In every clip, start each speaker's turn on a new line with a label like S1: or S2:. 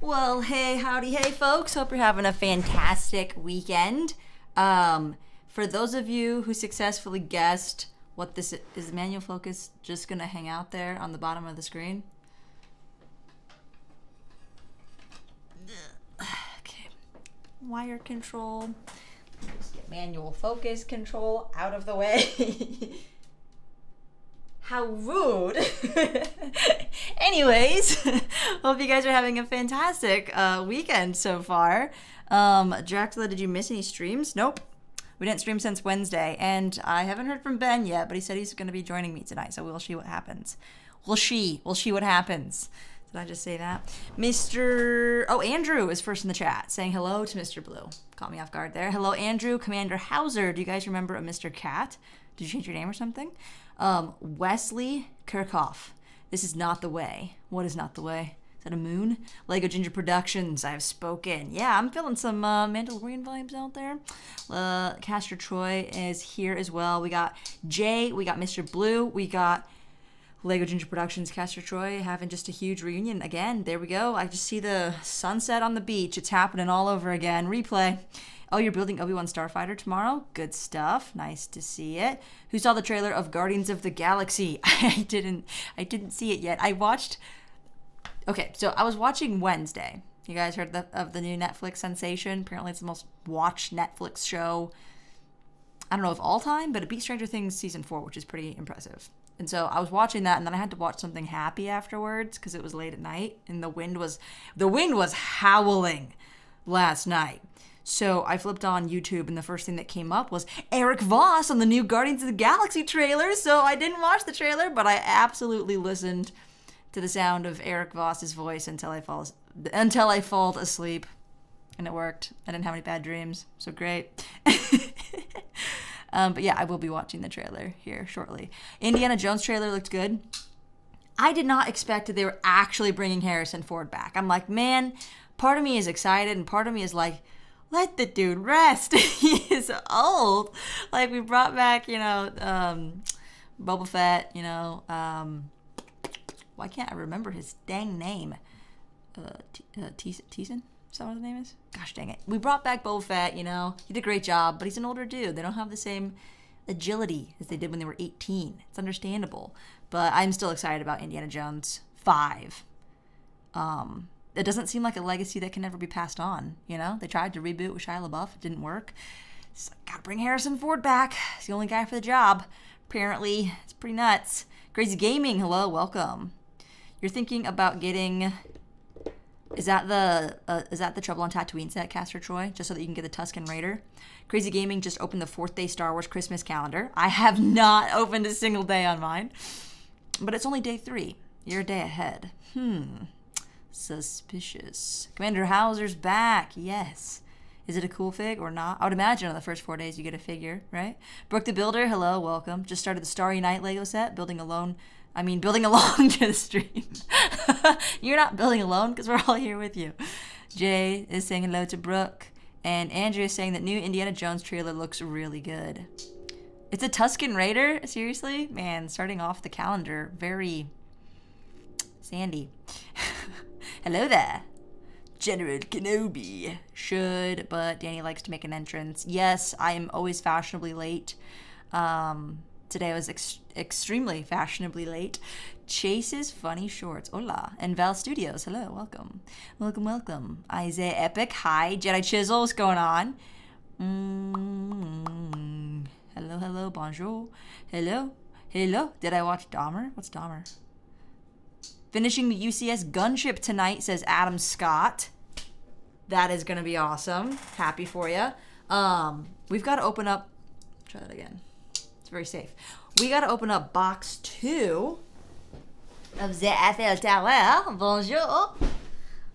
S1: Well, hey, howdy, hey, folks. Hope you're having a fantastic weekend. For those of you who successfully guessed what this is, manual focus just going to hang out there on the bottom of the screen? Okay. Wire control. Just get manual focus control out of the way. How rude. Anyways, hope you guys are having a fantastic weekend so far. Dracula, did you miss any streams? Nope. We didn't stream since Wednesday, and I haven't heard from Ben yet, but he said he's going to be joining me tonight, so we'll see what happens. We'll see what happens. Did I just say that? Andrew is first in the chat, saying hello to Mr. Blue. Caught me off guard there. Hello, Andrew. Commander Hauser. Do you guys remember a Mr. Cat? Did you change your name or something? Wesley Kirchhoff. This is not the way. What is not the way? Is that a moon? Lego Ginger Productions. I have spoken. Yeah, I'm feeling some Mandalorian vibes out there. Castor Troy is here as well. We got Jay. We got Mr. Blue. We got Lego Ginger Productions, Castor Troy having just a huge reunion again. There we go. I just see the sunset on the beach. It's happening all over again. Replay. Oh, you're building Obi-Wan Starfighter tomorrow? Good stuff. Nice to see it. Who saw the trailer of Guardians of the Galaxy? I didn't see it yet. Okay, so I was watching Wednesday. You guys heard of the new Netflix sensation? Apparently it's the most watched Netflix show, I don't know if all time, but it beat Stranger Things season 4, which is pretty impressive. And so I was watching that, and then I had to watch something happy afterwards because it was late at night, and the wind was howling last night. So I flipped on YouTube, and the first thing that came up was Eric Voss on the new Guardians of the Galaxy trailer. So I didn't watch the trailer, but I absolutely listened to the sound of Eric Voss's voice until I fall asleep, and it worked. I didn't have any bad dreams, so great. But yeah, I will be watching the trailer here shortly. Indiana Jones trailer looked good. I did not expect that they were actually bringing Harrison Ford back. I'm like, man, part of me is excited, and part of me is like, let the dude rest. He is old. Like, we brought back, Boba Fett, why can't I remember his dang name? Teason? Is that what his name is? Gosh dang it. We brought back Boba Fett, he did a great job, but he's an older dude. They don't have the same agility as they did when they were 18. It's understandable. But I'm still excited about Indiana Jones 5. It doesn't seem like a legacy that can never be passed on, They tried to reboot with Shia LaBeouf. It didn't work. So, gotta bring Harrison Ford back. He's the only guy for the job. Apparently, it's pretty nuts. Crazy Gaming, hello, welcome. You're thinking about getting... Is that the Trouble on Tatooine set, Castor Troy? Just so that you can get the Tusken Raider? Crazy Gaming just opened the 4th day Star Wars Christmas calendar. I have not opened a single day on mine. But it's only day 3. You're a day ahead. Suspicious. Commander Hauser's back. Yes. Is it a cool fig or not? I would imagine on the first 4 days you get a figure, right? Brooke the Builder, hello, welcome. Just started the Starry Night Lego set, building along to the stream. You're not building alone because we're all here with you. Jay is saying hello to Brooke. And Andrea is saying that new Indiana Jones trailer looks really good. It's a Tusken Raider? Seriously? Man, starting off the calendar, very sandy. Hello there. General Kenobi. Should, but Danny likes to make an entrance. Yes, I am always fashionably late. Today I was extremely fashionably late. Chase's Funny Shorts. Hola. And Val Studios. Hello. Welcome. Welcome, welcome. Isaiah Epic. Hi. Jedi Chisel. What's going on? Hello, hello. Bonjour. Hello. Hello. Did I watch Dahmer? What's Dahmer? Finishing the UCS gunship tonight, says Adam Scott. That is going to be awesome. Happy for you. We've got to open up... Try that again. It's very safe. We got to open up box 2 of the Eiffel Tower. Bonjour.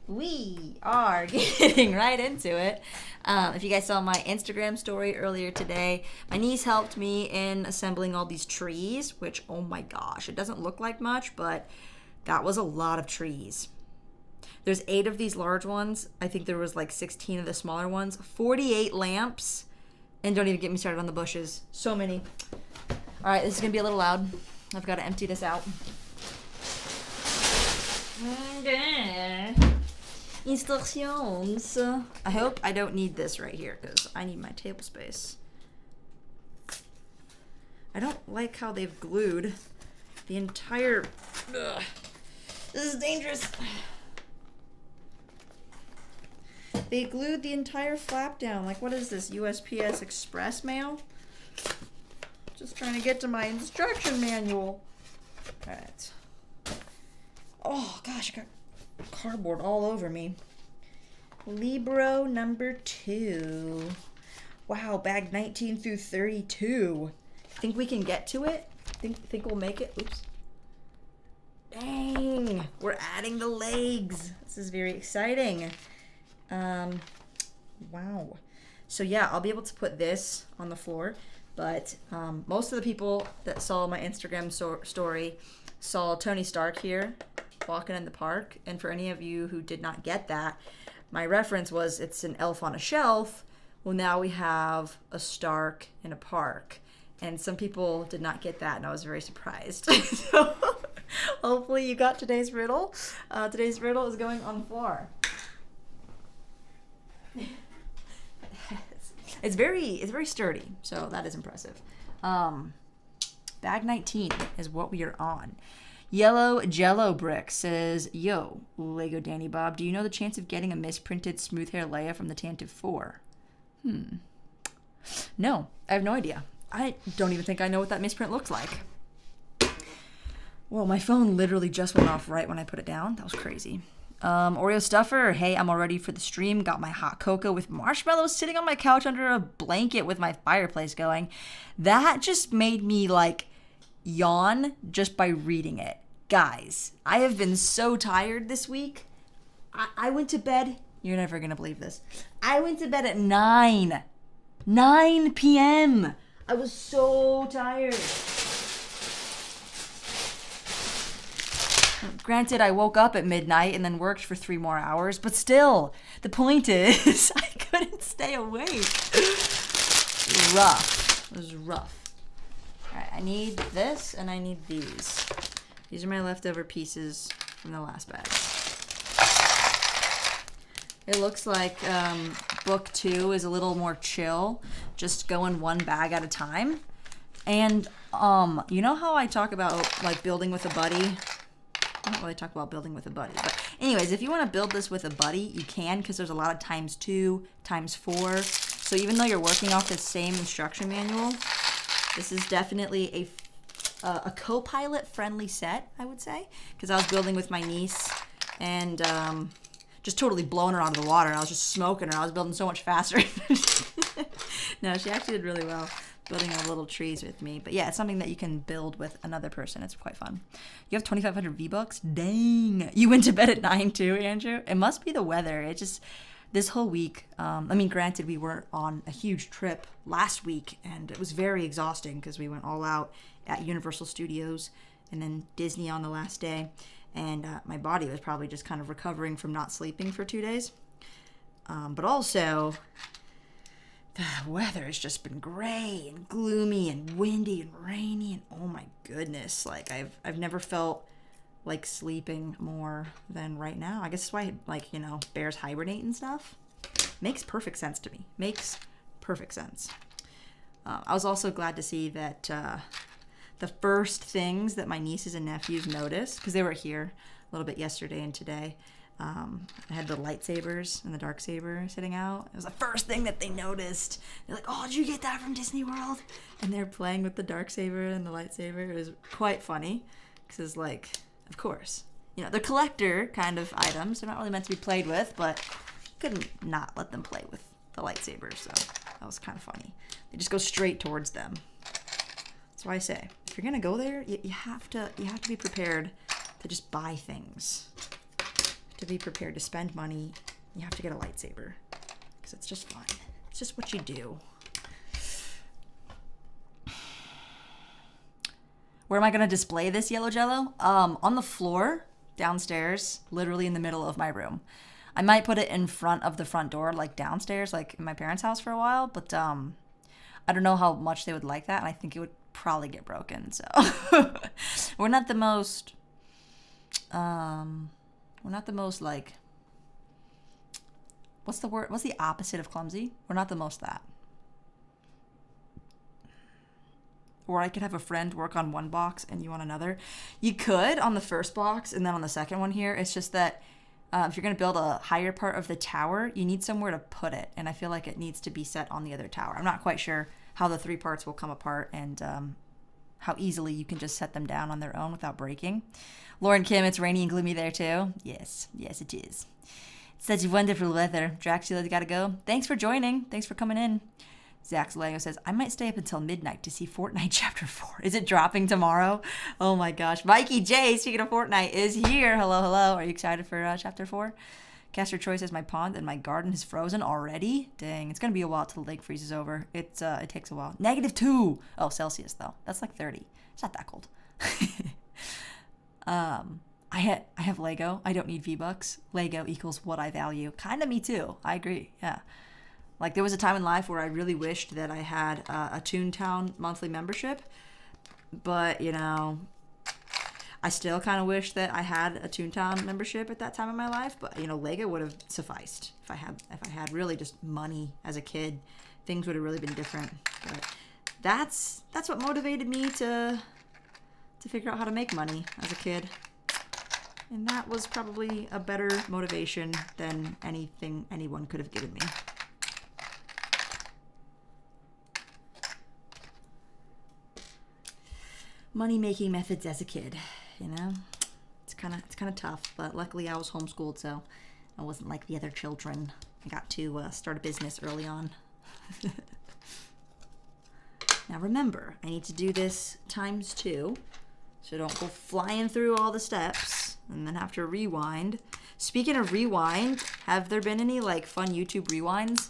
S1: We are getting right into it. If you guys saw my Instagram story earlier today, my niece helped me in assembling all these trees, which, oh my gosh, it doesn't look like much, but that was a lot of trees. There's 8 of these large ones. I think there was like 16 of the smaller ones. 48 lamps. And don't even get me started on the bushes. So many. All right, this is going to be a little loud. I've got to empty this out. Instructions. I hope I don't need this right here because I need my table space. I don't like how they've glued the entire... Ugh. This is dangerous. They glued the entire flap down. Like, what is this? USPS Express mail? Just trying to get to my instruction manual. Alright. Oh, gosh, I got cardboard all over me. Libro number 2. Wow, bag 19 through 32. Think we can get to it? Think we'll make it? Oops. Dang, we're adding the legs. This is very exciting. Wow. So yeah, I'll be able to put this on the floor, but most of the people that saw my Instagram story saw Tony Stark here walking in the park. And for any of you who did not get that, my reference was it's an elf on a shelf. Well, now we have a Stark in a park. And some people did not get that, and I was very surprised. So hopefully you got today's riddle. Today's riddle is going on the floor. It's very sturdy, so that is impressive. Bag 19 is what we are on. Yellow Jello Brick says, "Yo, Lego Danny Bob, do you know the chance of getting a misprinted smooth hair Leia from the Tantive 4? No, I have no idea. I don't even think I know what that misprint looks like." Well, my phone literally just went off right when I put it down. That was crazy. Oreo Stuffer, hey, I'm all ready for the stream. Got my hot cocoa with marshmallows sitting on my couch under a blanket with my fireplace going. That just made me, like, yawn just by reading it. Guys, I have been so tired this week. I went to bed. You're never going to believe this. I went to bed at 9 p.m. I was so tired. Granted, I woke up at midnight and then worked for 3 more hours, but still, the point is, I couldn't stay awake. Rough. It was rough. All right, I need this and I need these. These are my leftover pieces from the last bag. It looks like book 2 is a little more chill, just going one bag at a time. And you know how I talk about like building with a buddy? I don't really talk about building with a buddy, but anyways, if you want to build this with a buddy, you can, because there's a lot of ×2, ×4. So even though you're working off the same instruction manual, this is definitely a co-pilot friendly set, I would say, because I was building with my niece and just totally blowing her out of the water. I was just smoking her. I was building so much faster. No, she actually did really well building our little trees with me. But yeah, it's something that you can build with another person. It's quite fun. You have 2,500 V-Bucks? Dang. You went to bed at 9 too, Andrew? It must be the weather. It just, this whole week, I mean, granted, we were on a huge trip last week, and it was very exhausting because we went all out at Universal Studios and then Disney on the last day. And my body was probably just kind of recovering from not sleeping for 2 days. But also, the weather has just been gray and gloomy and windy and rainy, and oh my goodness, like I've never felt like sleeping more than right now. I guess that's why, like, you know, bears hibernate and stuff. Makes perfect sense to me. Makes perfect sense. I was also glad to see that the first things that my nieces and nephews noticed, because they were here a little bit yesterday and today, I had the lightsabers and the dark saber sitting out. It was the first thing that they noticed. They're like, "Oh, did you get that from Disney World?" And they're playing with the dark saber and the lightsaber. It was quite funny because it's like, of course, you know, they're collector kind of items. They're not really meant to be played with, but couldn't not let them play with the lightsabers. So that was kind of funny. They just go straight towards them. That's why I say, if you're gonna go there, you have to be prepared to just buy things. To be prepared to spend money, you have to get a lightsaber because it's just fun. It's just what you do. Where am I going to display this yellow jello? On the floor downstairs, literally in the middle of my room. I might put it in front of the front door, like downstairs, like in my parents' house for a while, but I don't know how much they would like that, and I think it would probably get broken. So we're not the most like What's the word? What's the opposite of clumsy? Or not the most that? Or I could have a friend work on one box and you on another. You could on the first box and then on the second one here. It's just that if you're going to build a higher part of the tower, you need somewhere to put it. And I feel like it needs to be set on the other tower. I'm not quite sure how the 3 parts will come apart and how easily you can just set them down on their own without breaking. Lauren Kim, it's rainy and gloomy there too. Yes, it is. It's such wonderful weather. Draxula's got to go. Thanks for joining. Thanks for coming in. Zach's Lego says, I might stay up until midnight to see Fortnite Chapter 4. Is it dropping tomorrow? Oh my gosh. Mikey J, speaking of Fortnite, is here. Hello. Are you excited for Chapter 4? Caster Troy says, my pond and my garden is frozen already. Dang, it's going to be a while till the lake freezes over. It takes a while. -2. Oh, Celsius, though. That's like 30. It's not that cold. I have Lego. I don't need V-Bucks. Lego equals what I value. Kind of me too. I agree. Yeah. Like, there was a time in life where I really wished that I had a Toontown monthly membership. But, you know, I still kind of wish that I had a Toontown membership at that time in my life. But, you know, Lego would have sufficed. If I had really just money as a kid, things would have really been different. But that's what motivated me to figure out how to make money as a kid. And that was probably a better motivation than anything anyone could have given me. Money-making methods as a kid, you know? It's kind of tough, but luckily I was homeschooled, so I wasn't like the other children. I got to start a business early on. Now remember, I need to do this ×2, so don't go flying through all the steps and then have to rewind. Speaking of rewind, have there been any like fun YouTube rewinds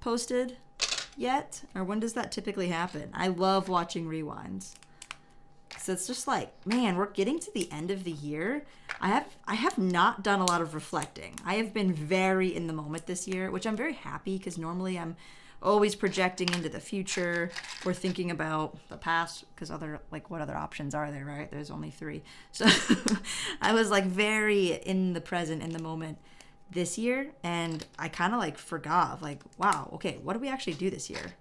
S1: posted yet? Or when does that typically happen? I love watching rewinds. So it's just like, man, we're getting to the end of the year. I have not done a lot of reflecting. I have been very in the moment this year, which I'm very happy because normally I'm always projecting into the future or thinking about the past because what other options are there, right? There's only 3. So I was like very in the present, in the moment this year, and I kind of like forgot, like, wow, okay, what did we actually do this year?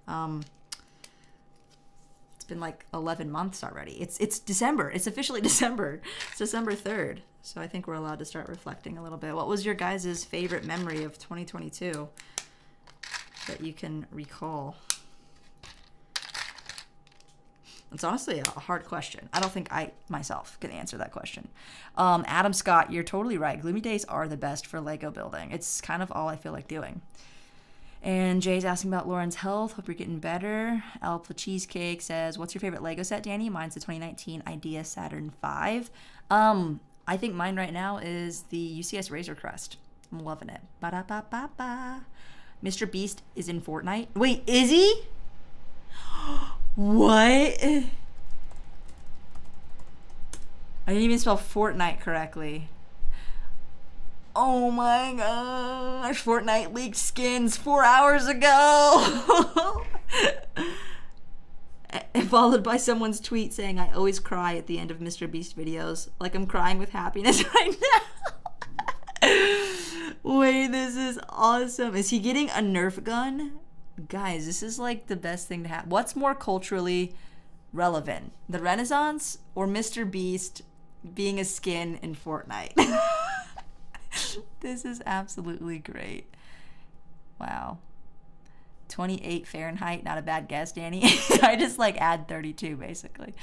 S1: It's been like 11 months already. It's December. It's officially December. It's December 3rd. So I think we're allowed to start reflecting a little bit. What was your guys' favorite memory of 2022 that you can recall? It's honestly a hard question. I don't think I myself can answer that question. Adam Scott, you're totally right. Gloomy days are the best for Lego building. It's kind of all I feel like doing. And Jay's asking about Lauren's health. Hope you're getting better. Alpha Cheesecake says, what's your favorite Lego set, Danny? Mine's the 2019 Idea Saturn V. I think mine right now is the UCS Razor Crest. I'm loving it. Ba-da-ba-ba-ba. Mr. Beast is in Fortnite. Wait, is he? What? I didn't even spell Fortnite correctly. Oh my gosh, Fortnite leaked skins 4 hours ago. And followed by someone's tweet saying, I always cry at the end of Mr. Beast videos. Like I'm crying with happiness right now. Wait, this is awesome. Is he getting a Nerf gun? Guys, this is like the best thing to have. What's more culturally relevant? The Renaissance or Mr. Beast being a skin in Fortnite? This is absolutely great. Wow. 28 Fahrenheit, not a bad guess, Danny. I just like add 32 basically.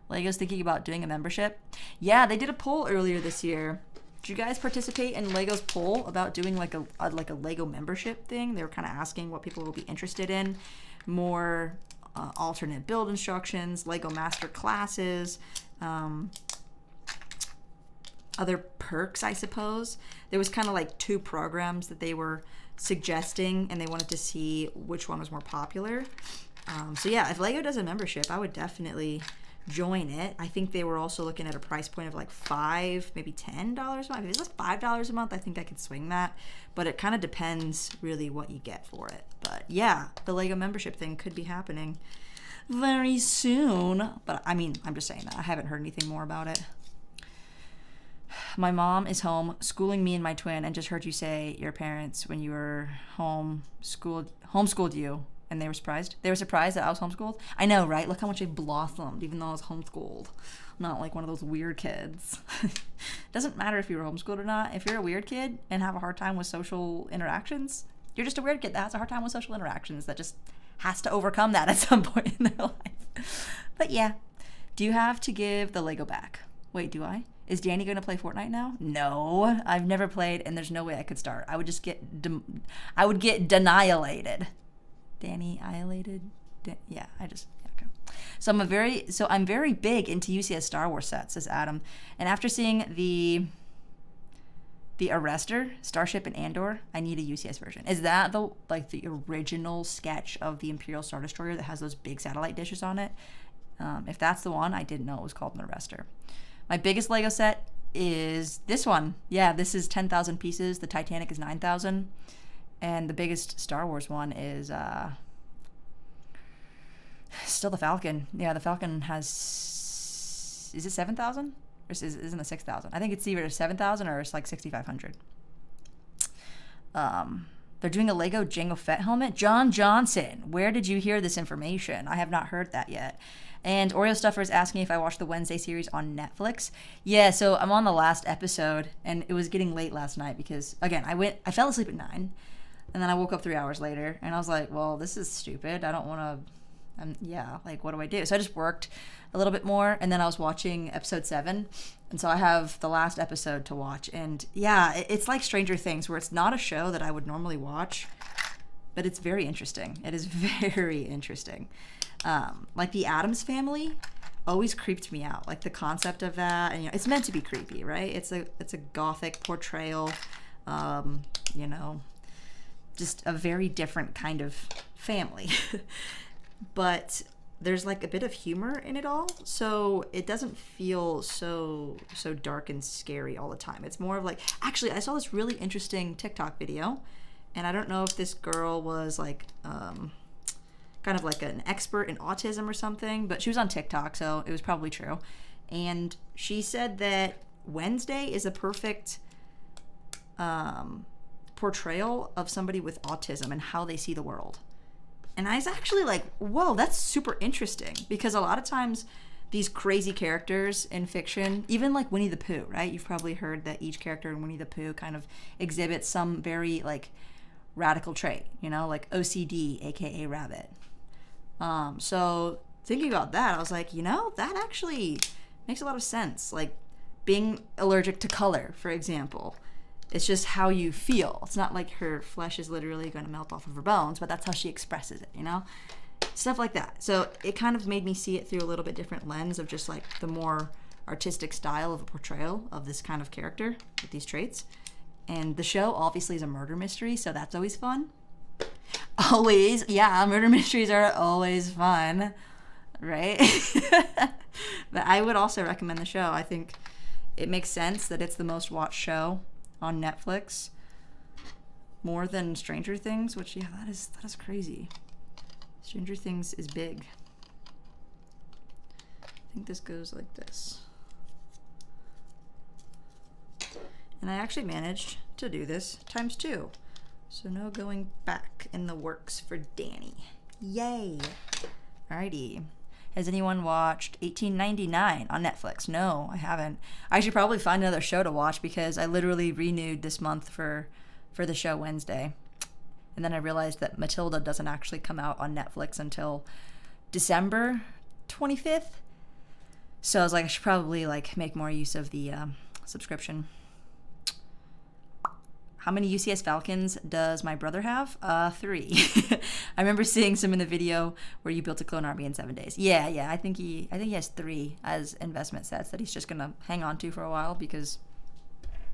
S1: Lego's thinking about doing a membership. Yeah, they did a poll earlier this year. Did you guys participate in Lego's poll about doing like a Lego membership thing? They were kind of asking what people will be interested in. More alternate build instructions, Lego master classes, other perks, I suppose. There was kind of like 2 programs that they were suggesting, and they wanted to see which one was more popular. So yeah, if Lego does a membership, I would definitely join it. I think they were also looking at a price point of like $5, maybe $10 a month. If it was $5 a month, I think I could swing that. But it kind of depends really what you get for it. But yeah, the Lego membership thing could be happening very soon. But I mean, I'm just saying that. I haven't heard anything more about it. My mom is home schooling me and my twin and just heard you say your parents when you were homeschooled you and they were surprised. They were surprised that I was homeschooled. I know, right? Look how much I blossomed even though I was homeschooled. I'm not like one of those weird kids. Doesn't matter if you were homeschooled or not. If you're a weird kid and have a hard time with social interactions, you're just a weird kid that has a hard time with social interactions that just has to overcome that at some point in their life. But yeah, do you have to give the Lego back? Wait, do I? Is Danny going to play Fortnite now? No, I've never played, and there's no way I could start. I would just I would get denialated. Danny annihilated? Yeah, okay. So I'm very big into UCS Star Wars sets, says Adam. And after seeing the Arrestor, Starship, and Andor, I need a UCS version. Is that the original sketch of the Imperial Star Destroyer that has those big satellite dishes on it? If that's the one, I didn't know it was called an Arrestor. My biggest Lego set is this one. Yeah, this is 10,000 pieces. The Titanic is 9,000. And the biggest Star Wars one is still the Falcon. Yeah, the Falcon has... Is it 7,000? Or isn't it 6,000? I think it's either 7,000 or it's like 6,500. They're doing a Lego Jango Fett helmet. John Johnson, where did you hear this information? I have not heard that yet. And Oreo Stuffer is asking if I watched the Wednesday series on Netflix. Yeah, so I'm on the last episode, and it was getting late last night because, again, I fell asleep at 9, and then I woke up 3 hours later, and I was like, well, this is stupid. I don't want to, what do I do? So I just worked a little bit more, and then I was watching episode 7, and so I have the last episode to watch. And yeah, it's like Stranger Things, where it's not a show that I would normally watch, but it's very interesting. It is very interesting. Like the Addams Family always creeped me out. Like the concept of that, and it's meant to be creepy, right? It's a gothic portrayal, just a very different kind of family. But there's like a bit of humor in it all, so it doesn't feel so dark and scary all the time. It's more of like, actually, I saw this really interesting TikTok video, and I don't know if this girl was like kind of like an expert in autism or something, but she was on TikTok, so it was probably true. And she said that Wednesday is a perfect portrayal of somebody with autism and how they see the world. And I was actually like, whoa, that's super interesting, because a lot of times these crazy characters in fiction, even like Winnie the Pooh, right? You've probably heard that each character in Winnie the Pooh kind of exhibits some very like radical trait, like OCD, aka rabbit. So thinking about that, I was like, that actually makes a lot of sense. Like being allergic to color, for example. It's just how you feel. It's not like her flesh is literally going to melt off of her bones, but that's how she expresses it, Stuff like that. So it kind of made me see it through a little bit different lens of just like the more artistic style of a portrayal of this kind of character with these traits. And the show obviously is a murder mystery, so that's always fun. Always. Yeah, murder mysteries are always fun, right? But I would also recommend the show. I think it makes sense that it's the most watched show on Netflix, more than Stranger Things, which that is crazy. Stranger Things is big. I think this goes like this. And I actually managed to do this ×2. So no going back in the works for Danny. Yay. Alrighty. Has anyone watched 1899 on Netflix? No, I haven't. I should probably find another show to watch because I literally renewed this month for the show Wednesday. And then I realized that Matilda doesn't actually come out on Netflix until December 25th. So I was like, I should probably make more use of the subscription. How many UCS Falcons does my brother have? 3. I remember seeing some in the video where you built a clone army in 7 days. Yeah. I think he has 3 as investment sets that he's just gonna hang on to for a while because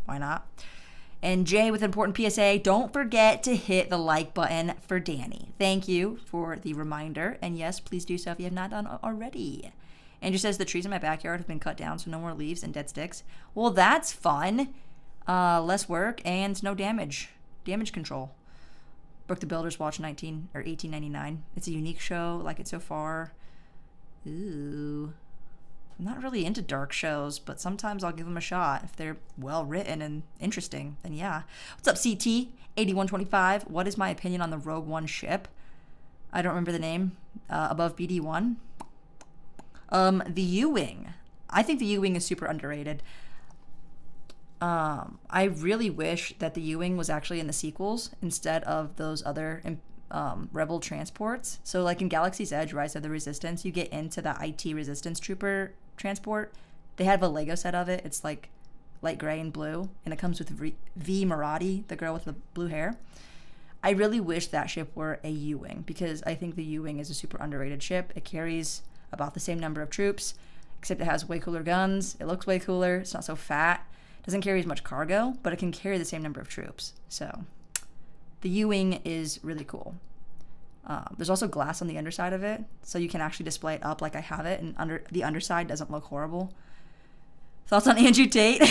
S1: why not? And Jay with an important PSA, don't forget to hit the like button for Danny. Thank you for the reminder. And yes, please do so if you have not done already. Andrew says the trees in my backyard have been cut down, so no more leaves and dead sticks. Well, that's fun. Less work and no damage control. Brooke the Builder's watched 1899. It's a unique show, like it so far. Ooh. I'm not really into dark shows, but sometimes I'll give them a shot if they're well written and interesting. Then yeah. What's up, CT 8125? What is my opinion on the Rogue One ship? I don't remember the name. Above BD1. The U-Wing. I think the U-Wing is super underrated. I really wish that the U-Wing was actually in the sequels instead of those other Rebel transports. So like in Galaxy's Edge, Rise of the Resistance, you get into the IT Resistance Trooper transport. They have a Lego set of it. It's like light gray and blue, and it comes with V Marati, the girl with the blue hair. I really wish that ship were a U-Wing, because I think the U-Wing is a super underrated ship. It carries about the same number of troops, except it has way cooler guns. It looks way cooler. It's not so fat. It doesn't carry as much cargo, but it can carry the same number of troops. So the U-Wing is really cool. There's also glass on the underside of it, so you can actually display it up like I have it, and the underside doesn't look horrible. Thoughts on Andrew Tate?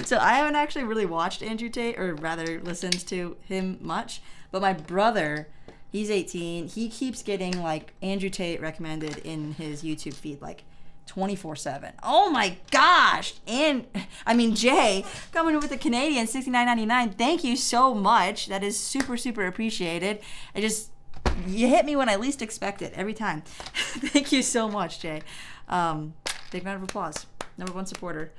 S1: So I haven't actually really watched Andrew Tate, or rather listened to him much, but my brother, he's 18, he keeps getting like Andrew Tate recommended in his YouTube feed like 24/7. Oh my gosh. And I mean, Jay coming in with the Canadian $69.99. Thank you so much. That is super, super appreciated. You hit me when I least expect it every time. Thank you so much, Jay. Big round of applause. Number one supporter.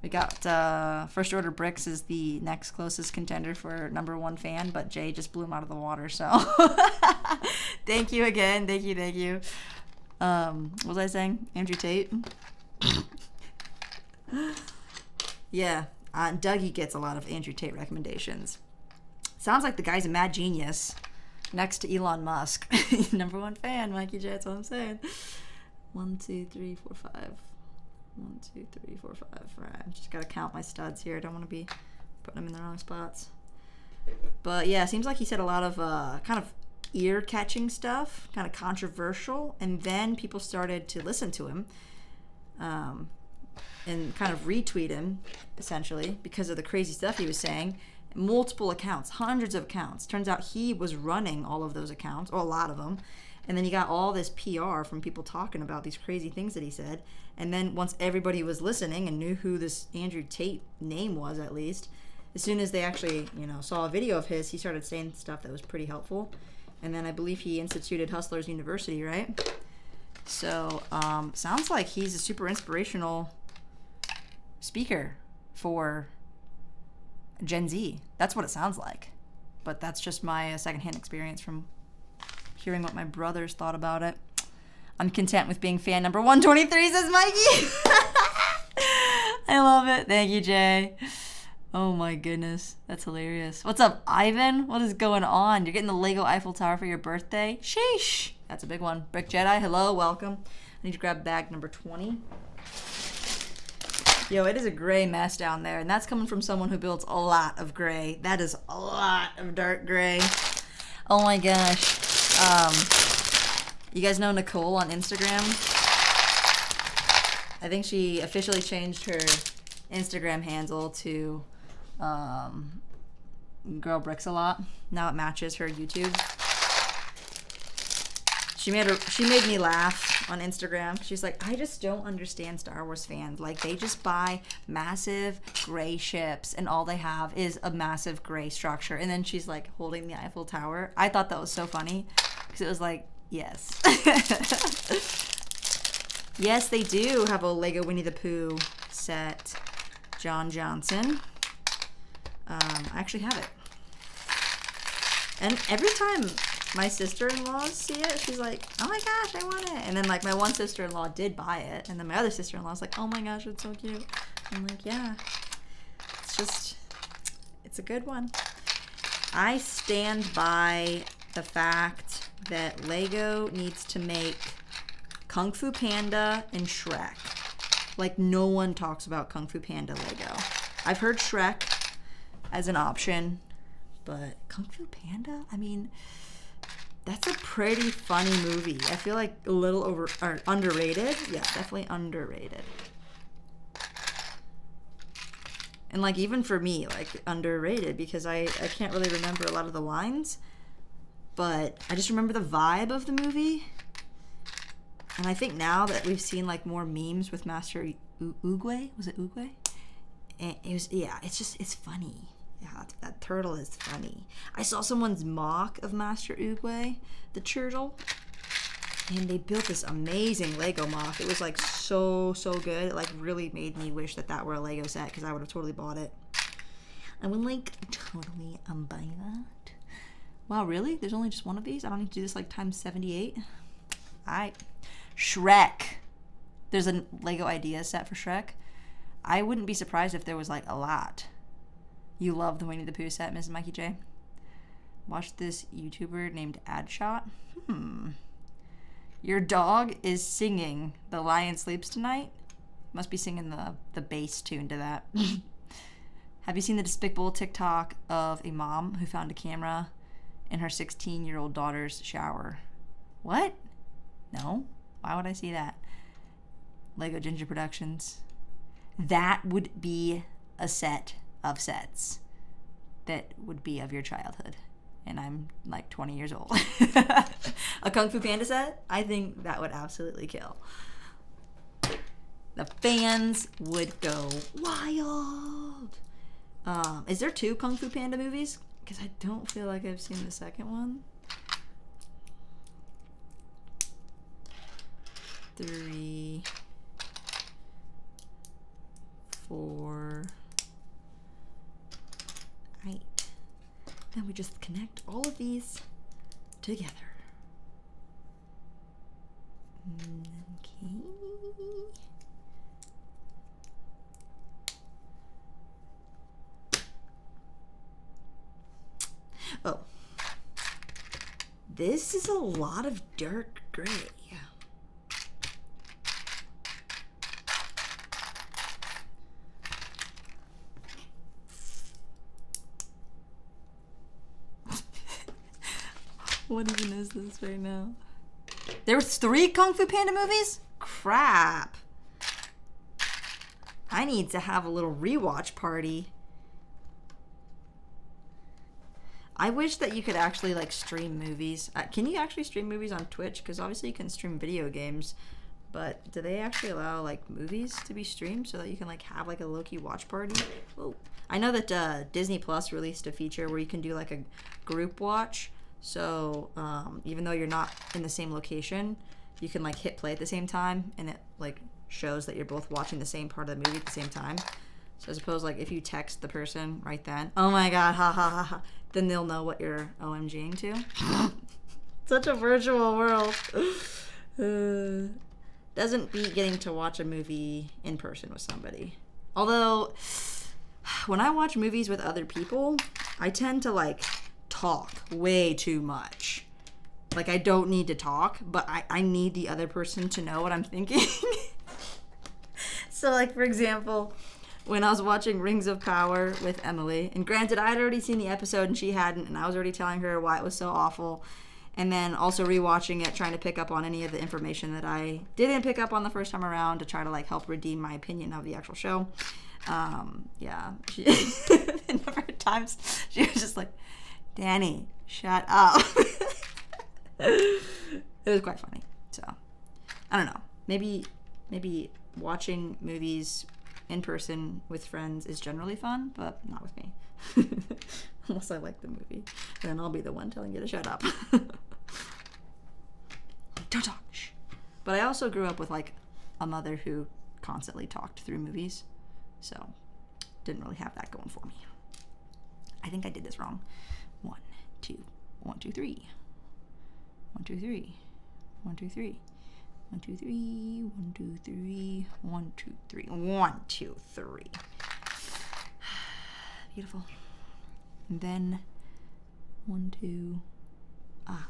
S1: We got First Order Bricks is the next closest contender for number one fan, but Jay just blew him out of the water. So thank you again. Thank you. What was I saying? Andrew Tate. Yeah, Dougie gets a lot of Andrew Tate recommendations. Sounds like the guy's a mad genius. Next to Elon Musk. Number one fan, Mikey J, that's what I'm saying. 1, 2, 3, 4, 5. 1, 2, 3, 4, 5. All right, just gotta count my studs here. I don't want to be putting them in the wrong spots. But yeah, seems like he said a lot of kind of ear-catching stuff, kind of controversial, and then people started to listen to him and kind of retweet him, essentially, because of the crazy stuff he was saying. Multiple accounts, hundreds of accounts. Turns out he was running all of those accounts, or a lot of them. And then he got all this PR from people talking about these crazy things that he said. And then once everybody was listening and knew who this Andrew Tate name was, at least, as soon as they actually, saw a video of his, he started saying stuff that was pretty helpful. And then I believe he instituted Hustlers University, right? So, sounds like he's a super inspirational speaker for Gen Z. That's what it sounds like. But that's just my secondhand experience from hearing what my brothers thought about it. I'm content with being fan number 123, says Mikey. I love it. Thank you, Jay. Oh my goodness. That's hilarious. What's up, Ivan? What is going on? You're getting the Lego Eiffel Tower for your birthday? Sheesh. That's a big one. Brick Jedi, hello, welcome. I need to grab bag number 20. Yo, it is a gray mess down there, and that's coming from someone who builds a lot of gray. That is a lot of dark gray. Oh my gosh. You guys know Nicole on Instagram? I think she officially changed her Instagram handle to Girl Bricks a Lot. Now it matches her YouTube. She made me laugh on Instagram. She's like, I just don't understand Star Wars fans. Like, they just buy massive gray ships, and all they have is a massive gray structure. And then she's like holding the Eiffel Tower. I thought that was so funny because it was like, yes. Yes, they do have a Lego Winnie the Pooh set. John Johnson. I actually have it. And every time my sister-in-laws see it, she's like, oh my gosh, I want it. And then like my one sister-in-law did buy it, and then my other sister-in-law's like, oh my gosh, it's so cute. I'm like, yeah, it's a good one. I stand by the fact that Lego needs to make Kung Fu Panda and Shrek. Like, no one talks about Kung Fu Panda Lego. I've heard Shrek as an option, but Kung Fu Panda? I mean, that's a pretty funny movie. I feel like a little underrated. Yeah, definitely underrated. And like, even for me, like, underrated, because I can't really remember a lot of the lines, but I just remember the vibe of the movie. And I think now that we've seen like more memes with Master Oogway, was it Oogway? And it was, yeah, it's funny. Yeah, that turtle is funny. I saw someone's mock of Master Oogway, the turtle, and they built this amazing Lego mock. It was like so good. It like really made me wish that were a Lego set, because I would have totally bought it. I would like totally buy that. Wow, really? There's only just one of these? I don't need to do this like times 78? Alright. Shrek. There's a Lego idea set for Shrek. I wouldn't be surprised if there was like a lot. You love the Winnie the Pooh set, Mrs. Mikey J. Watch this YouTuber named Adshot. Your dog is singing The Lion Sleeps Tonight. Must be singing the bass tune to that. Have you seen the despicable TikTok of a mom who found a camera in her 16-year-old daughter's shower? What? No? Why would I see that? Lego Ginger Productions. That would be a set of sets that would be of your childhood. And I'm like 20 years old. A Kung Fu Panda set? I think that would absolutely kill. The fans would go wild. Is there 2 Kung Fu Panda movies? Because I don't feel like I've seen the second one. 3, 4, 8. Then we just connect all of these together. Okay. Oh. This is a lot of dark gray. What even is this right now? There was 3 Kung Fu Panda movies? Crap. I need to have a little rewatch party. I wish that you could actually like stream movies. Can you actually stream movies on Twitch? Because obviously you can stream video games, but do they actually allow like movies to be streamed so that you can like have like a low-key watch party? Whoa. I know that Disney Plus released a feature where you can do like a group watch. So even though you're not in the same location, you can like hit play at the same time, and it like shows that you're both watching the same part of the movie at the same time. So I suppose like if you text the person right then, oh my god, ha ha ha ha, then they'll know what you're OMGing to. Such a virtual world. Doesn't beat getting to watch a movie in person with somebody. Although when I watch movies with other people, I tend to like talk way too much. Like I don't need to talk, but I need the other person to know what I'm thinking. So like for example, when I was watching Rings of Power with Emily, and granted I had already seen the episode and she hadn't, and I was already telling her why it was so awful, and then also rewatching it, trying to pick up on any of the information that I didn't pick up on the first time around to try to like help redeem my opinion of the actual show. Yeah, a number of times she was just like, Danny, shut up. It was quite funny. So I don't know, maybe watching movies in person with friends is generally fun, but not with me. Unless I like the movie, then I'll be the one telling you to shut up. Don't talk. Shh. But I also grew up with like a mother who constantly talked through movies, so didn't really have that going for me. I think I did this wrong. 1, 2, 1, 2, 3. 1, 2, 3. 1, 2, 3. 1, 2, 3. 1, 2, 3. 1, 2, 3. 1, 2, 3. Beautiful. And then 1, 2. Ah.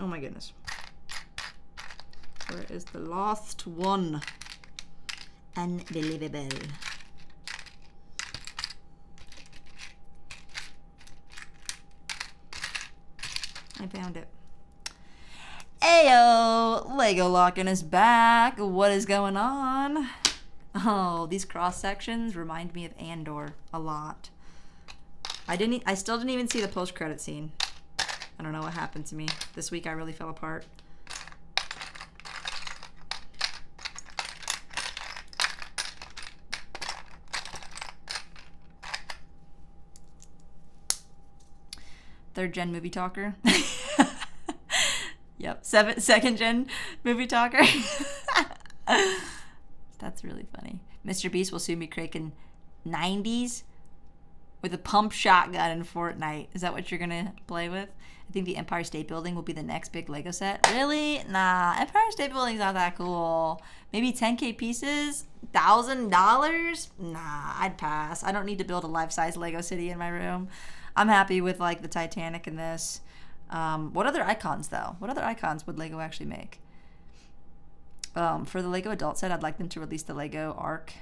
S1: Oh my goodness. Where is the last one? Unbelievable. I found it. Ayo! Lego Lockin' is back. What is going on? Oh, these cross sections remind me of Andor a lot. I still didn't even see the post-credit scene. I don't know what happened to me. This week I really fell apart. Third gen movie talker. Yep. Second gen movie talker. That's really funny. Mr. Beast will soon be cranking 90s with a pump shotgun in Fortnite. Is that what you're gonna play with? I think the Empire State Building will be the next big Lego set. Really? Nah, Empire State Building's not that cool. Maybe 10K pieces? $1,000? Nah, I'd pass. I don't need to build a life-size Lego city in my room. I'm happy with like the Titanic and this. What other icons though? What other icons would Lego actually make? For the Lego adult set, I'd like them to release the Lego arch.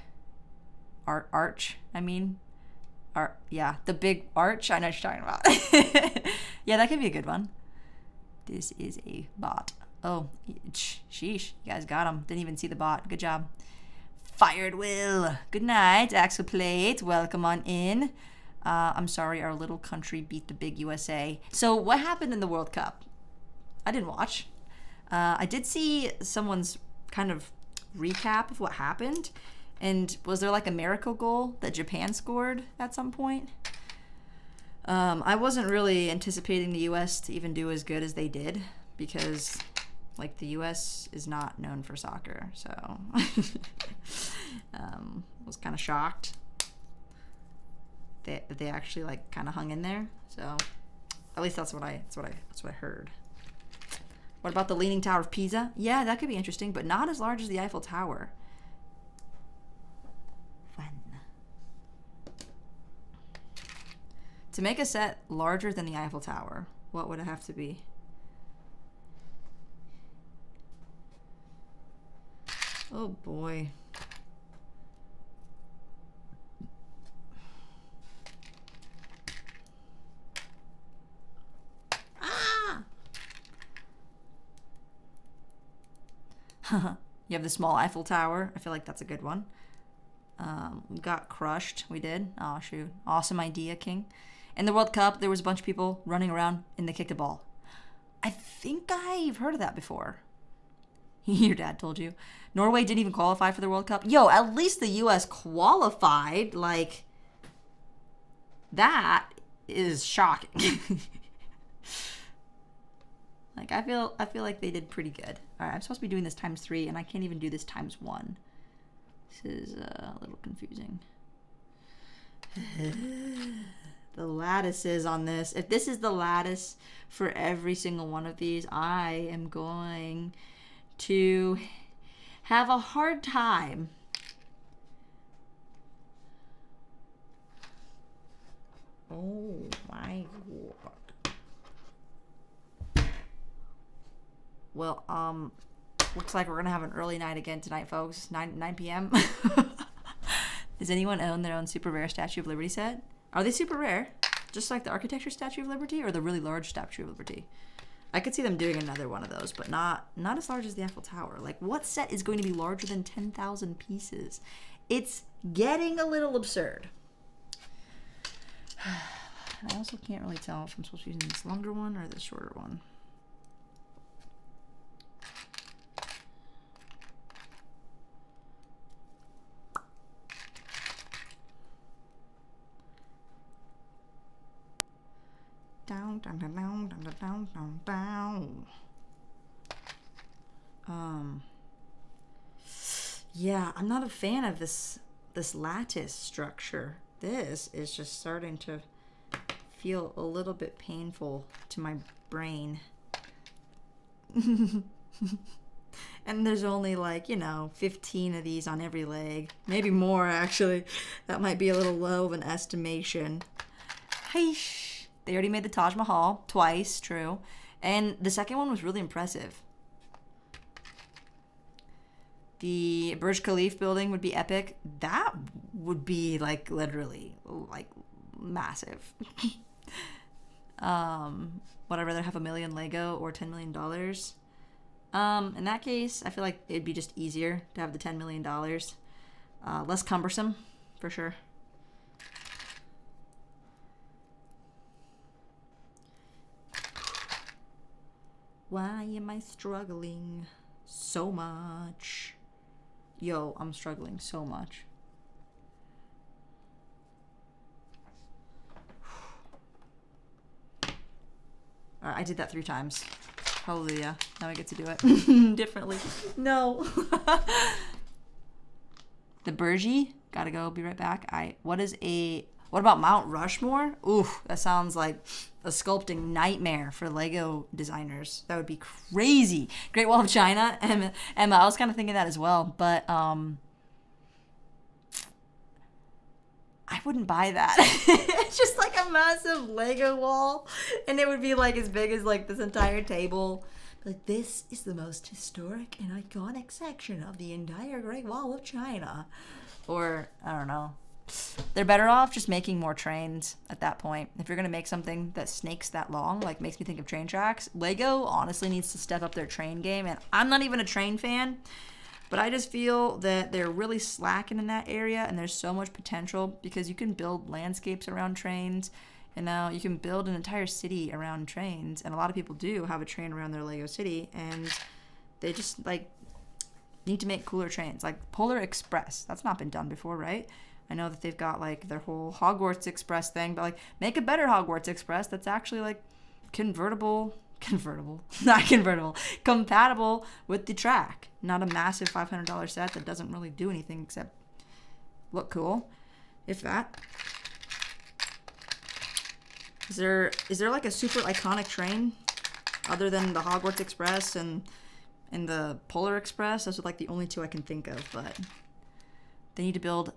S1: Yeah, the big arch. I know what you're talking about. Yeah, that could be a good one. This is a bot. Oh, sheesh. You guys got him. Didn't even see the bot. Good job. Fired Will. Good night, Axel Plate. Welcome on in. I'm sorry, our little country beat the big USA. So what happened in the World Cup? I didn't watch. I did see someone's kind of recap of what happened. And was there like a miracle goal that Japan scored at some point? I wasn't really anticipating the U.S. to even do as good as they did because, like, the U.S. is not known for soccer. So, was kind of shocked that they actually like kind of hung in there. So, at least that's what I heard. What about the Leaning Tower of Pisa? Yeah, that could be interesting, but not as large as the Eiffel Tower. To make a set larger than the Eiffel Tower, what would it have to be? Oh boy. Ah! You have the small Eiffel Tower. I feel like that's a good one. We got crushed. We did. Oh, shoot. Awesome idea, King. In the World Cup, there was a bunch of people running around and they kicked a ball. I think I've heard of that before. Your dad told you. Norway didn't even qualify for the World Cup. Yo, at least the U.S. qualified. Like, that is shocking. Like, I feel like they did pretty good. All right, I'm supposed to be doing this times 3, and I can't even do this times 1. This is a little confusing. The lattices on this. If this is the lattice for every single one of these, I am going to have a hard time. Oh my God. Well, looks like we're gonna have an early night again tonight, folks. 9 p.m. Does anyone own their own super rare Statue of Liberty set? Are they super rare? Just like the architecture Statue of Liberty or the really large Statue of Liberty? I could see them doing another one of those, but not as large as the Eiffel Tower. Like, what set is going to be larger than 10,000 pieces? It's getting a little absurd. I also can't really tell if I'm supposed to be using this longer one or the shorter one. Down, down, down, down, down, down, down, down. Yeah, I'm not a fan of this lattice structure. This is just starting to feel a little bit painful to my brain. And there's only like, 15 of these on every leg. Maybe more, actually. That might be a little low of an estimation. Heish. They already made the Taj Mahal twice, true. And the second one was really impressive. The Burj Khalifa building would be epic. That would be like literally like massive. Would I rather have $1 million Lego or $10 million? In that case, I feel like it'd be just easier to have the $10 million. Less cumbersome, for sure. Why am I struggling so much? Yo, I'm struggling so much. All right, I did that 3 times. Hallelujah. Now I get to do it differently. No. The Burgie. Gotta go. Be right back. What about Mount Rushmore? Ooh, that sounds like a sculpting nightmare for Lego designers. That would be crazy. Great Wall of China. Emma, I was kind of thinking that as well, but I wouldn't buy that. It's just like a massive Lego wall, and it would be like as big as like this entire table. Like, this is the most historic and iconic section of the entire Great Wall of China. Or, I don't know. They're better off just making more trains at that point. If you're going to make something that snakes that long, like makes me think of train tracks, Lego honestly needs to step up their train game. And I'm not even a train fan, but I just feel that they're really slacking in that area, and there's so much potential because you can build landscapes around trains, and now you can build an entire city around trains, and a lot of people do have a train around their Lego city, and they just like need to make cooler trains. Like Polar Express, that's not been done before, right? I know that they've got like their whole Hogwarts Express thing, but like make a better Hogwarts Express that's actually like compatible with the track. Not a massive $500 set that doesn't really do anything except look cool, if that. Is there like a super iconic train other than the Hogwarts Express and the Polar Express? Those are like the only 2 I can think of, but they need to build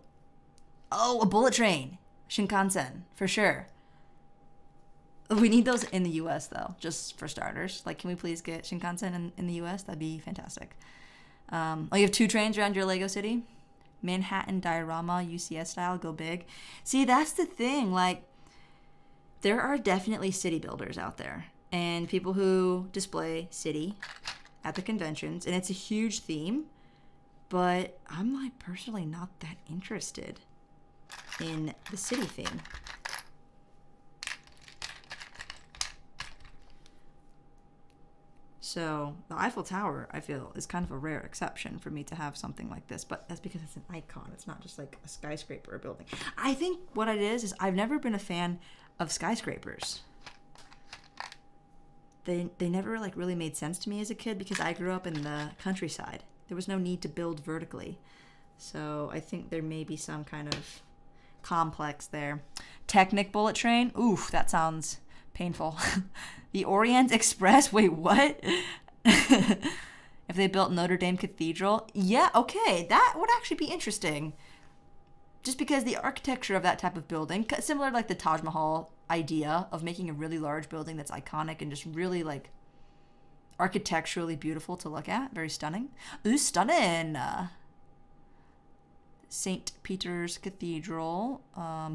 S1: a bullet train. Shinkansen, for sure. We need those in the US though, just for starters. Like, can we please get Shinkansen in the US? That'd be fantastic. You have 2 trains around your Lego city? Manhattan diorama, UCS style, go big. See, that's the thing. Like, there are definitely city builders out there and people who display city at the conventions, and it's a huge theme, but I'm like personally not that interested in the city theme. So the Eiffel Tower, I feel, is kind of a rare exception for me to have something like this, but that's because it's an icon. It's not just like a skyscraper or a building. I think what it is I've never been a fan of skyscrapers. They never like really made sense to me as a kid because I grew up in the countryside. There was no need to build vertically. So I think there may be some kind of complex there. Technic bullet train. Oof, that sounds painful. The Orient Express. Wait, what? If they built Notre Dame Cathedral. Yeah, okay. That would actually be interesting. Just because the architecture of that type of building, similar to like the Taj Mahal idea of making a really large building that's iconic and just really like architecturally beautiful to look at. Very stunning. Ooh, stunning. St. Peter's Cathedral,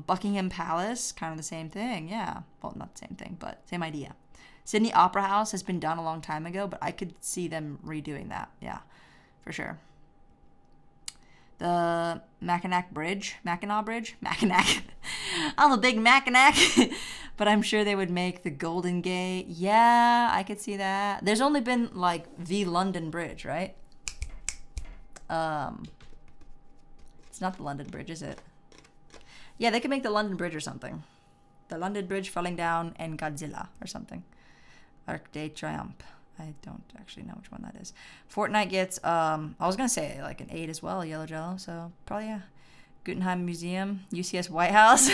S1: Buckingham Palace, kind of the same thing. Yeah. Well, not the same thing, but same idea. Sydney Opera House has been done a long time ago, but I could see them redoing that. Yeah, for sure. The Mackinac Bridge. I'm a big Mackinac. But I'm sure they would make the Golden Gate. Yeah, I could see that. There's only been like the London Bridge, right? It's not the London Bridge, is it? Yeah, they could make the London Bridge or something. The London Bridge falling down and Godzilla or something. Arc de Triomphe. I don't actually know which one that is. Fortnite gets, I was going to say like an 8 as well, Yellow Jello. So probably a Guggenheim Museum, UCS White House.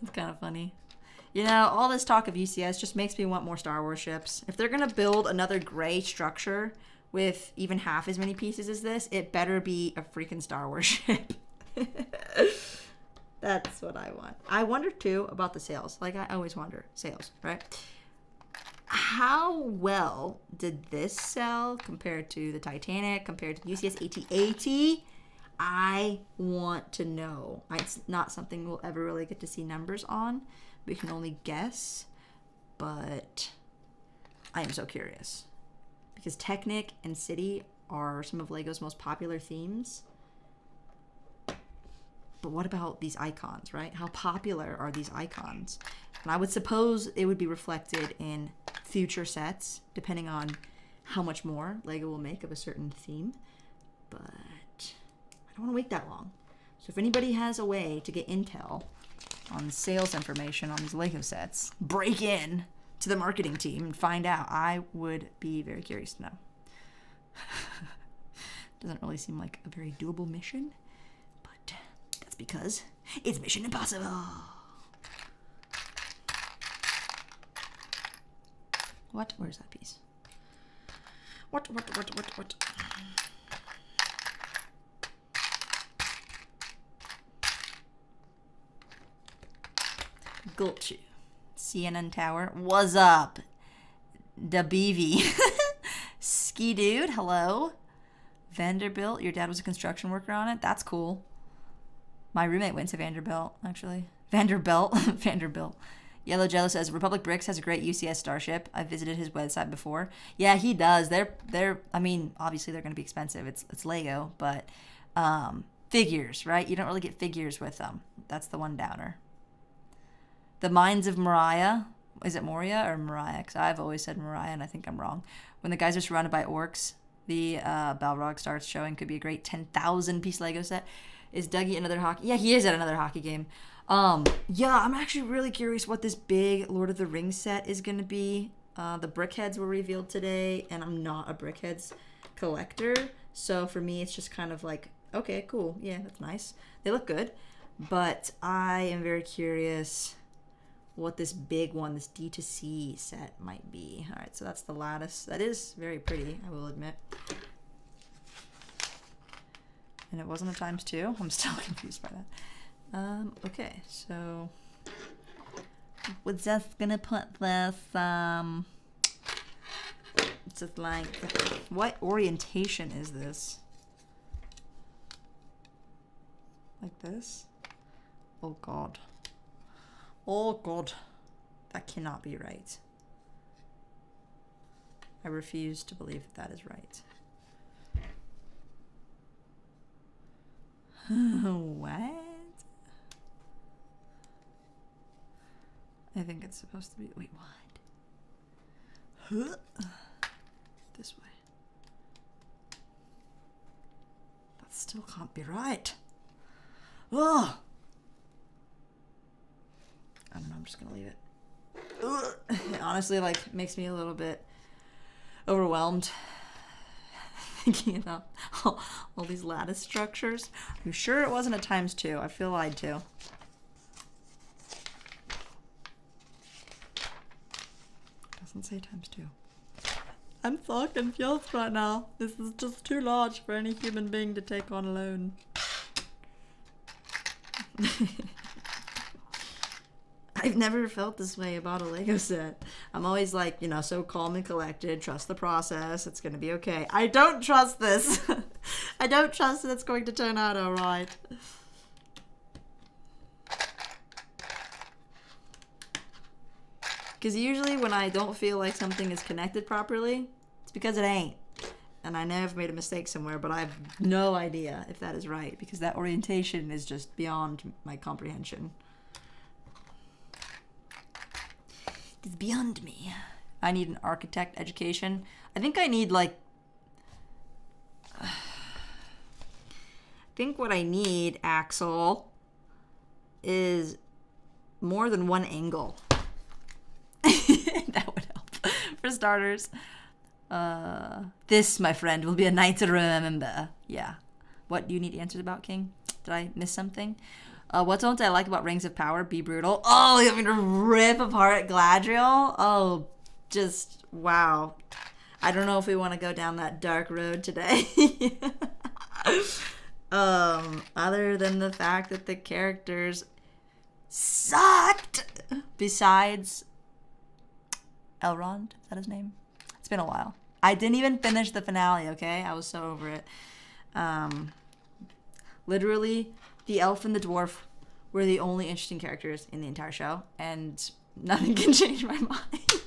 S1: It's kind of funny. You know, all this talk of UCS just makes me want more Star Wars ships. If they're going to build another gray structure with even half as many pieces as this, it better be a freaking Star Wars ship. That's what I want. I wonder too about the sales. Like I always wonder, sales, right? How well did this sell compared to the Titanic, compared to UCS AT-AT? I want to know. It's not something we'll ever really get to see numbers on. We can only guess, but I am so curious. Because Technic and City are some of LEGO's most popular themes. But what about these icons, right? How popular are these icons? And I would suppose it would be reflected in future sets, depending on how much more LEGO will make of a certain theme. But I don't want to wait that long. So if anybody has a way to get intel on sales information on these LEGO sets, break in to the marketing team and find out. I would be very curious to know. Doesn't really seem like a very doable mission, but that's because it's Mission Impossible. What? Where's that piece? What? Got you. CNN Tower. What's up? Da BV. Ski Dude, hello. Vanderbilt, your dad was a construction worker on it? That's cool. My roommate went to Vanderbilt, actually. Vanderbilt. Yellow Jello says, Republic Bricks has a great UCS starship. I visited his website before. Yeah, he does. They're I mean, obviously they're going to be expensive. It's Lego, but figures, right? You don't really get figures with them. That's the one downer. The Mines of Moria. Is it Moria or Mariah? Because I've always said Mariah, and I think I'm wrong. When the guys are surrounded by orcs, the Balrog starts showing. Could be a great 10,000 piece Lego set. Is Dougie another hockey? Yeah, he is at another hockey game. Yeah, I'm actually really curious what this big Lord of the Rings set is going to be. The Brickheads were revealed today, and I'm not a Brickheads collector. So for me, it's just kind of like, okay, cool. Yeah, that's nice. They look good. But I am very curious what this big one, this D2C set might be. All right, so that's the lattice. That is very pretty, I will admit. And it wasn't a *2. I'm still confused by that. Okay, so we're just gonna put this, it's just like, what orientation is this? Like this? Oh God. Oh God, that cannot be right. I refuse to believe that is right. What? I think it's supposed to be, wait, what? This way. That still can't be right. Ugh. I don't know, I'm just gonna leave it. It honestly, like, makes me a little bit overwhelmed thinking about all these lattice structures. I'm sure it wasn't a *2. I feel lied to. Doesn't say *2. I'm so confused right now. This is just too large for any human being to take on alone. I've never felt this way about a Lego set. I'm always like, you know, so calm and collected. Trust the process. It's going to be okay. I don't trust this. I don't trust that it's going to turn out all right. Because usually when I don't feel like something is connected properly, it's because it ain't. And I know I've made a mistake somewhere, but I have no idea if that is right, because that orientation is just beyond my comprehension. It's beyond me. I need an architect education. I think I need, like, I think what I need, Axel, is more than one angle. That would help. For starters. This, my friend, will be a night to remember. Yeah. What do you need answers about, King? Did I miss something? What don't I like about Rings of Power? Be brutal. Oh, you want me to rip apart Galadriel? Oh, just, wow. I don't know if we want to go down that dark road today. Other than the fact that the characters sucked. Besides Elrond, is that his name? It's been a while. I didn't even finish the finale, okay? I was so over it. Literally, the elf and the dwarf were the only interesting characters in the entire show, and nothing can change my mind.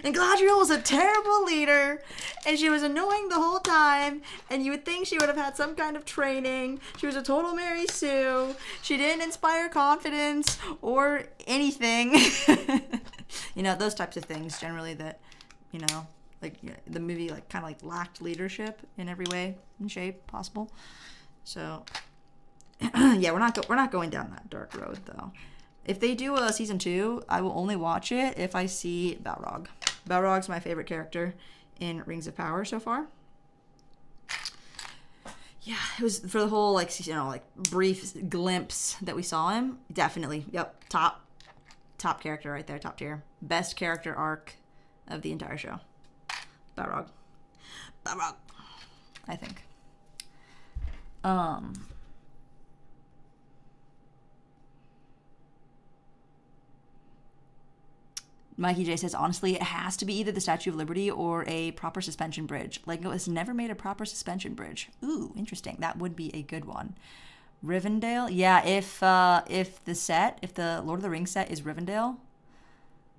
S1: And Galadriel was a terrible leader, and she was annoying the whole time, and you would think she would have had some kind of training. She was a total Mary Sue. She didn't inspire confidence or anything. You know, those types of things generally that, you know, like the movie like kind of like lacked leadership in every way and shape possible. So yeah, we're not going down that dark road though. If they do a season 2, I will only watch it if I see Balrog. Balrog's my favorite character in Rings of Power so far. Yeah, it was for the whole like, you know, like brief glimpse that we saw him. Definitely, yep, top character right there, top tier. Best character arc of the entire show. Balrog, I think. Mikey J says, honestly, it has to be either the Statue of Liberty or a proper suspension bridge. Lego has never made a proper suspension bridge. Ooh, interesting. That would be a good one. Rivendell? Yeah, if the Lord of the Rings set is Rivendell,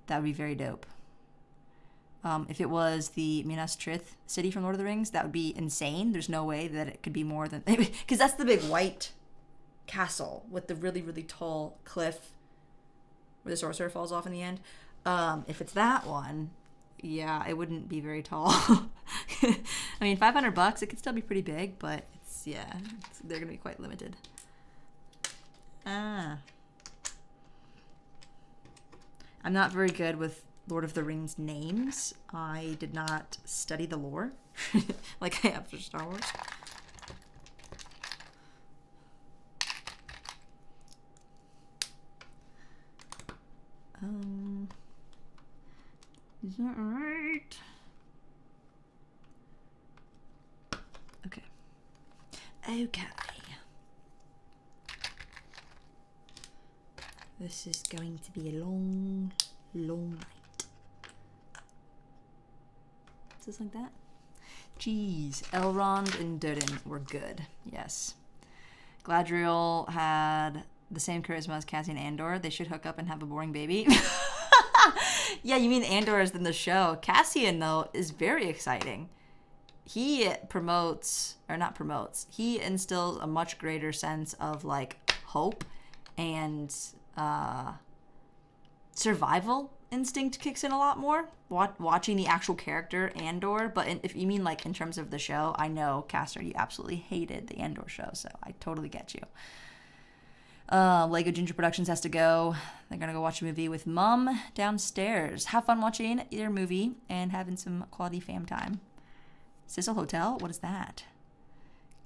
S1: that would be very dope. If it was the Minas Tirith city from Lord of the Rings, that would be insane. There's no way that it could be more than... Because that's the big white castle with the really, really tall cliff where the sorcerer falls off in the end. If it's that one, yeah, it wouldn't be very tall. I mean, $500, it could still be pretty big, but they're going to be quite limited. I'm not very good with Lord of the Rings names. I did not study the lore like I have for Star Wars. Is that right? Okay. This is going to be a long, long night. Just like that. Jeez, Elrond and Durin were good. Yes. Galadriel had the same charisma as Cassian Andor. They should hook up and have a boring baby. Yeah, you mean Andor is in the show. Cassian, though, is very exciting. He he instills a much greater sense of, like, hope and survival instinct kicks in a lot more. Watching the actual character, Andor, but if you mean, like, in terms of the show, I know, Caster, you absolutely hated the Andor show, so I totally get you. Lego Ginger Productions has to go. They're going to go watch a movie with Mom downstairs. Have fun watching your movie and having some quality fam time. Cecil Hotel? What is that?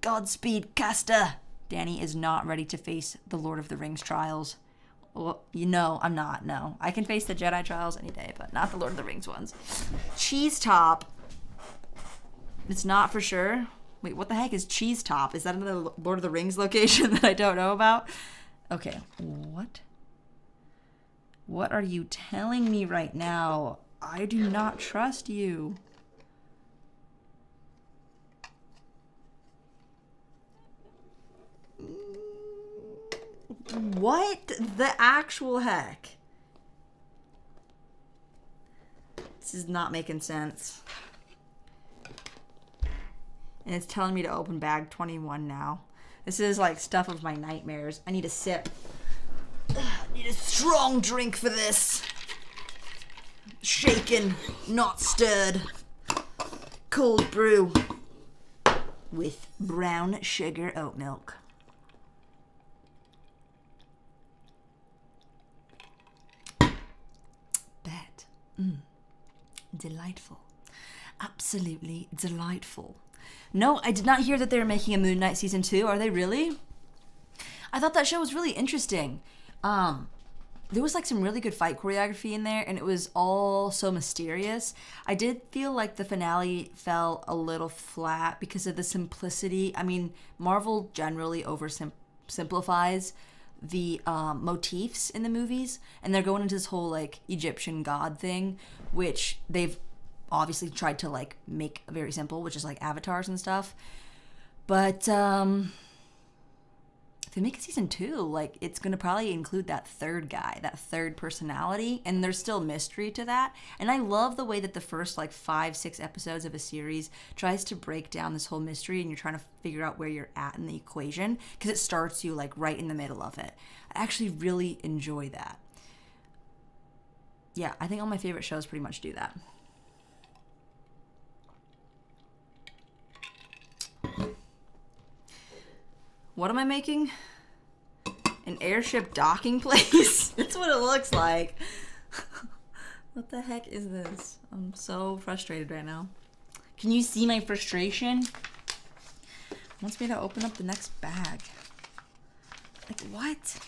S1: Godspeed, Caster! Danny is not ready to face the Lord of the Rings trials. Well, you know, I'm not, no. I can face the Jedi trials any day, but not the Lord of the Rings ones. Cheese Top. It's not for sure. Wait, what the heck is Cheese Top? Is that another Lord of the Rings location that I don't know about? Okay, what? What are you telling me right now? I do not trust you. What the actual heck? This is not making sense. And it's telling me to open bag 21 now. This is like stuff of my nightmares. I need a sip. I need a strong drink for this. Shaken, not stirred. Cold brew with brown sugar oat milk. That. Delightful. Absolutely delightful. No, I did not hear that they were making a Moon Knight season 2. Are they really? I thought that show was really interesting. There was like some really good fight choreography in there, and it was all so mysterious. I did feel like the finale fell a little flat because of the simplicity. I mean, Marvel generally oversimplifies the motifs in the movies, and they're going into this whole like Egyptian god thing, which they've obviously tried to like make very simple, which is like avatars and stuff. But I they make a season 2, like, it's going to probably include that third guy, that third personality, and there's still mystery to that. And I love the way that the first, like, 5-6 episodes of a series tries to break down this whole mystery, and you're trying to figure out where you're at in the equation, because it starts you, like, right in the middle of it. I actually really enjoy that. Yeah, I think all my favorite shows pretty much do that. What am I making? An airship docking place? That's what it looks like. What the heck is this? I'm so frustrated right now. Can you see my frustration? It wants me to open up the next bag. Like, what?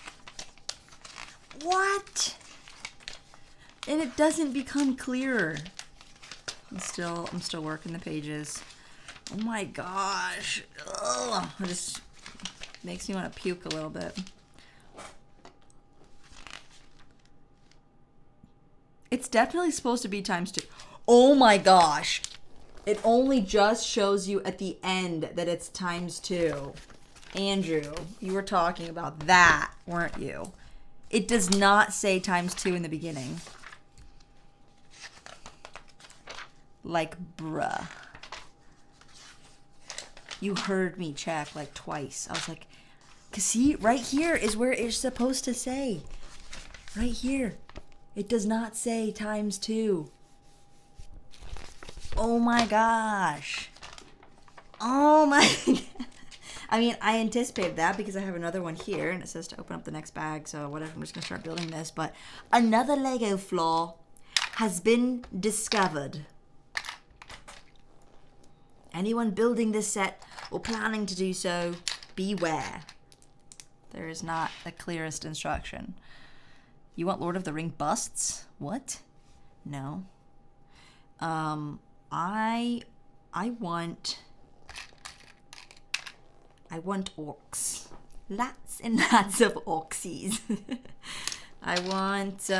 S1: What? And it doesn't become clearer. I'm still working the pages. Oh my gosh. Ugh. It just makes me want to puke a little bit. It's definitely supposed to be ×2. Oh my gosh. It only just shows you at the end that it's ×2. Andrew, you were talking about that, weren't you? It does not say ×2 in the beginning. Like, bruh. You heard me check like twice. I was like, cause see, right here is where it's supposed to say. Right here. It does not say ×2. Oh my gosh. Oh my. I mean, I anticipated that because I have another one here and it says to open up the next bag. So whatever, I'm just going to start building this. But another Lego flaw has been discovered. Anyone building this set or planning to do so, beware. There is not the clearest instruction. You want Lord of the Ring busts? What? No. I want orcs. Lots and lots of orcsies. I want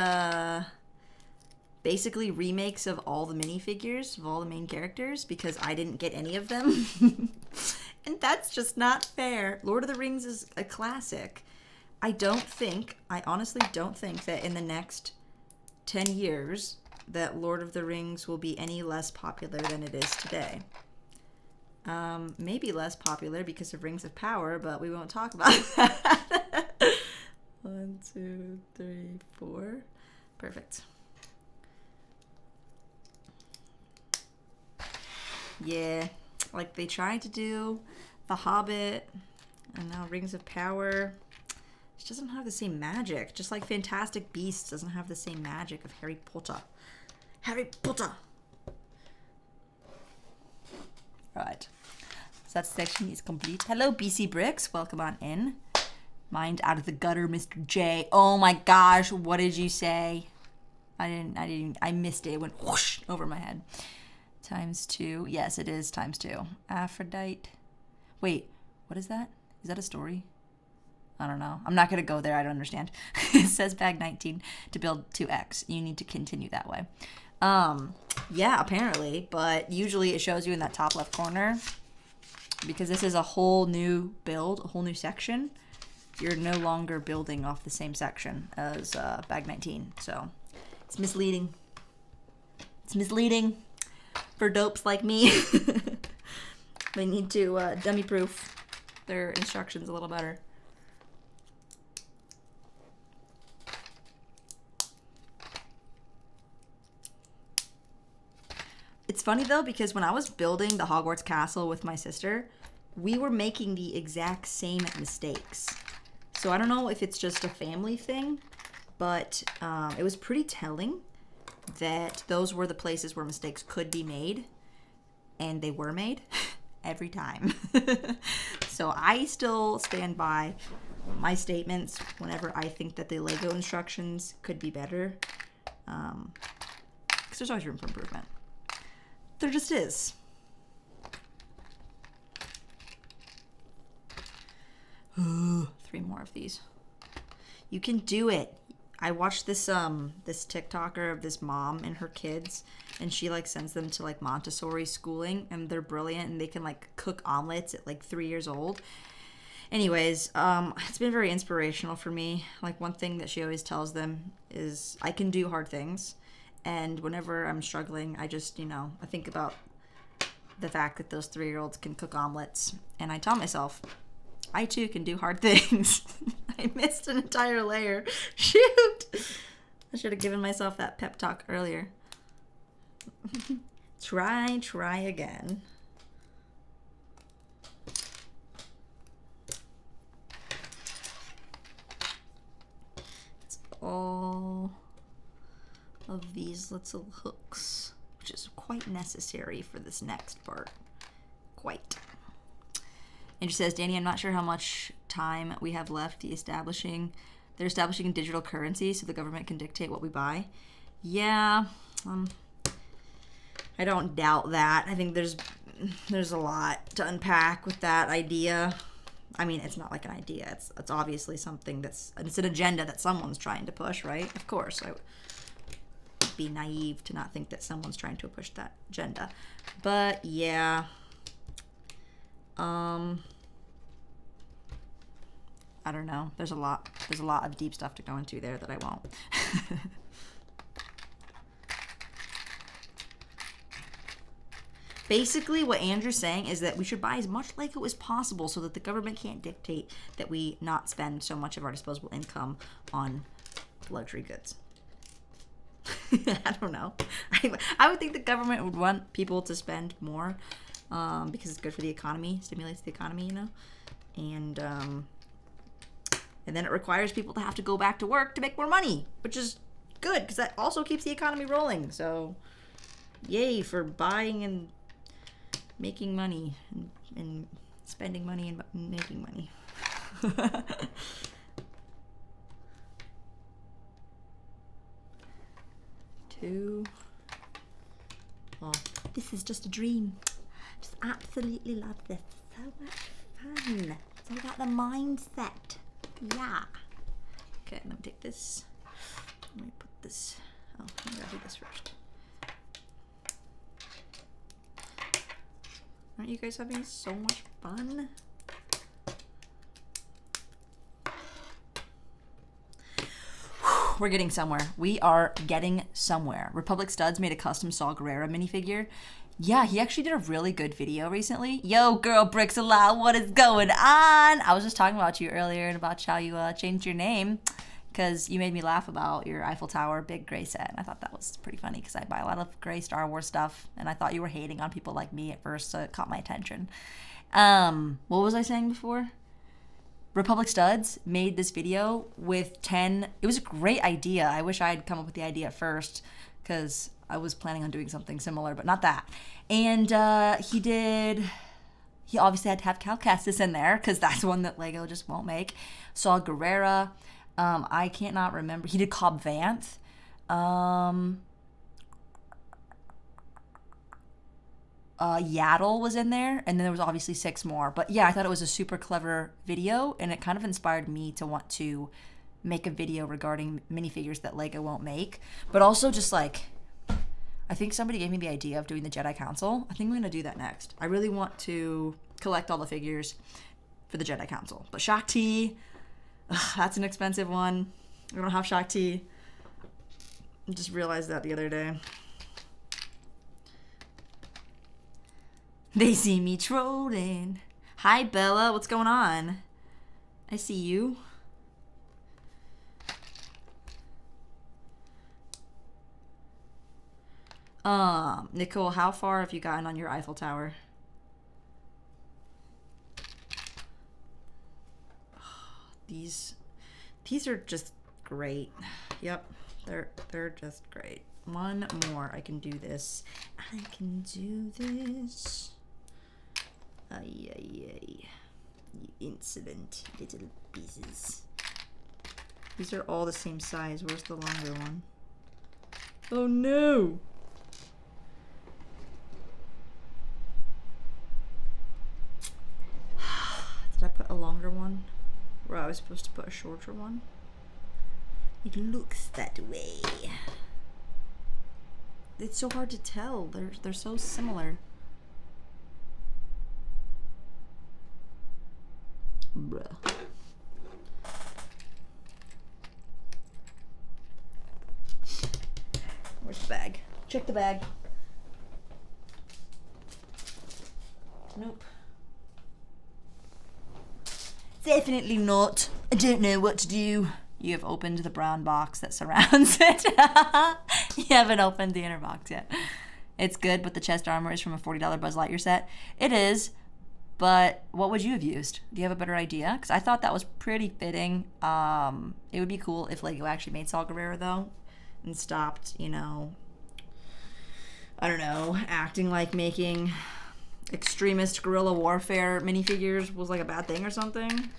S1: basically remakes of all the minifigures of all the main characters because I didn't get any of them. And that's just not fair. Lord of the Rings is a classic. I honestly don't think that in the next 10 years that Lord of the Rings will be any less popular than it is today. Maybe less popular because of Rings of Power, but we won't talk about that. 1, 2, 3, 4. Perfect. Yeah, like they tried to do The Hobbit and now Rings of Power. It doesn't have the same magic, just like Fantastic Beasts doesn't have the same magic of Harry Potter. Harry Potter! Right. So that section is complete. Hello, BC Bricks. Welcome on in. Mind out of the gutter, Mr. J. Oh my gosh, what did you say? I missed it. It went whoosh over my head. ×2. Yes, it is ×2. Aphrodite. Wait, what is that? Is that a story? I don't know. I'm not going to go there. I don't understand. It says bag 19 to build 2x. You need to continue that way. Yeah, apparently. But usually it shows you in that top left corner. Because this is a whole new build, a whole new section. You're no longer building off the same section as bag 19. So it's misleading. It's misleading for dopes like me. They need to dummy proof their instructions a little better. It's funny though, because when I was building the Hogwarts castle with my sister, we were making the exact same mistakes. So I don't know if it's just a family thing, but it was pretty telling that those were the places where mistakes could be made, and they were made every time. So I still stand by my statements whenever I think that the Lego instructions could be better, because there's always room for improvement. There just is. Ooh, 3 more of these. You can do it. I watched this this TikToker of this mom and her kids, and she like sends them to like Montessori schooling, and they're brilliant, and they can like cook omelets at like 3 years old. Anyways, it's been very inspirational for me. Like, one thing that she always tells them is I can do hard things. And whenever I'm struggling, I just, I think about the fact that those 3-year-olds can cook omelets. And I tell myself, I too can do hard things. I missed an entire layer. Shoot! I should have given myself that pep talk earlier. Try again. It's all of these little hooks, which is quite necessary for this next part. Quite. And she says, Danny, I'm not sure how much time we have left. They're establishing digital currency so the government can dictate what we buy. Yeah, I don't doubt that. I think there's a lot to unpack with that idea. I mean, it's not like an idea. It's obviously something it's an agenda that someone's trying to push, right? Of course, I would be naive to not think that someone's trying to push that agenda. But yeah, I don't know. There's a lot of deep stuff to go into there that I won't. Basically, what Andrew's saying is that we should buy as much Lego as possible so that the government can't dictate that we not spend so much of our disposable income on luxury goods. I don't know. I would think the government would want people to spend more because it's good for the economy, stimulates the economy, and then it requires people to have to go back to work to make more money, which is good because that also keeps the economy rolling. So, yay for buying and making money and spending money and making money. Two. Oh, this is just a dream. Just absolutely love this. So much fun. It's all about the mindset. Yeah. Okay, let me take this. Let me put this. Oh, I gotta do this first. Aren't you guys having so much fun? We're getting somewhere. We are getting somewhere. Republic Studs made a custom Saw Gerrera minifigure. Yeah, he actually did a really good video recently. Yo, girl, Bricks Aloud, what is going on? I was just talking about you earlier and about how you changed your name because you made me laugh about your Eiffel Tower big gray set. And I thought that was pretty funny because I buy a lot of gray Star Wars stuff, and I thought you were hating on people like me at first, so it caught my attention. What was I saying before? Republic Studs made this video with 10. It was a great idea. I wish I had come up with the idea first because I was planning on doing something similar, but not that. And he obviously had to have Cal Kestis in there because that's one that Lego just won't make. Saw Gerrera. I can't not remember. He did Cobb Vanth. Yaddle was in there, and then there was obviously 6 more. But yeah, I thought it was a super clever video, and it kind of inspired me to want to make a video regarding minifigures that Lego won't make. But also just like, I think somebody gave me the idea of doing the Jedi Council. I think I'm going to do that next. I really want to collect all the figures for the Jedi Council. But Shakti, that's an expensive one. I don't have Shakti. I just realized that the other day. They see me trolling. Hi, Bella. What's going on? I see you. Nicole, how far have you gotten on your Eiffel Tower? These are just great. Yep, they're just great. One more. I can do this. I can do this. Ay, ay, ay. You insolent little pieces. These are all the same size. Where's the longer one? Oh no! Did I put a longer one? Where I was supposed to put a shorter one? It looks that way. It's so hard to tell. They're so similar. Bruh. Check the bag. Nope. Definitely not. I don't know what to do. You have opened the brown box that surrounds it. You haven't opened the inner box yet. It's good, but the chest armor is from a $40 Buzz Lightyear set. It is, but what would you have used? Do you have a better idea? Because I thought that was pretty fitting. It would be cool if Lego actually made Saw Gerrera, though, and stopped, you know, I don't know, acting like making extremist guerrilla warfare minifigures was like a bad thing or something.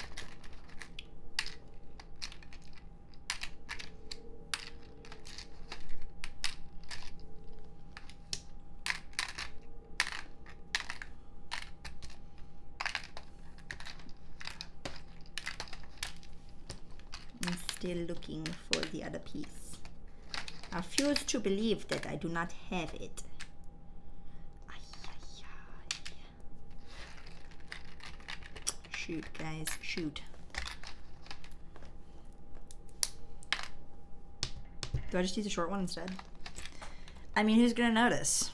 S1: I'm still looking for the other piece. I refuse to believe that I do not have it. Shoot, guys, shoot. Do I just use a short one instead? I mean, who's gonna notice?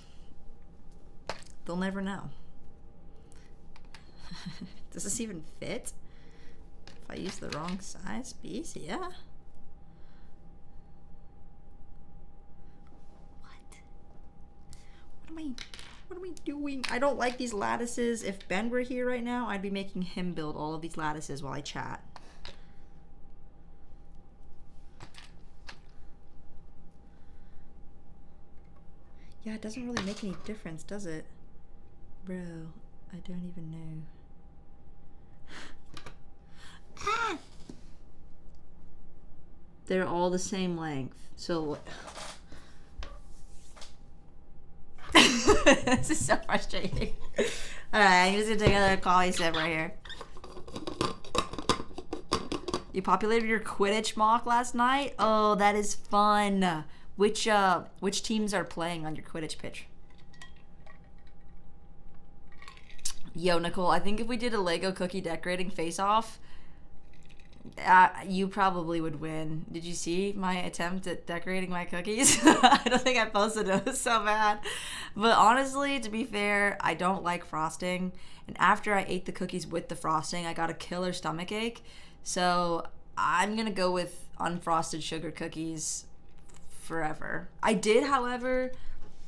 S1: They'll never know. Does this even fit? If I use the wrong size piece, yeah. What am I doing? I don't like these lattices. If Ben were here right now, I'd be making him build all of these lattices while I chat. Yeah, it doesn't really make any difference, does it? Bro, I don't even know. Ah! They're all the same length. So this is so frustrating. Alright, I'm just gonna take another coffee sip right here. You populated your Quidditch mock last night? Oh, that is fun. Which teams are playing on your Quidditch pitch? Yo, Nicole, I think if we did a Lego cookie decorating face-off, you probably would win. Did you see my attempt at decorating my cookies? I don't think I posted it. It was so bad. But honestly, to be fair, I don't like frosting. And after I ate the cookies with the frosting, I got a killer stomachache. So I'm going to go with unfrosted sugar cookies forever. I did, however,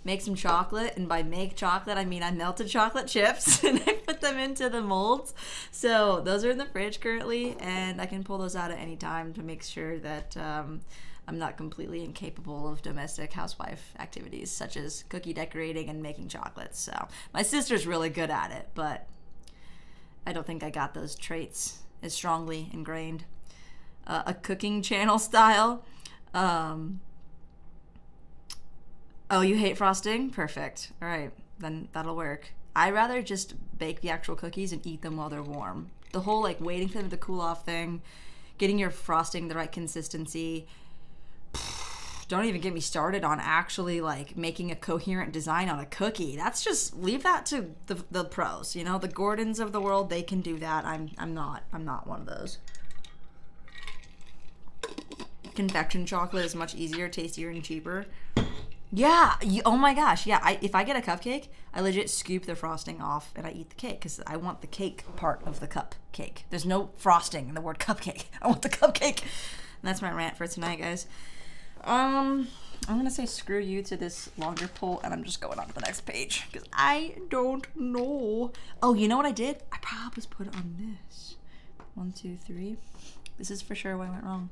S1: make some chocolate, and by make chocolate I mean I melted chocolate chips and I put them into the molds. So those are in the fridge currently, and I can pull those out at any time to make sure that I'm not completely incapable of domestic housewife activities such as cookie decorating and making chocolates. So my sister's really good at it, but I don't think I got those traits as strongly ingrained. A cooking channel style. Oh, you hate frosting? Perfect. All right, then that'll work. I'd rather just bake the actual cookies and eat them while they're warm. The whole like waiting for them to cool off thing, getting your frosting the right consistency. Don't even get me started on actually like making a coherent design on a cookie. That's just, leave that to the pros. You know, the Gordons of the world, they can do that. I'm not one of those. Confection chocolate is much easier, tastier, and cheaper. Yeah, oh my gosh, yeah, if I get a cupcake, I legit scoop the frosting off and I eat the cake because I want the cake part of the cupcake. There's no frosting in the word cupcake. I want the cupcake. And that's my rant for tonight, guys. I'm gonna say screw you to this longer pull, and I'm just going on to the next page because I don't know. Oh, you know what I did? I probably just put it on this. 1, 2, 3. This is for sure where I went wrong.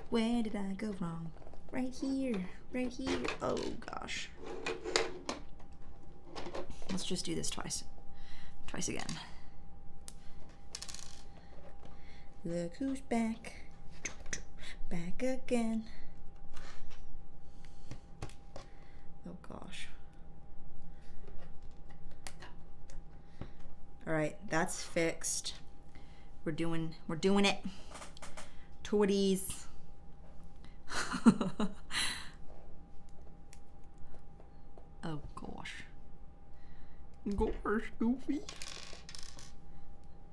S1: Where did I go wrong? Right here. Right here. Oh, gosh. Let's just do this twice. Twice again. Look who's back. Back again. Oh, gosh. All right, that's fixed. We're doing it. Toadies. Oh gosh. Gosh, Goofy.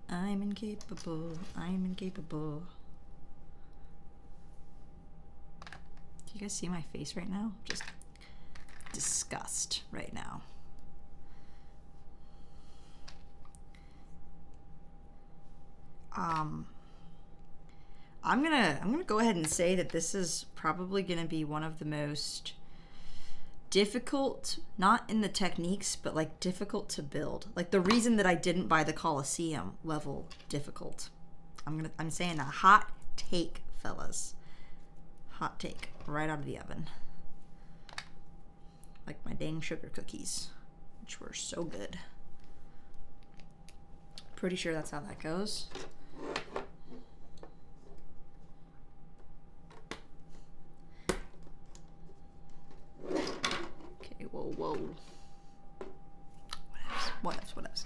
S1: I'm incapable. Do you guys see my face right now? Just disgust right now. I'm gonna go ahead and say that this is probably gonna be one of the most difficult, not in the techniques, but like difficult to build. Like the reason that I didn't buy the Colosseum level difficult. I'm saying a hot take, fellas. Hot take right out of the oven. Like my dang sugar cookies, which were so good. Pretty sure that's how that goes. Okay, whoa. What else?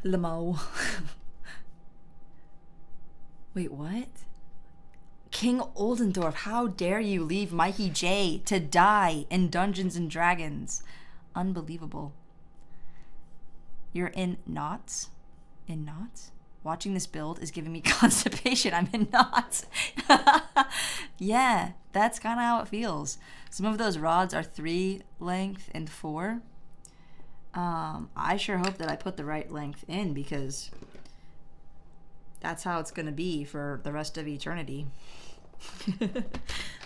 S1: Limo. Wait, what? King Oldendorf, how dare you leave Mikey J to die in Dungeons and Dragons? Unbelievable. You're in knots? In knots? Watching this build is giving me constipation. I'm in knots. Yeah, that's kind of how it feels. Some of those rods are 3 length and 4. I sure hope that I put the right length in, because that's how it's going to be for the rest of eternity.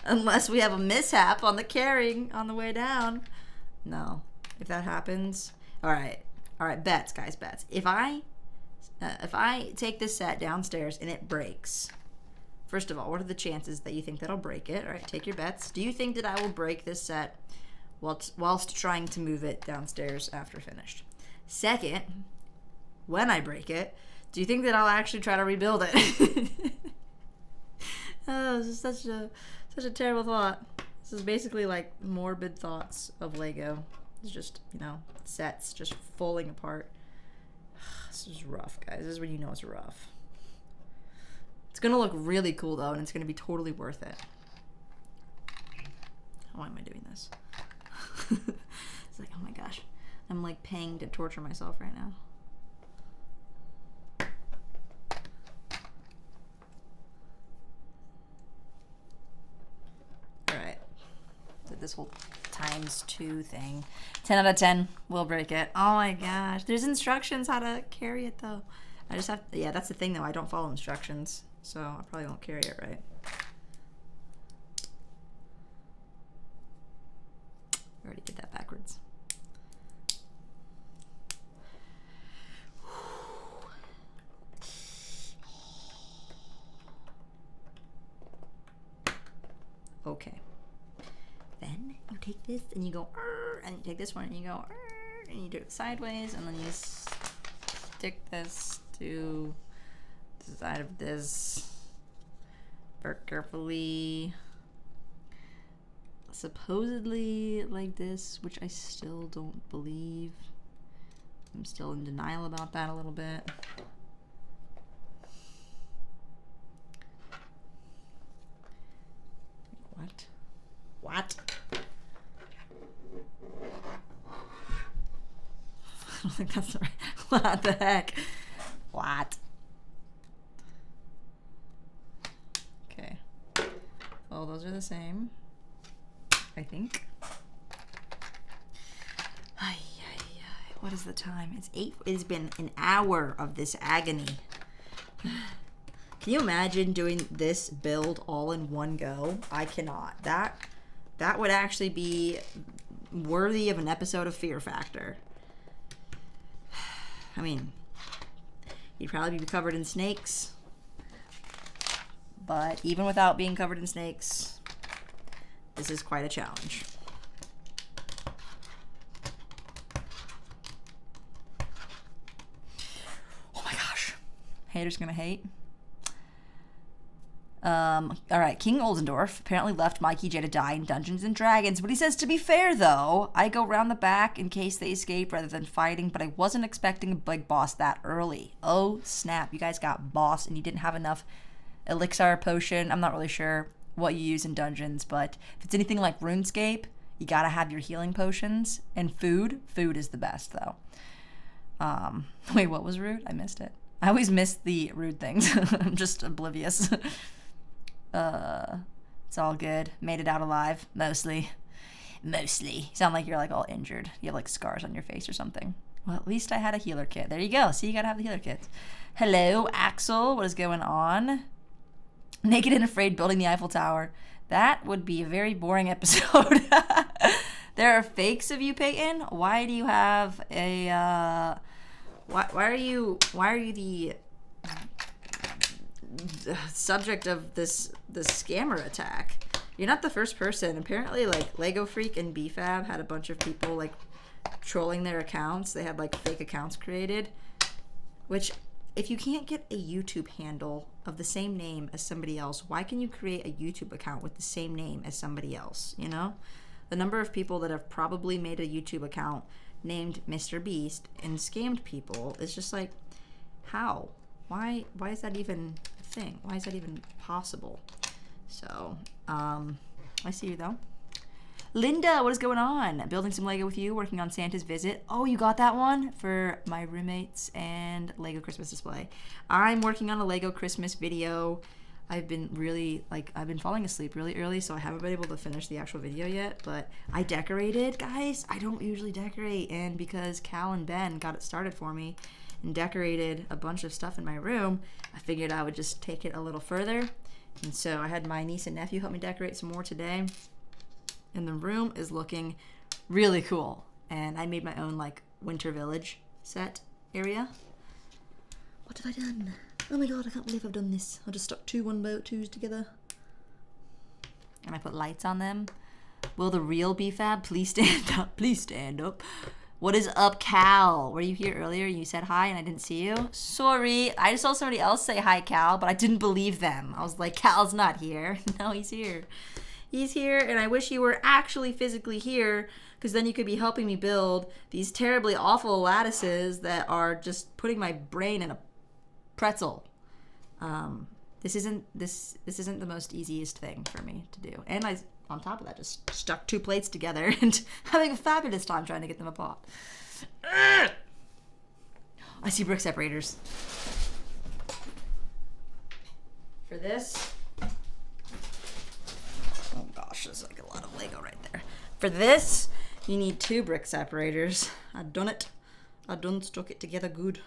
S1: Unless we have a mishap on the carrying on the way down. No. If that happens. All right, bets, guys, bets. If I take this set downstairs and it breaks, first of all, what are the chances that you think that'll break it? All right, take your bets. Do you think that I will break this set whilst trying to move it downstairs after finished? Second, when I break it, do you think that I'll actually try to rebuild it? Oh, this is such a terrible thought. This is basically like morbid thoughts of Lego. It's just, sets just falling apart. This is rough, guys. This is when you know it's rough. It's gonna look really cool though, and it's gonna be totally worth it. Why am I doing this? It's like, oh my gosh. I'm like paying to torture myself right now. Did this whole ×2 thing. 10 out of 10 will break it. Oh my gosh. There's instructions how to carry it though. I just have to, yeah, that's the thing though. I don't follow instructions, so I probably won't carry it right. I already did that backwards. Okay. Then you take this and you go, and you take this one and you go, and you do it sideways, and then you stick this to the side of this very carefully, supposedly like this, which I still don't believe. I'm still in denial about that a little bit. What? I don't think that's the right. What the heck? What? Okay. Well, those are the same, I think. What is the time? It's 8. It has been an hour of this agony. Can you imagine doing this build all in one go? I cannot. That would actually be worthy of an episode of Fear Factor. I mean, you'd probably be covered in snakes. But even without being covered in snakes, this is quite a challenge. Oh my gosh. Haters gonna hate. All right, King Oldendorf apparently left Mikey J to die in Dungeons and Dragons, but he says, to be fair though, I go round the back in case they escape rather than fighting, but I wasn't expecting a big boss that early. Oh snap, you guys got boss and you didn't have enough elixir potion. I'm not really sure what you use in dungeons, but if it's anything like RuneScape, you gotta have your healing potions and food. Food is the best though. Wait, what was rude? I missed it. I always miss the rude things. I'm just oblivious. It's all good. Made it out alive, mostly. Mostly. You sound like you're like all injured. You have like scars on your face or something. Well, at least I had a healer kit. There you go. See, you gotta have the healer kits. Hello, Axel. What is going on? Naked and afraid building the Eiffel Tower. That would be a very boring episode. There are fakes of you, Peyton. Why do you have a? Why are you the subject of this scammer attack? You're not the first person. Apparently, like Lego Freak and BFAB had a bunch of people like trolling their accounts. They had like fake accounts created, which if you can't get a YouTube handle of the same name as somebody else, why can you create a YouTube account with the same name as somebody else, you know? The number of people that have probably made a YouTube account named Mr. Beast and scammed people is just like, how? Why is that even a thing? Why is that even possible? So, I see you though. Linda, what is going on? Building some Lego with you, working on Santa's visit. Oh, you got that one? For my roommates and Lego Christmas display. I'm working on a Lego Christmas video. I've been falling asleep really early, so I haven't been able to finish the actual video yet, but I decorated, guys. I don't usually decorate, and because Cal and Ben got it started for me and decorated a bunch of stuff in my room, I figured I would just take it a little further. And so I had my niece and nephew help me decorate some more today. And the room is looking really cool. And I made my own like winter village set area. What have I done? Oh my god, I can't believe I've done this. I just stuck 2 1x2s together. And I put lights on them. Will the real BFAB please stand up? Please stand up. What is up, Cal? Were you here earlier? You said hi and I didn't see you. Sorry. I just saw somebody else say hi, Cal, but I didn't believe them. I was like, Cal's not here. No, he's here. He's here, and I wish you were actually physically here, because then you could be helping me build these terribly awful lattices that are just putting my brain in a pretzel. This isn't the most easiest thing for me to do. And I, on top of that, just stuck 2 plates together and having a fabulous time trying to get them apart. I see brick separators. For this, oh gosh, there's like a lot of Lego right there. For this, you need 2 brick separators. I done it. I done stuck it together good.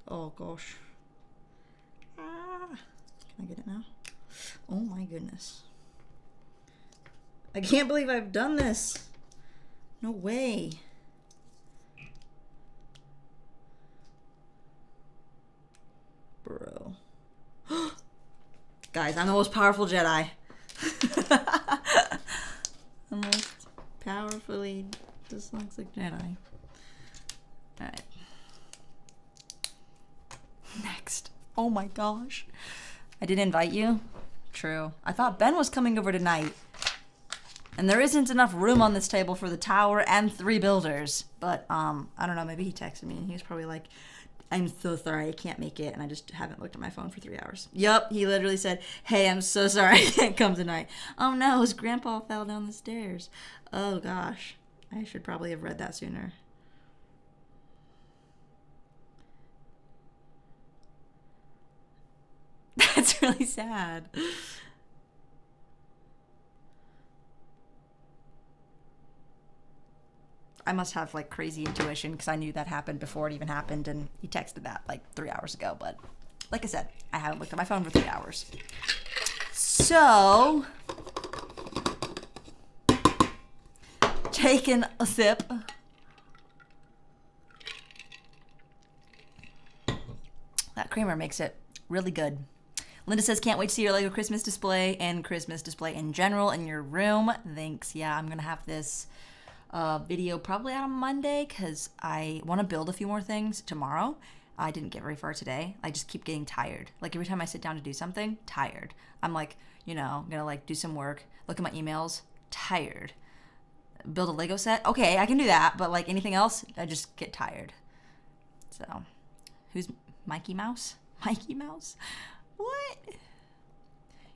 S1: Oh gosh. Ah, can I get it now? Oh my goodness. I can't believe I've done this. No way. Bro. Guys, I'm the most powerful Jedi. The most powerfully dyslexic Jedi. Alright. Next. Oh my gosh. I didn't invite you? True. I thought Ben was coming over tonight. And there isn't enough room on this table for the tower and 3 builders. But, I don't know, maybe he texted me and he was probably like, I'm so sorry, I can't make it, and I just haven't looked at my phone for 3 hours. Yup, he literally said, hey, I'm so sorry I can't come tonight. Oh no, his grandpa fell down the stairs. Oh gosh, I should probably have read that sooner. That's really sad. I must have like crazy intuition because I knew that happened before it even happened, and he texted that like 3 hours ago. But like I said, I haven't looked at my phone for 3 hours. So, taking a sip. That creamer makes it really good. Linda says, can't wait to see your Lego Christmas display and Christmas display in general in your room. Thanks. Yeah, I'm going to have this video probably out on Monday because I want to build a few more things tomorrow. I didn't get very far today. I just keep getting tired. Like every time I sit down to do something, tired. I'm like, you know, gonna like do some work, look at my emails, tired. Build a Lego set. Okay, I can do that, but like anything else, I just get tired. So, who's Mikey Mouse? Mikey Mouse? What?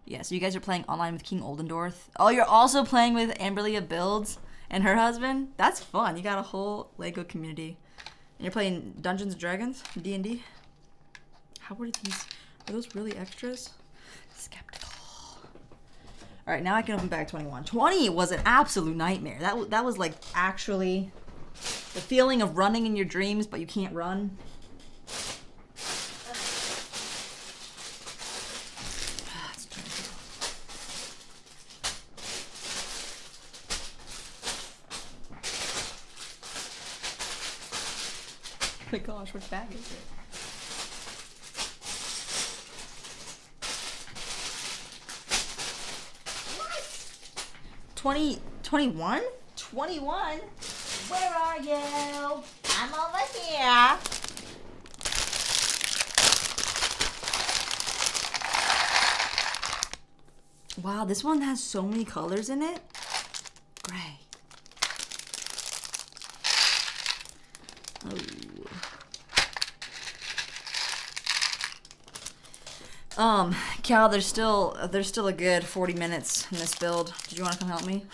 S1: Yeah, so you guys are playing online with King Oldendorf. Oh, you're also playing with Amberlia Builds and her husband? That's fun. You got a whole Lego community. And you're playing Dungeons & Dragons? D&D? How are these? Are those really extras? Skeptical. All right, now I can open bag 21. 20 was an absolute nightmare. That was like actually the feeling of running in your dreams, but you can't run. Oh my gosh, what bag is it? What? 21? 21? Where are you? I'm over here. Wow, this one has so many colors in it. Gray. Cal, there's still a good 40 minutes in this build. Did you want to come help me?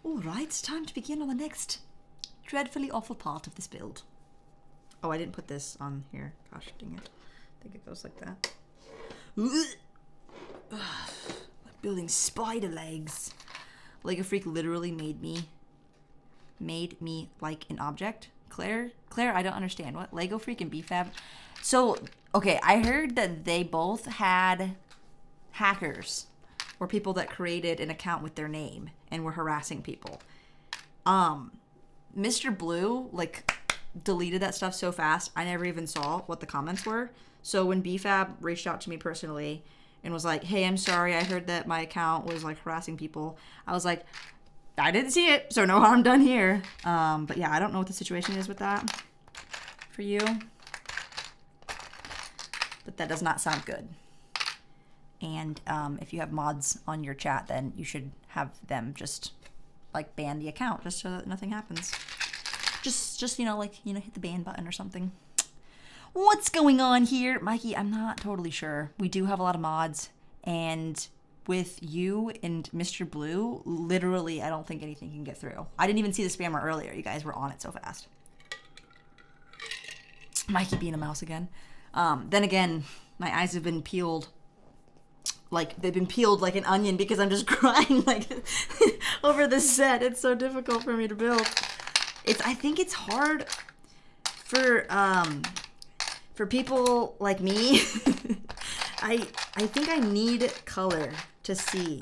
S1: Alright, it's time to begin on the next dreadfully awful part of this build. Oh, I didn't put this on here. Gosh dang it. I think it goes like that. Like building spider legs. Lego Freak literally made me like an object. Claire, I don't understand. What? Lego Freak and BFAB? So, okay, I heard that they both had hackers or people that created an account with their name and were harassing people. Mr. Blue, like, deleted that stuff so fast, I never even saw what the comments were. So when BFAB reached out to me personally and was like, hey, I'm sorry, I heard that my account was, like, harassing people, I was like, I didn't see it, so no harm done here. But yeah, I don't know what the situation is with that for you. But that does not sound good. And if you have mods on your chat, then you should have them just like ban the account just so that nothing happens. Just hit the ban button or something. What's going on here? Mikey, I'm not totally sure. We do have a lot of mods, and with you and Mr. Blue, literally, I don't think anything can get through. I didn't even see the spammer earlier. You guys were on it so fast. Mikey being a mouse again. Then again, my eyes have been peeled. Like, they've been peeled like an onion because I'm just crying like over this set. It's so difficult for me to build. I think it's hard for people like me. I think I need color to see.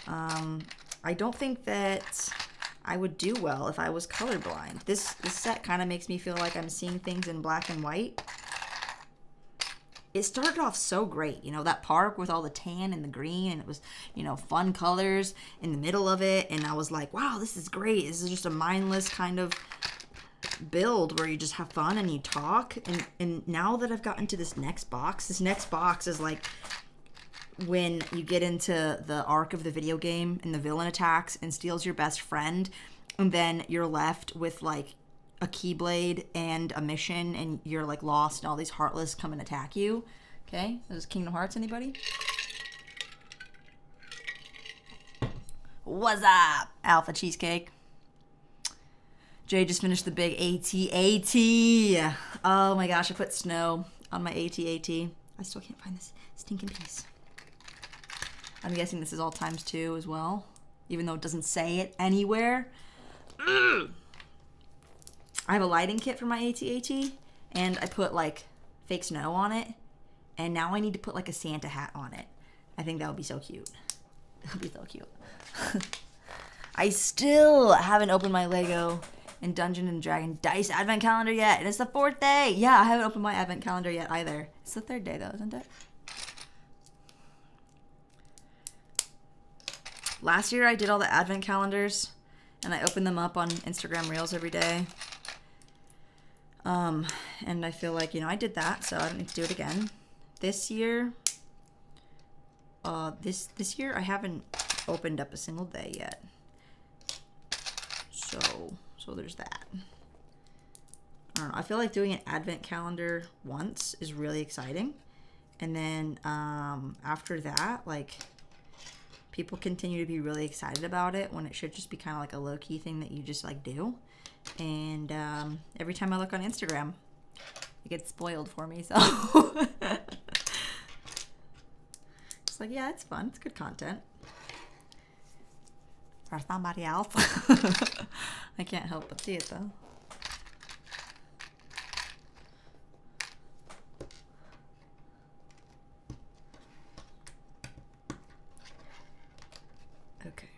S1: I don't think that I would do well if I was colorblind. This set kind of makes me feel like I'm seeing things in black and white. It started off so great, you know, that park with all the tan and the green, and it was, you know, fun colors in the middle of it, and I was like, wow, this is great. This is just a mindless kind of build where you just have fun and you talk, and now that I've gotten to this next box is like when you get into the arc of the video game and the villain attacks and steals your best friend, and then you're left with like a keyblade and a mission, and you're like lost, and all these heartless come and attack you. Okay, this is Kingdom Hearts. Anybody? What's up, Alpha Cheesecake? Jay just finished the big AT-AT. Oh my gosh, I put snow on my AT-AT. I still can't find this stinking piece. I'm guessing this is all ×2 as well, even though it doesn't say it anywhere. Ugh. I have a lighting kit for my AT-AT, and I put like fake snow on it, and now I need to put like a Santa hat on it. I think that would be so cute. That would be so cute. I still haven't opened my Lego and Dungeon and Dragon Dice Advent Calendar yet, and it's the 4th day. Yeah, I haven't opened my Advent Calendar yet either. It's the 3rd day though, isn't it? Last year I did all the Advent calendars, and I opened them up on Instagram Reels every day. And I feel like, you know, I did that, so I don't need to do it again. This year, this year I haven't opened up a single day yet. So there's that. I don't know. I feel like doing an advent calendar once is really exciting. And then, after that, like, people continue to be really excited about it when it should just be kind of like a low-key thing that you just like do. And every time I look on Instagram, it gets spoiled for me. So it's like, yeah, it's fun. It's good content for somebody else. I can't help but see it though. Okay.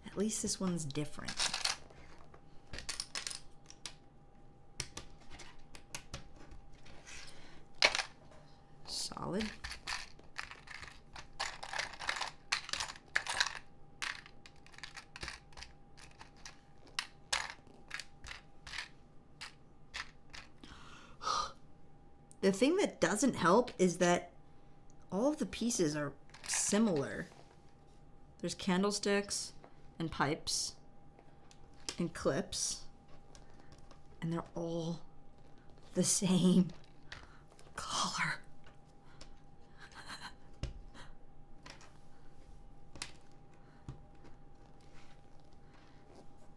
S1: At least this one's different. Solid. The thing that doesn't help is that all of the pieces are similar. There's candlesticks and pipes and clips, and they're all the same color.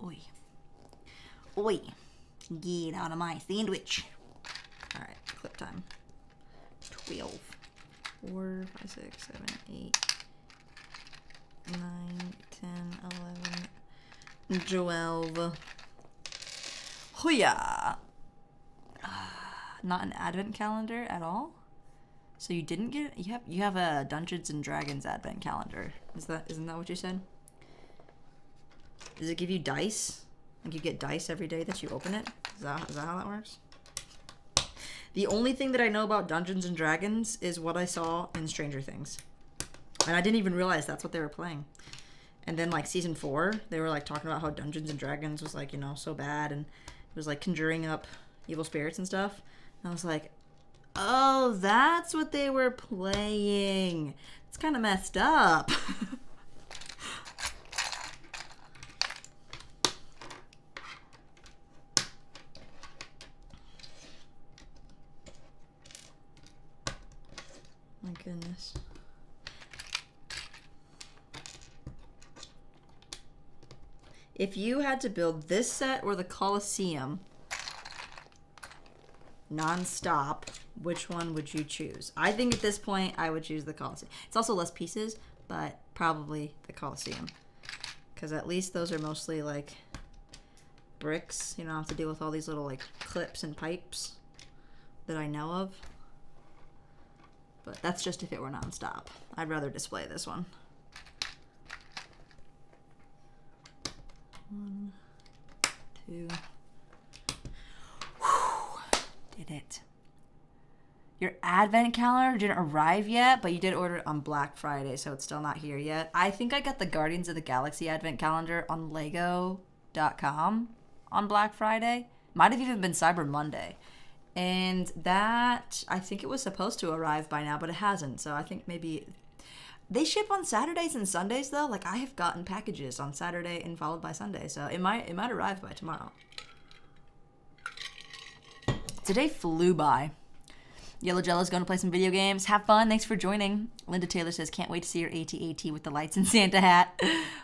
S1: Oi. Oi. Get out of my sandwich. Alright, clip time. 12. 4, 5, 6, 7, 8, 9, 10, 11, 12. Hooyah! Not an advent calendar at all? So you didn't get you have a Dungeons and Dragons advent calendar. Isn't that what you said? Does it give you dice? Like you get dice every day that you open it? Is that how that works? The only thing that I know about Dungeons and Dragons is what I saw in Stranger Things. And I didn't even realize that's what they were playing. And then like season 4, they were like talking about how Dungeons and Dragons was like, you know, so bad, and it was like conjuring up evil spirits and stuff. And I was like, oh, that's what they were playing. It's kind of messed up. My goodness. If you had to build this set or the Colosseum non-stop, which one would you choose? I think at this point I would choose the Colosseum. It's also less pieces, but probably the Colosseum. Because at least those are mostly like bricks. You don't have to deal with all these little like clips and pipes that I know of. But that's just if it were non-stop. I'd rather display this one. 1, 2. Whew. Did it. Your advent calendar didn't arrive yet, but you did order it on Black Friday, so it's still not here yet. I think I got the Guardians of the Galaxy advent calendar on Lego.com on Black Friday. Might have even been Cyber Monday. And that, I think it was supposed to arrive by now, but it hasn't. So I think maybe they ship on Saturdays and Sundays though. Like I have gotten packages on Saturday and followed by Sunday. So it might arrive by tomorrow. Today flew by. Yellow Jello's going to play some video games. Have fun. Thanks for joining. Linda Taylor says, can't wait to see your AT-AT with the lights and Santa hat.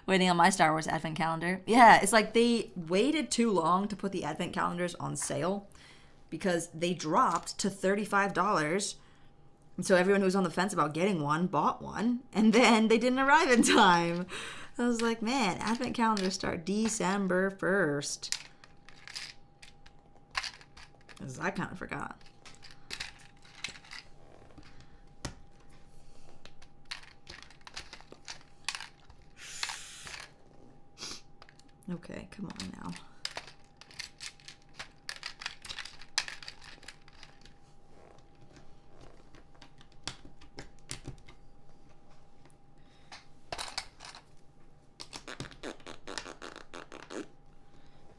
S1: Waiting on my Star Wars advent calendar. Yeah, it's like they waited too long to put the advent calendars on sale, because they dropped to $35. And so everyone who was on the fence about getting one bought one. And then they didn't arrive in time. I was like, man, advent calendars start December 1st. Because I kind of forgot. Okay, come on now.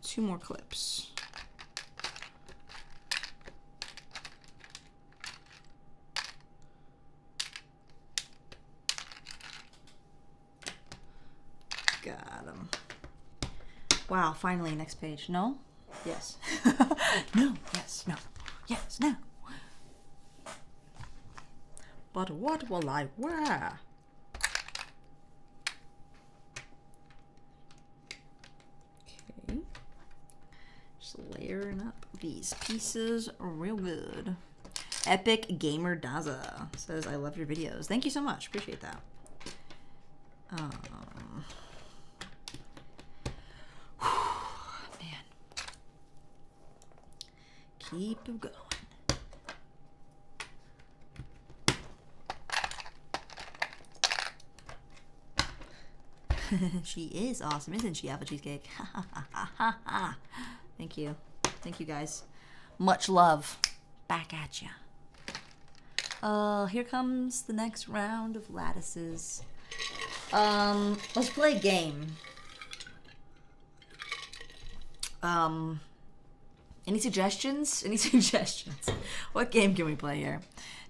S1: Two more clips. Got him. Wow, finally, next page. No? Yes. No, yes, no. Yes, no. But what will I wear? these pieces real good. Epic Gamer Daza says, I love your videos. Thank you so much. Appreciate that. Man. Keep going. She is awesome, isn't she, Apple Cheesecake? Thank you. Thank you, guys. Much love. Back at ya. Here comes the next round of lattices. Let's play a game. Any suggestions? Any suggestions? What game can we play here?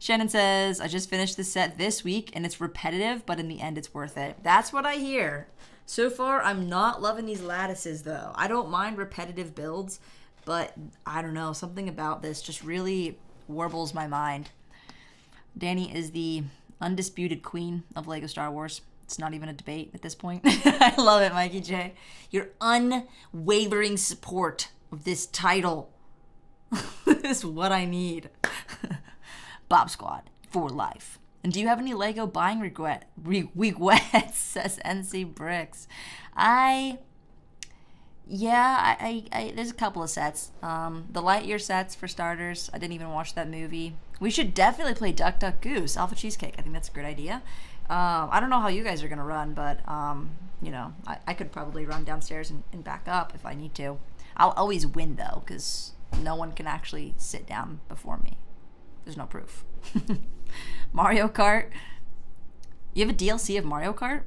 S1: Shannon says, I just finished the set this week and it's repetitive, but in the end it's worth it. That's what I hear. So far, I'm not loving these lattices though. I don't mind repetitive builds, but I don't know, something about this just really warbles my mind. Danny is the undisputed queen of LEGO Star Wars. It's not even a debate at this point. I love it, Mikey J. Your unwavering support of this title is what I need. Bob Squad for life. And do you have any LEGO buying regrets? Says NC Bricks. There's a couple of sets. The Lightyear sets for starters. I didn't even watch that movie. We should definitely play Duck Duck Goose, Alpha Cheesecake. I think that's a great idea. I don't know how you guys are gonna run, but I could probably run downstairs and back up if I need to. I'll always win though, because no one can actually sit down before me. There's no proof. Mario Kart. You have a DLC of Mario Kart?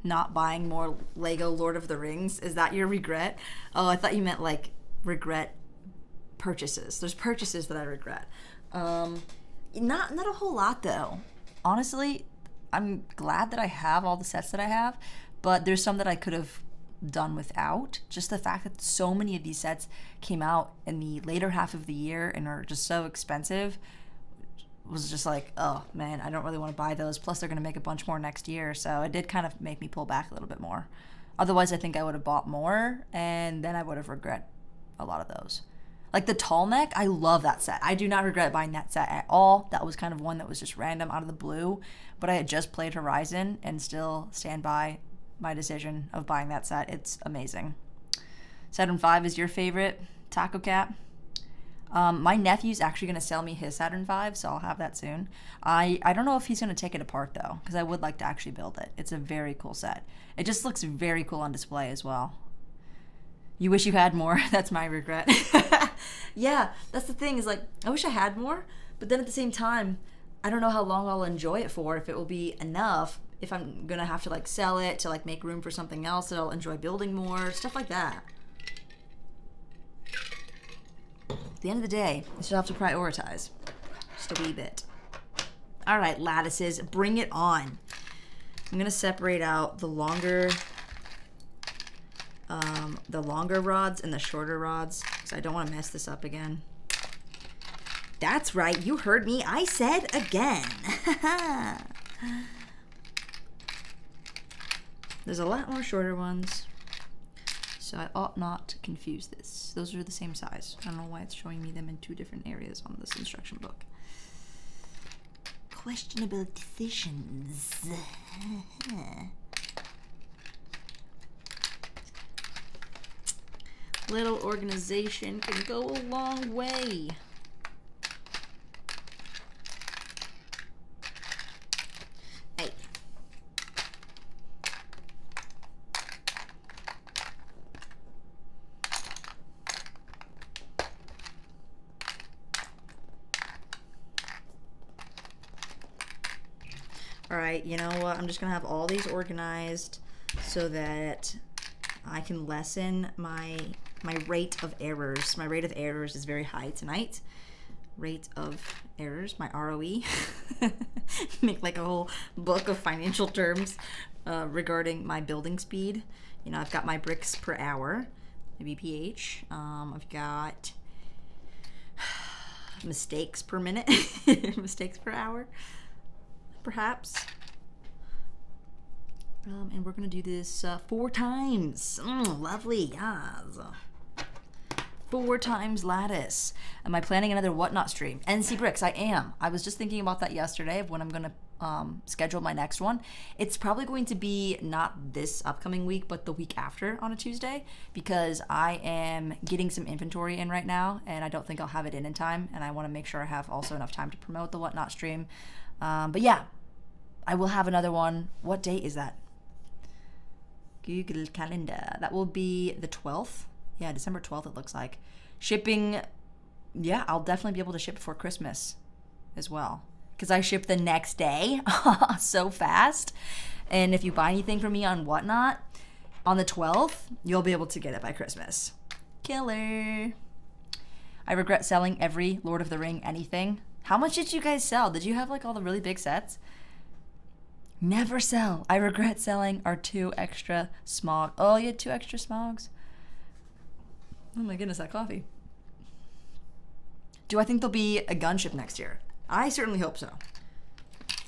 S1: Not buying more LEGO Lord of the Rings? Is that your regret? Oh, I thought you meant like regret purchases. There's purchases that I regret. Not a whole lot though. Honestly, I'm glad that I have all the sets that I have, but there's some that I could have done without. Just the fact that so many of these sets came out in the later half of the year and are just so expensive was just like, oh man, I don't really want to buy those. Plus they're going to make a bunch more next year. So it did kind of make me pull back a little bit more. Otherwise, I think I would have bought more and then I would have regret a lot of those. Like the tall neck, I love that set. I do not regret buying that set at all. That was kind of one that was just random out of the blue, but I had just played Horizon and still stand by my decision of buying that set. It's amazing. Saturn V is your favorite, Taco Cat? My nephew's actually going to sell me his Saturn V, so I'll have that soon. I don't know if he's going to take it apart, though, because I would like to actually build it. It's a very cool set. It just looks very cool on display as well. You wish you had more? That's my regret. Yeah, that's the thing, is like, I wish I had more, but then at the same time, I don't know how long I'll enjoy it for, if it will be enough, if I'm going to have to like sell it to like make room for something else that I'll enjoy building more, stuff like that. At the end of the day, I still have to prioritize just a wee bit. All right, lattices, bring it on. I'm going to separate out the longer rods and the shorter rods, because I don't want to mess this up again. That's right, you heard me. I said again. There's a lot more shorter ones, so I ought not to confuse this. Those are the same size. I don't know why it's showing me them in two different areas on this instruction book. Questionable decisions. Little organization can go a long way. Hey. All right, you know what? I'm just gonna have all these organized so that I can lessen my rate of errors. My rate of errors is very high tonight. Rate of errors, my ROE. Make like a whole book of financial terms regarding my building speed. You know, I've got my bricks per hour, my BPH. I've got mistakes per minute, mistakes per hour, perhaps. And we're gonna do this 4 times. Lovely, yes. 4 times lattice. Am I planning another Whatnot stream? NC Bricks, I am. I was just thinking about that yesterday of when I'm going to schedule my next one. It's probably going to be not this upcoming week, but the week after on a Tuesday, because I am getting some inventory in right now, and I don't think I'll have it in time, and I want to make sure I have also enough time to promote the Whatnot stream. But yeah, I will have another one. What date is that? Google Calendar. That will be the 12th. Yeah, December 12th it looks like. Shipping, yeah, I'll definitely be able to ship before Christmas as well, because I ship the next day so fast. And if you buy anything from me on Whatnot on the 12th, you'll be able to get it by Christmas. Killer. I regret selling every Lord of the Ring anything. How much did you guys sell? Did you have like all the really big sets? Never sell. I regret selling our 2 extra smog. Oh, you had 2 extra smogs. Oh my goodness, that coffee. Do I think there'll be a gunship next year? I certainly hope so.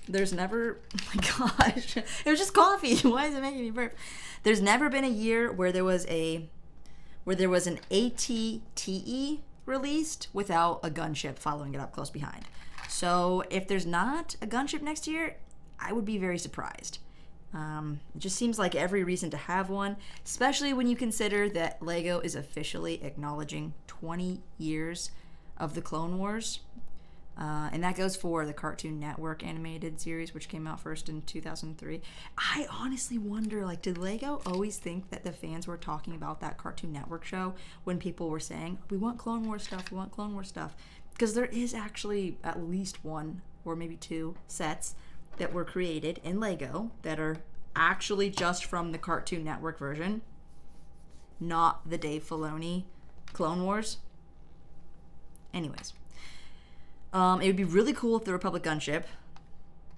S1: There's never, oh my gosh, it was just coffee. Why is it making me burp? There's never been a year where there was an ATTE released without a gunship following it up close behind. So if there's not a gunship next year, I would be very surprised. It just seems like every reason to have one, especially when you consider that LEGO is officially acknowledging 20 years of the Clone Wars. And that goes for the Cartoon Network animated series, which came out first in 2003. I honestly wonder, like, did LEGO always think that the fans were talking about that Cartoon Network show when people were saying, we want Clone Wars stuff, we want Clone Wars stuff? Because there is actually at least 1 or maybe 2 sets that were created in LEGO that are actually just from the Cartoon Network version, not the Dave Filoni Clone Wars. Anyways, it would be really cool if the Republic gunship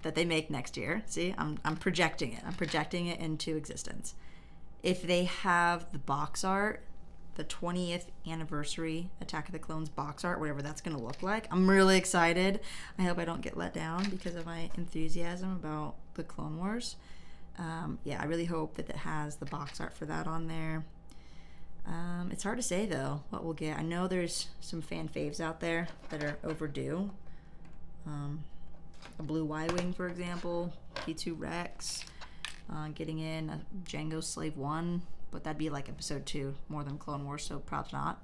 S1: that they make next year, see, I'm projecting it. I'm projecting it into existence. If they have the box art, the 20th anniversary Attack of the Clones box art, whatever that's going to look like. I'm really excited. I hope I don't get let down because of my enthusiasm about the Clone Wars. Yeah, I really hope that it has the box art for that on there. It's hard to say, though, what we'll get. I know there's some fan faves out there that are overdue. A Blue Y-Wing, for example, P2 Rex, getting in a Jango Slave 1. But that'd be like episode 2 more than Clone Wars, so perhaps not.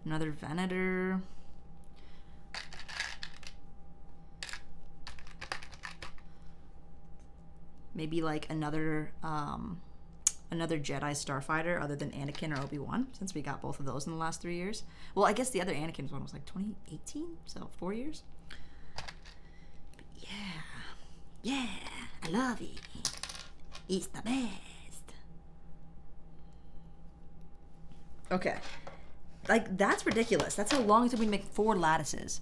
S1: Another Venator. Maybe like another Jedi Starfighter other than Anakin or Obi-Wan, since we got both of those in the last 3 years. Well, I guess the other Anakin's one was like 2018, so 4 years. But yeah, I love it. It's the best. Okay. Like, that's ridiculous. That's how long it took me to make 4 lattices.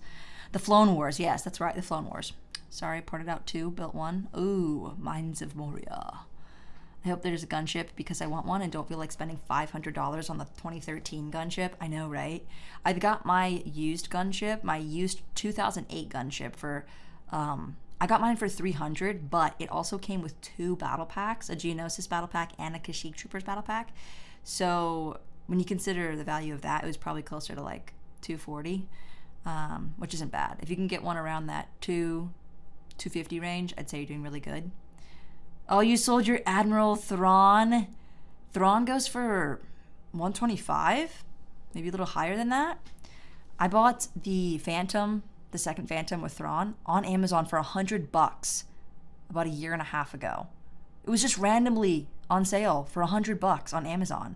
S1: The Clone Wars. Yes, that's right. The Clone Wars. Sorry, parted out 2, built 1. Ooh, Mines of Moria. I hope there's a gunship because I want one and don't feel like spending $500 on the 2013 gunship. I know, right? I've got my used gunship, my used 2008 gunship for... I got mine for $300, but it also came with 2 battle packs, a Geonosis battle pack and a Kashyyyk Troopers battle pack. So when you consider the value of that, it was probably closer to like $240, which isn't bad. If you can get one around that $250 range, I'd say you're doing really good. Oh, you sold your Admiral Thrawn. Thrawn goes for $125, maybe a little higher than that. I bought the Phantom, the second Phantom with Thrawn, on Amazon for $100 about a year and a half ago. It was just randomly on sale for $100 on Amazon.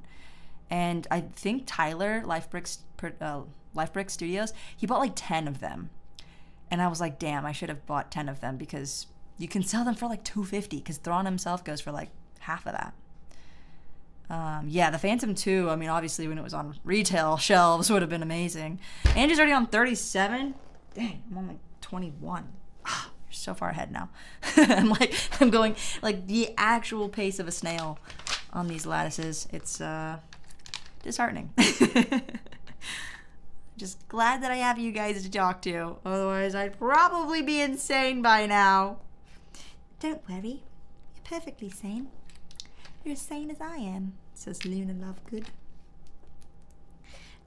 S1: And I think Tyler, Lifebrick Studios, he bought like 10 of them. And I was like, damn, I should have bought 10 of them because you can sell them for like $250 because Thrawn himself goes for like half of that. Yeah, the Phantom 2, I mean, obviously when it was on retail shelves would have been amazing. Andrew's already on 37. Dang, I'm on like 21. Ah, you're so far ahead now. I'm going like the actual pace of a snail on these lattices. It's disheartening. Just glad that I have you guys to talk to. Otherwise, I'd probably be insane by now. Don't worry. You're perfectly sane. You're as sane as I am. says Luna Lovegood.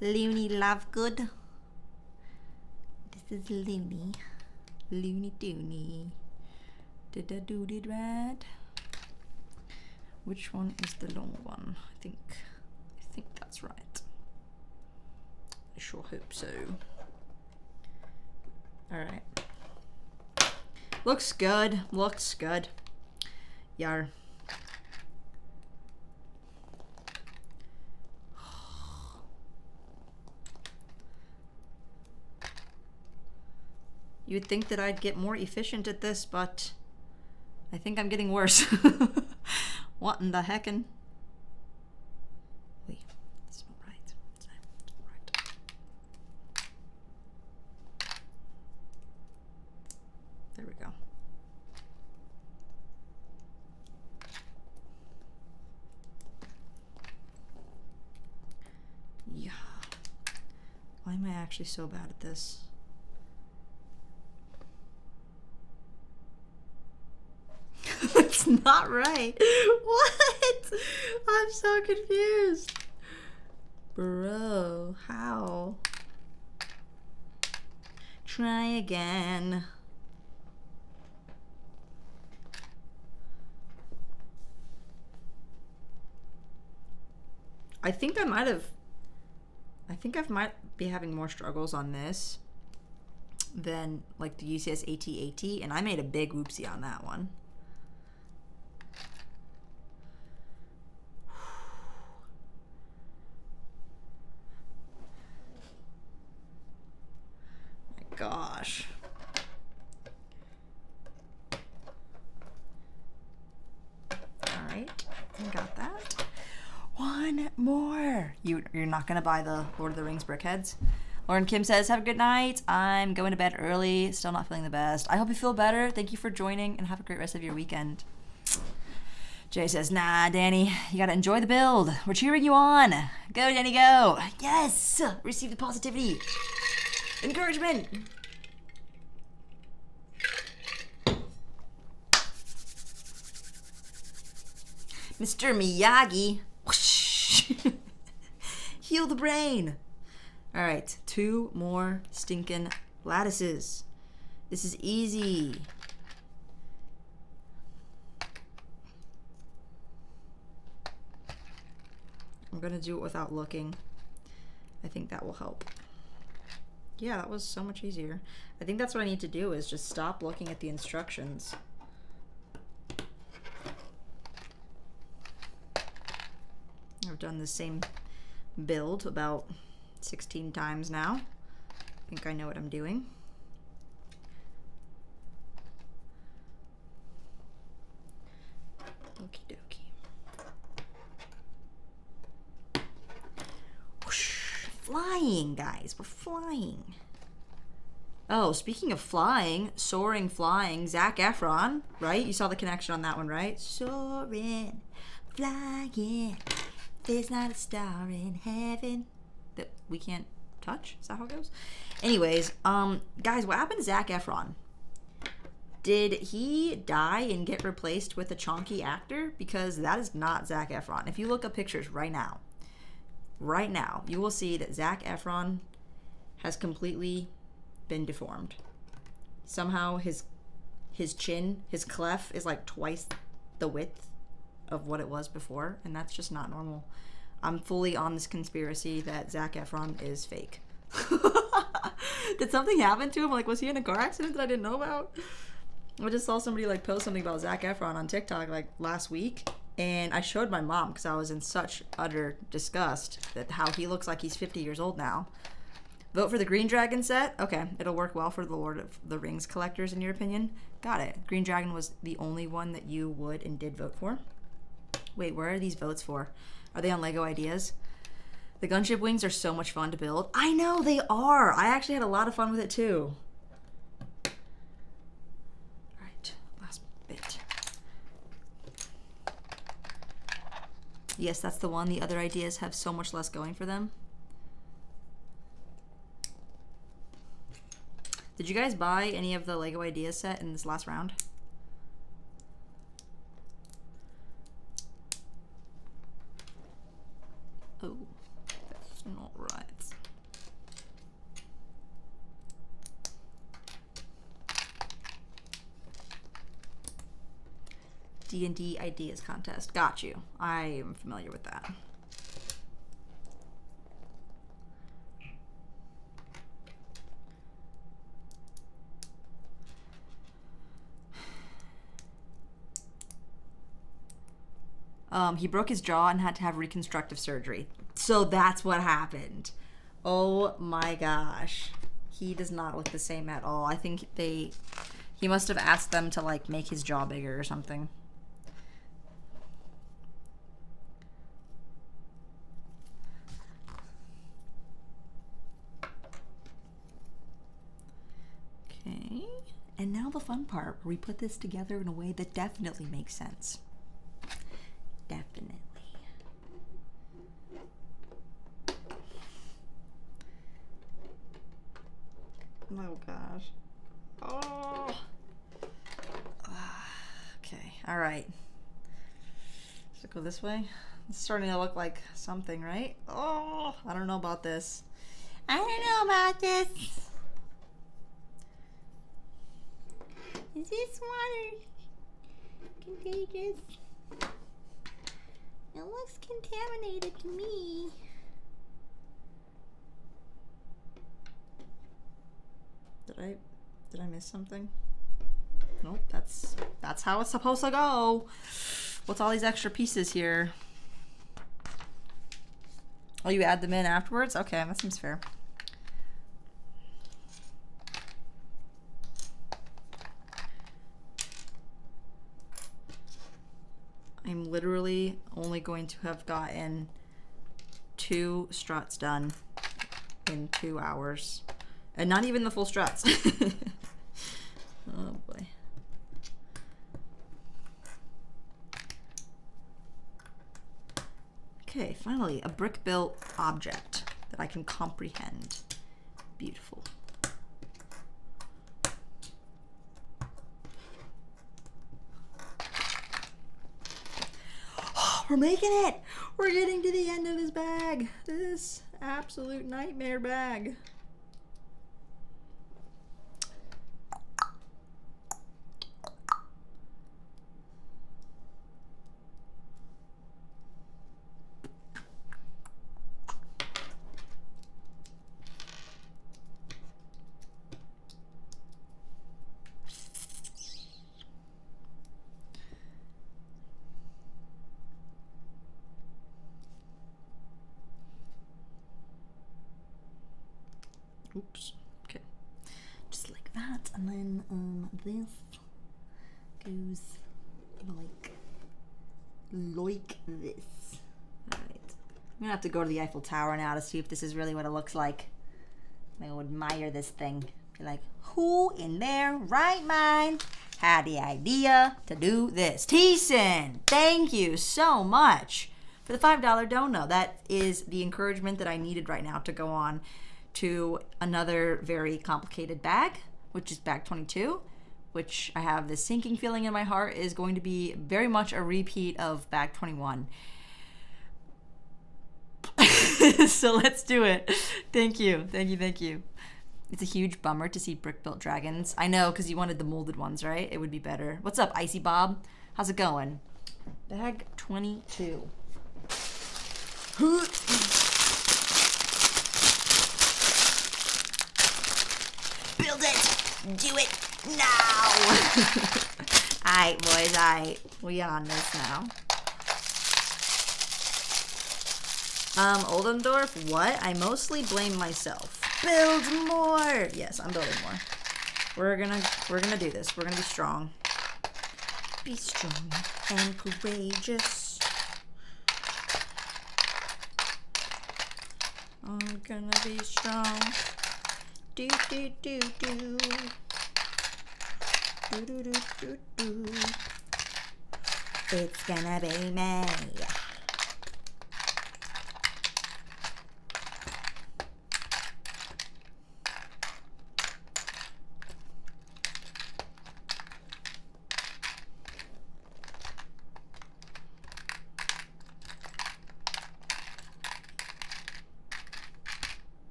S1: Looney Lovegood. This is Looney. Looney Dooney. Did I do it right? Which one is the long one? I think that's right. I sure hope so. Alright. Looks good. Looks good. Yar. You would think that I'd get more efficient at this, but I think I'm getting worse. What in the heckin'? Wait, that's not right. That's not right. There we go. Yeah. Why am I actually so bad at this? That's not right. What? I'm so confused. Bro, how? Try again. I think I might be having more struggles on this than like the UCS AT-AT, and I made a big whoopsie on that one. My gosh. All right, I got that. One more. You're not gonna buy the Lord of the Rings brickheads? Lauren Kim says, have a good night. I'm going to bed early. Still not feeling the best. I hope you feel better. Thank you for joining and have a great rest of your weekend. Jay says, nah, Danny, you gotta enjoy the build. We're cheering you on. Go, Danny, go. Yes. Receive the positivity. Encouragement. Mr. Miyagi. Whoosh. Heal the brain. All right, 2 more stinking lattices. This is easy. I'm gonna do it without looking. I think that will help. Yeah, that was so much easier. I think that's what I need to do, is just stop looking at the instructions. I've done the same build about 16 times now. I think I know what I'm doing. Okie dokie. Whoosh. Flying, guys. We're flying. Oh, speaking of flying, soaring, flying, Zac Efron, right? You saw the connection on that one, right? Soaring, flying, there's not a star in heaven that we can't touch. Is that how it goes? Anyways, guys, what happened to Zac Efron? Did he die and get replaced with a chonky actor? Because that is not Zac Efron. If you look up pictures right now, you will see that Zac Efron has completely been deformed. Somehow his chin, his clef is like twice the width of what it was before, and that's just not normal. I'm fully on this conspiracy that Zac Efron is fake. Did something happen to him? Like, was he in a car accident that I didn't know about? I just saw somebody like post something about Zac Efron on TikTok like last week, and I showed my mom because I was in such utter disgust that how he looks like he's 50 years old now. Vote for the Green Dragon set? Okay, it'll work well for the Lord of the Rings collectors in your opinion. Got it. Green Dragon was the only one that you would and did vote for. Wait, where are these votes for? Are they on Lego Ideas? The gunship wings are so much fun to build. I know, they are. I actually had a lot of fun with it too. All right, last bit. Yes, that's the one. The other ideas have so much less going for them. Did you guys buy any of the Lego Ideas set in this last round? D&D ideas contest. Got you. I am familiar with that. He broke his jaw and had to have reconstructive surgery. So that's what happened. Oh my gosh. He does not look the same at all. I think he must have asked them to like make his jaw bigger or something. Okay. And now the fun part, where we put this together in a way that definitely makes sense. Definitely. Oh gosh. Oh. Okay. All right. Does it go this way? It's starting to look like something, right? Oh, I don't know about this. I don't know about this. Is this water contagious? It looks contaminated to me. Did I miss something? Nope, that's how it's supposed to go. What's all these extra pieces here? Oh, you add them in afterwards? Okay, that seems fair. I'm literally only going to have gotten 2 struts done in 2 hours. And not even the full struts. Oh boy. Okay, finally, a brick-built object that I can comprehend. Beautiful. We're making it! We're getting to the end of this bag. This absolute nightmare bag. Oops. Okay. Just like that, and then this goes like this. Alright. I'm gonna have to go to the Eiffel Tower now to see if this is really what it looks like. I'm gonna admire this thing. Be like, who in their right mind had the idea to do this? Teeson, thank you so much for the $5 dono. That is the encouragement that I needed right now to go on to another very complicated bag, which is bag 22, which I have this sinking feeling in my heart is going to be very much a repeat of bag 21. So let's do it. Thank you. It's a huge bummer to see brick-built dragons. I know, because you wanted the molded ones, right? It would be better. What's up, Icy Bob? How's it going? Bag 22. Build it! Do it now! Alright, boys, alright. We on this now. Oldendorf, what? I mostly blame myself. Build more! Yes, I'm building more. We're gonna do this. We're gonna be strong. Be strong and courageous. I'm gonna be strong. Do do do do. Do do do do do. It's gonna be me.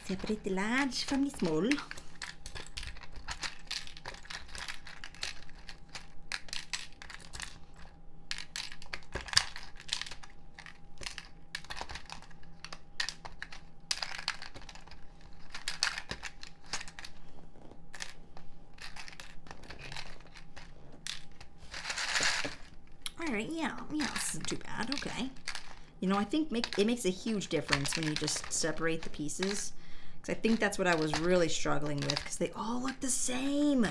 S1: Separate the large from the small. right, yeah, this isn't too bad, okay. You know, I think it makes a huge difference when you just separate the pieces. Because I think that's what I was really struggling with, because they all look the same.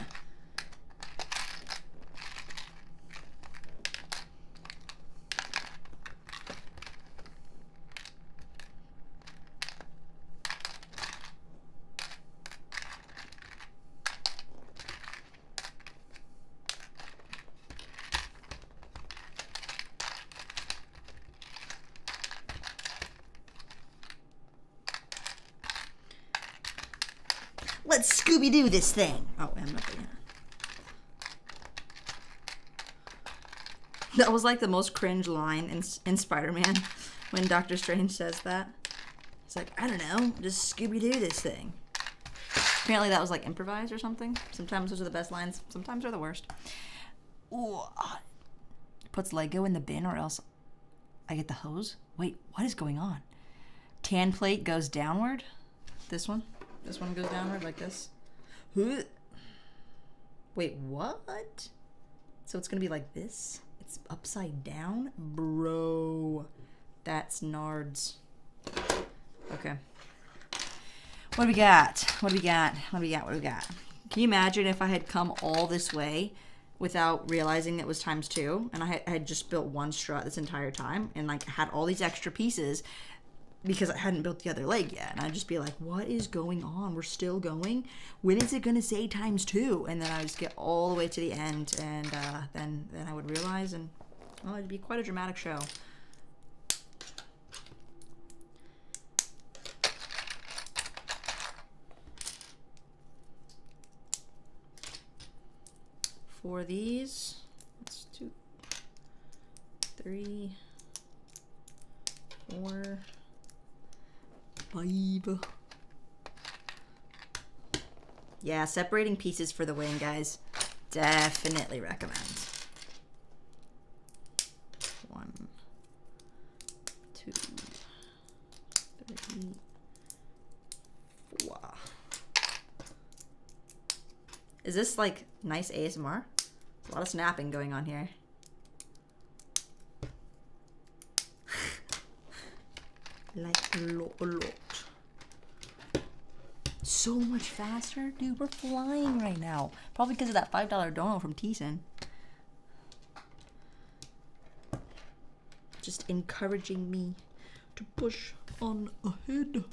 S1: Let's Scooby-Doo this thing. Oh, I'm not doing that. That was like the most cringe line in Spider-Man when Doctor Strange says that. He's like, I don't know, just Scooby-Doo this thing. Apparently that was like improvised or something. Sometimes those are the best lines. Sometimes they're the worst. Ooh, puts Lego in the bin or else I get the hose. Wait, what is going on? Tan plate goes downward. This one goes downward like this. Wait, what? So it's gonna be like this? It's upside down? Bro, that's nards. Okay. What do we got? Can you imagine if I had come all this way without realizing it was times 2 and I had just built one strut this entire time and like had all these extra pieces because I hadn't built the other leg yet, and I'd just be like, what is going on? We're still going? When is it gonna say times 2? And then I just get all the way to the end, and then I would realize, and well, it'd be quite a dramatic show. For these, that's 2, 3, 4, 5. Yeah, separating pieces for the win, guys. Definitely recommend. 1, 2, 3, 4. Is this like nice ASMR? There's a lot of snapping going on here. Like a lot. So much faster? Dude, we're flying right now. Probably because of that $5 dono from Thiessen. Just encouraging me to push on ahead.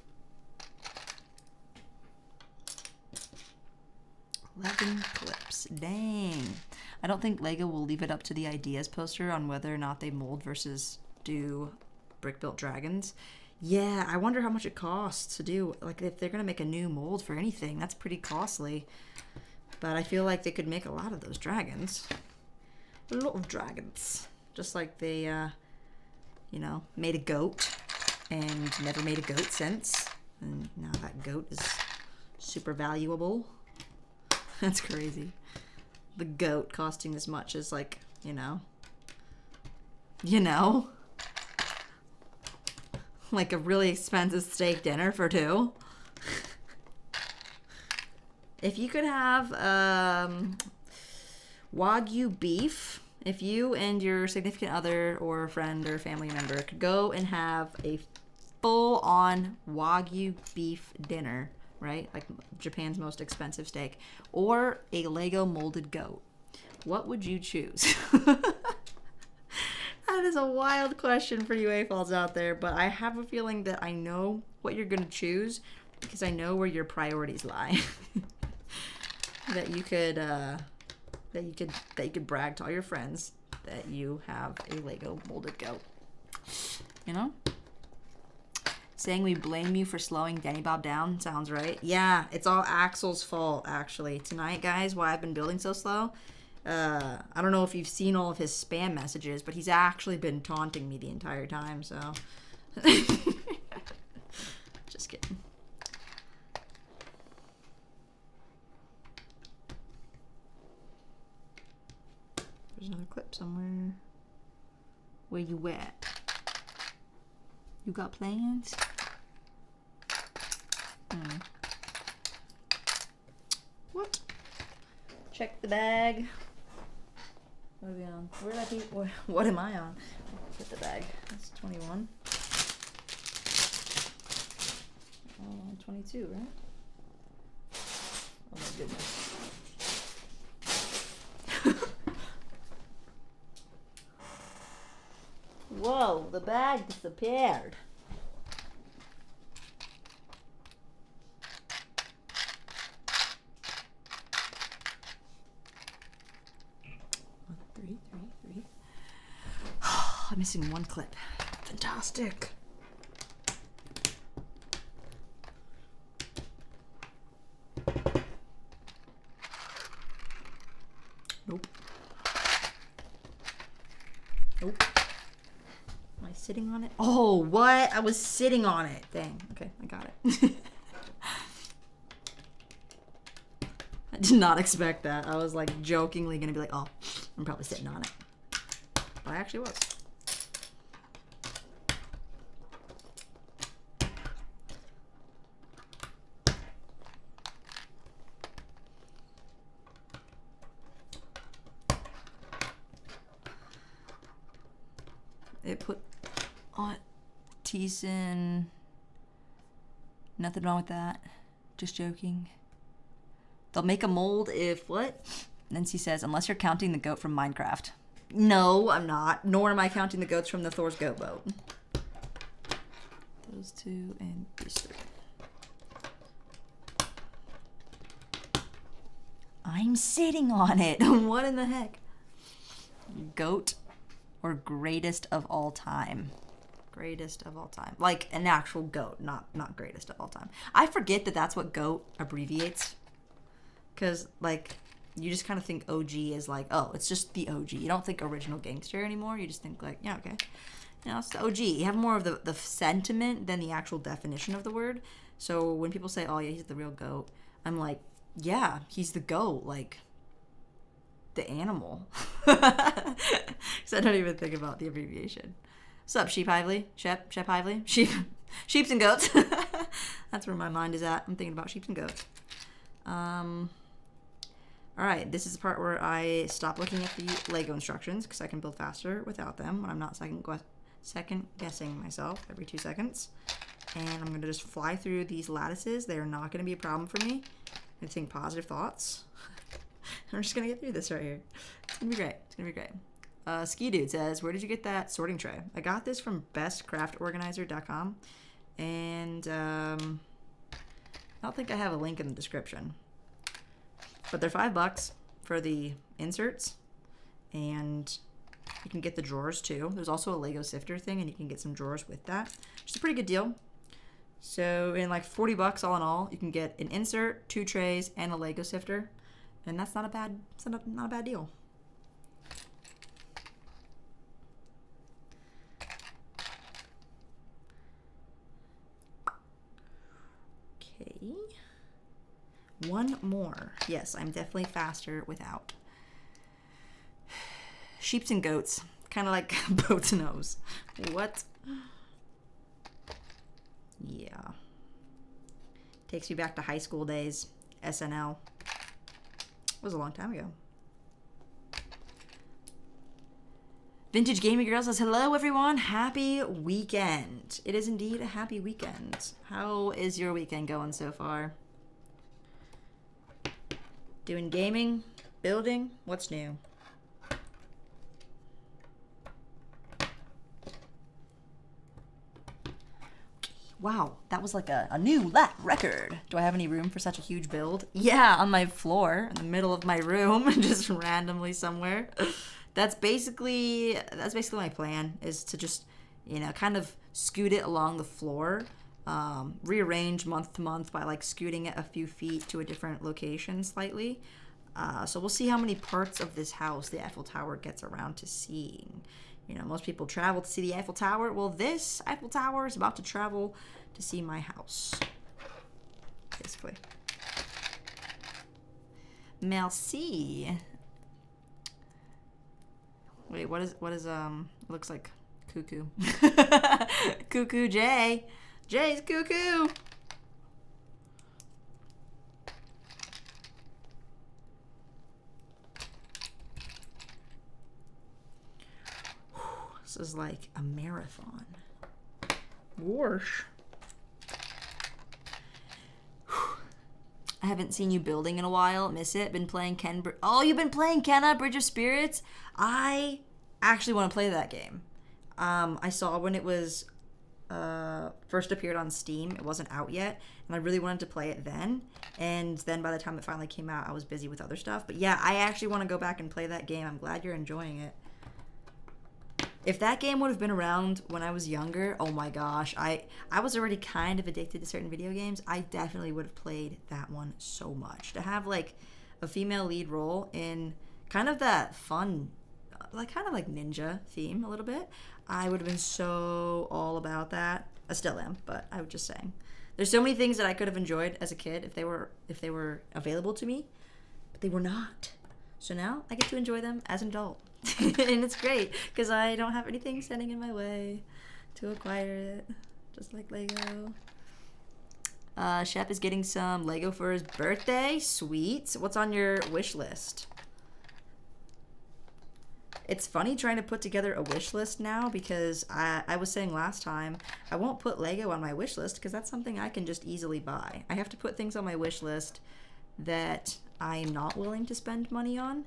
S1: 11 clips. Dang. I don't think Lego will leave it up to the ideas poster on whether or not they mold versus do brick-built dragons. Yeah, I wonder how much it costs to do, like if they're going to make a new mold for anything, that's pretty costly. But I feel like they could make a lot of those dragons. A lot of dragons. Just like they, you know, made a goat and never made a goat since. And now that goat is super valuable. That's crazy. The goat costing as much as like, you know, like a really expensive steak dinner for 2. If you could have Wagyu beef, if you and your significant other or friend or family member could go and have a full-on Wagyu beef dinner, right? Like Japan's most expensive steak, or a Lego molded goat, what would you choose? That is a wild question for you A-falls out there, but I have a feeling that I know what you're going to choose because I know where your priorities lie. that you could brag to all your friends that you have a Lego molded goat. You know? Saying we blame you for slowing Danny Bob down sounds right. Yeah, it's all Axel's fault, actually. Tonight, guys, why I've been building so slow, I don't know if you've seen all of his spam messages, but he's actually been taunting me the entire time, so. Just kidding. There's another clip somewhere. Where you at? You got plans? What? Check the bag. What are we on? Where did I be? What am I on? Put the bag. That's 21. 22, right? Oh my goodness. Whoa, the bag disappeared. Three. I'm missing one clip. Fantastic. Nope. Nope. Am I sitting on it? Oh, what? I was sitting on it. Dang. Okay, I got it. I did not expect that. I was like jokingly gonna be like, oh, I'm probably sitting on it. But I actually was. It put on Teason. Nothing wrong with that. Just joking. They'll make a mold if what? Nancy says, unless you're counting the goat from Minecraft. No, I'm not. Nor am I counting the goats from the Thor's goat boat. Those two and these three. I'm sitting on it. What in the heck? Goat or greatest of all time? Greatest of all time. Like an actual goat, not greatest of all time. I forget that that's what goat abbreviates. Because, like, you just kind of think OG is like, oh, it's just the OG. You don't think original gangster anymore. You just think like, yeah, okay. You know, it's the OG. You have more of the sentiment than the actual definition of the word. So when people say, oh, yeah, he's the real goat, I'm like, yeah, he's the goat. Like, the animal. Because I don't even think about the abbreviation. What's up, Sheep Hively? Shep Hively? Sheeps and goats. That's where my mind is at. I'm thinking about sheeps and goats. All right, this is the part where I stop looking at the Lego instructions because I can build faster without them when I'm not second guessing myself every 2 seconds. And I'm going to just fly through these lattices. They are not going to be a problem for me. I think positive thoughts. I'm just going to get through this right here. It's going to be great. It's going to be great. Ski Dude says, where did you get that sorting tray? I got this from bestcraftorganizer.com. And I don't think I have a link in the description. But they're $5 for the inserts. And you can get the drawers too. There's also a Lego sifter thing and you can get some drawers with that. Which is a pretty good deal. So in like $40 all in all, you can get an insert, 2 trays, and a Lego sifter. And that's not a bad, not a bad deal. Okay. One more. Yes, I'm definitely faster without. Sheeps and goats. Kind of like boats and O's. What? Yeah. Takes me back to high school days. SNL. It was a long time ago. Vintage Gaming Girl says, hello everyone, happy weekend. It is indeed a happy weekend. How is your weekend going so far? Doing gaming? Building? What's new? Wow, that was like a new lap record. Do I have any room for such a huge build? Yeah, on my floor, in the middle of my room, just randomly somewhere. That's basically my plan, is to just, you know, kind of scoot it along the floor, rearrange month to month by like scooting it a few feet to a different location slightly. So we'll see how many parts of this house the Eiffel Tower gets around to seeing. You know, most people travel to see the Eiffel Tower. Well, this Eiffel Tower is about to travel to see my house, basically. Merci. Wait, what is looks like cuckoo. Cuckoo Jay. Jay's cuckoo. This is like a marathon. Whoosh. I haven't seen you building in a while. Miss it. Been playing Oh, you've been playing Kenna, Bridge of Spirits? I actually want to play that game. I saw when it was first appeared on Steam. It wasn't out yet, and I really wanted to play it then. And then by the time it finally came out, I was busy with other stuff. But yeah, I actually want to go back and play that game. I'm glad you're enjoying it. If that game would have been around when I was younger, oh my gosh, I was already kind of addicted to certain video games. I definitely would have played that one so much. To have like a female lead role in kind of that fun, like kind of like ninja theme a little bit, I would have been so all about that. I still am, but I was just saying. There's so many things that I could have enjoyed as a kid if they were available to me, but they were not. So now I get to enjoy them as an adult. And it's great because I don't have anything standing in my way to acquire it, just like Lego. Shep is getting some Lego for his birthday. Sweet. What's on your wish list? It's funny trying to put together a wish list now because I was saying last time I won't put Lego on my wish list because that's something I can just easily buy. I have to put things on my wish list that I'm not willing to spend money on.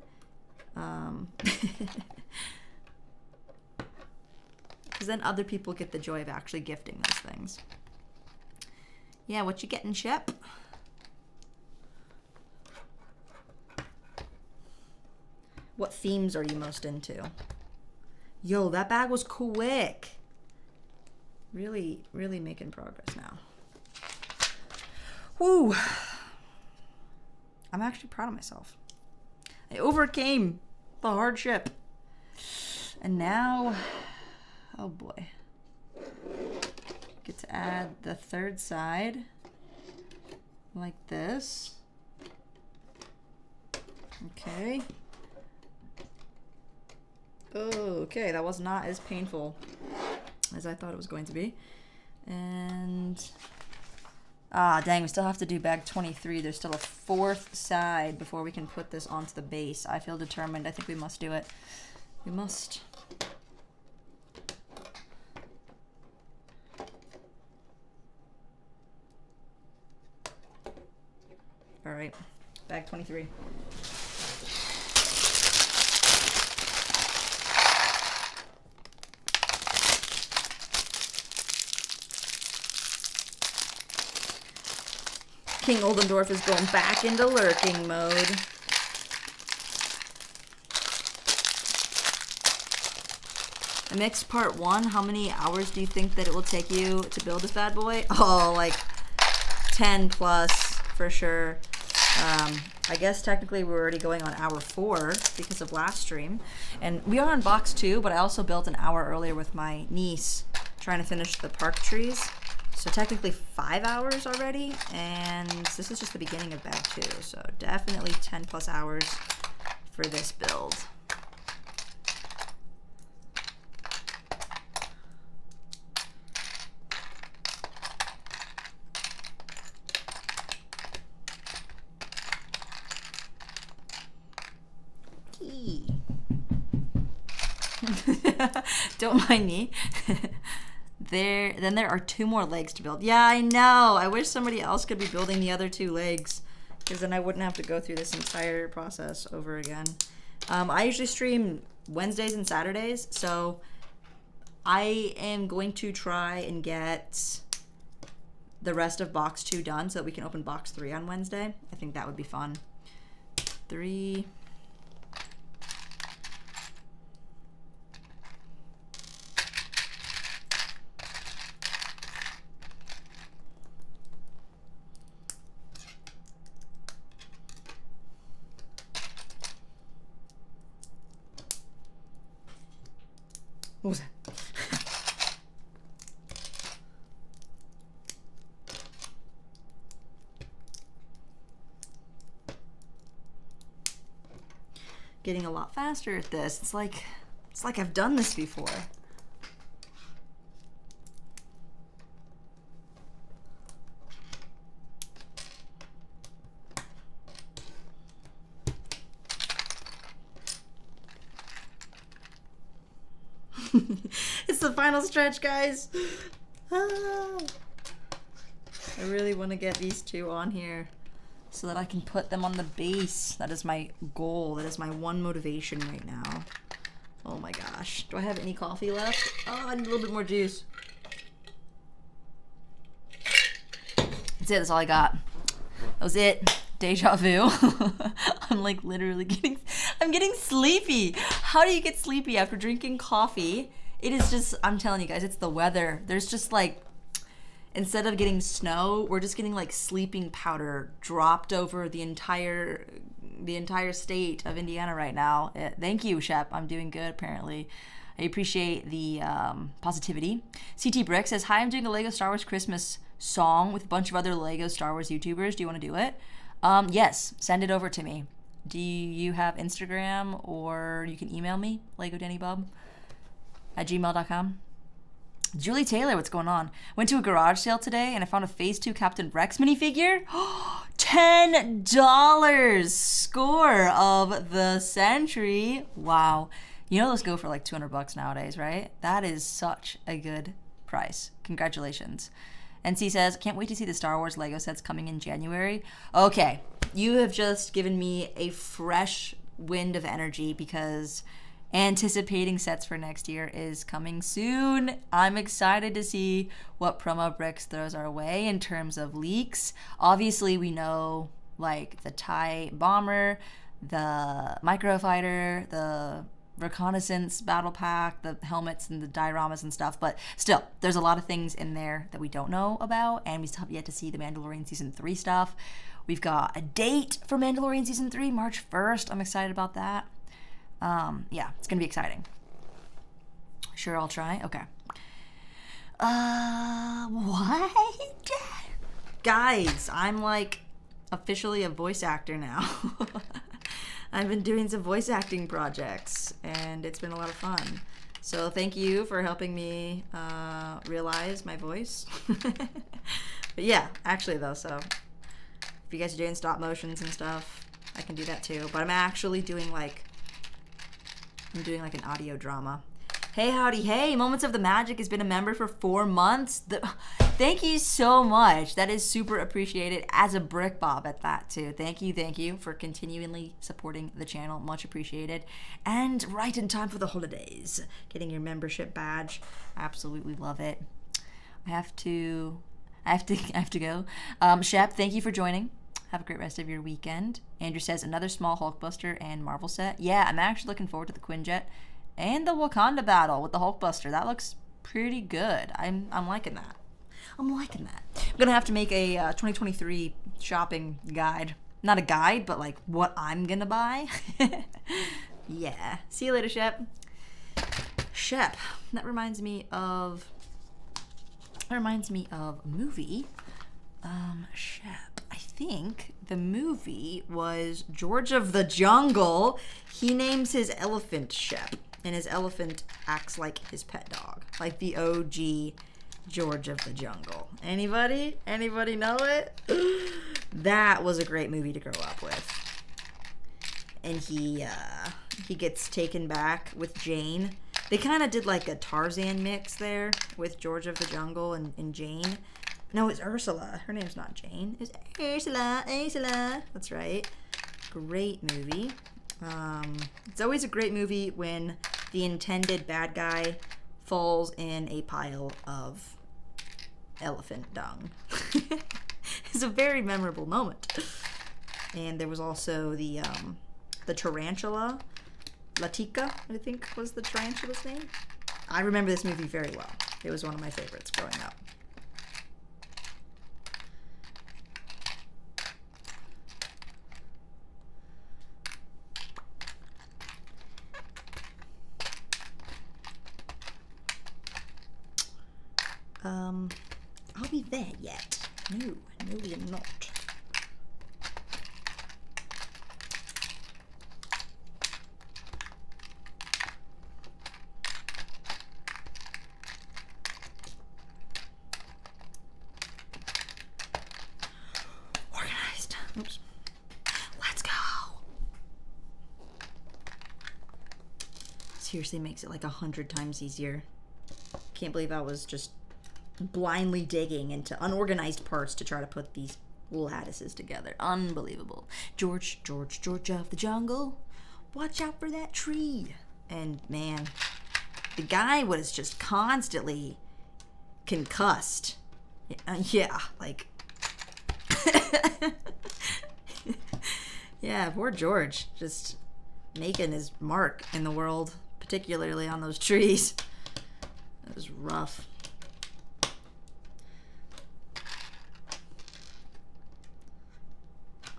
S1: Because then other people get the joy of actually gifting those things. Yeah, what you getting, Shep? What themes are you most into? Yo, that bag was quick. Really, really making progress now. Woo! I'm actually proud of myself. I overcame the hardship. And now, oh boy. Get to add the third side like this. Okay. Okay, that was not as painful as I thought it was going to be. And dang, we still have to do bag 23. There's still a fourth side before we can put this onto the base. I feel determined. I think we must do it. We must. All right, bag 23. King Oldendorf is going back into lurking mode. A mixed part 1, how many hours do you think that it will take you to build this bad boy? Oh, like 10 plus for sure. I guess technically we're already going on hour 4 because of last stream. And we are on box 2, but I also built an hour earlier with my niece trying to finish the park trees. So technically 5 hours already, and this is just the beginning of bag 2. So definitely 10 plus hours for this build. Don't mind me. Then there are 2 more legs to build. Yeah, I know. I wish somebody else could be building the other 2 legs, because then I wouldn't have to go through this entire process over again. I usually stream Wednesdays and Saturdays, so I am going to try and get the rest of box 2 done so that we can open box 3 on Wednesday. I think that would be fun. 3. What was that? Getting a lot faster at this. It's like I've done this before. It's the final stretch, guys. Ah. I really want to get these two on here so that I can put them on the base. That is my goal. That is my one motivation right now. Oh my gosh. Do I have any coffee left? Oh, I need a little bit more juice. That's it. That's all I got. That was it. Deja vu. I'm like literally I'm getting sleepy. How do you get sleepy after drinking coffee? It is just, I'm telling you guys, it's the weather. There's just like, instead of getting snow, we're just getting like sleeping powder dropped over the entire state of Indiana right now. Thank you, Shep. I'm doing good, apparently. I appreciate the positivity. CT Brick says, hi, I'm doing a Lego Star Wars Christmas song with a bunch of other Lego Star Wars YouTubers. Do you want to do it? Yes, send it over to me. Do you have Instagram, or you can email me, legodannybub@gmail.com. Julie Taylor, what's going on? Went to a garage sale today and I found a Phase 2 Captain Rex minifigure. $10 score of the century. Wow. You know those go for like $200 nowadays, right? That is such a good price. Congratulations. NC says, can't wait to see the Star Wars Lego sets coming in January. Okay, you have just given me a fresh wind of energy because anticipating sets for next year is coming soon. I'm excited to see what Promo Bricks throws our way in terms of leaks. Obviously, we know like the TIE Bomber, the Microfighter, the Reconnaissance Battle Pack, the helmets and the dioramas and stuff, but still, there's a lot of things in there that we don't know about, and we still have yet to see the Mandalorian Season 3 stuff. We've got a date for Mandalorian Season 3, March 1st. I'm excited about that. Yeah, it's gonna be exciting. Sure, I'll try. Okay. What? Guys, I'm like officially a voice actor now. I've been doing some voice acting projects, and it's been a lot of fun. So thank you for helping me realize my voice. But yeah, actually though, so if you guys are doing stop motions and stuff, I can do that too. But I'm actually doing like an audio drama. Hey, howdy, hey, Moments of the Magic has been a member for 4 months. Thank you so much. That is super appreciated, as a brick bob at that too. Thank you for continually supporting the channel. Much appreciated. And right in time for the holidays, getting your membership badge. Absolutely love it. I have to go. Shep, thank you for joining. Have a great rest of your weekend. Andrew says, another small Hulkbuster and Marvel set. Yeah, I'm actually looking forward to the Quinjet and the Wakanda battle with the Hulkbuster. That looks pretty good. I'm liking that. I'm gonna have to make a 2023 shopping guide. Not a guide, but like what I'm gonna buy. Yeah. See you later, Shep. Shep. That reminds me of a movie. Shep. I think the movie was George of the Jungle. He names his elephant Shep, and his elephant acts like his pet dog, like the OG George of the Jungle. Anybody know it? That was a great movie to grow up with. And he gets taken back with Jane. They kind of did like a Tarzan mix there with George of the Jungle and Jane. No, it's Ursula. Her name's not Jane. It's Ursula. That's right. Great movie. It's always a great movie when the intended bad guy falls in a pile of elephant dung. It's a very memorable moment. And there was also the tarantula. Latika, I think, was the tarantula's name. I remember this movie very well. It was one of my favorites growing up. Are we there yet? No, we are not. Organized. Oops. Let's go. seriously makes it like 100 times easier. Can't believe I was just blindly digging into unorganized parts to try to put these lattices together. Unbelievable. George of the jungle, watch out for that tree. And man, the guy was just constantly concussed. Yeah, like yeah, poor George, just making his mark in the world, particularly on those trees. It was rough.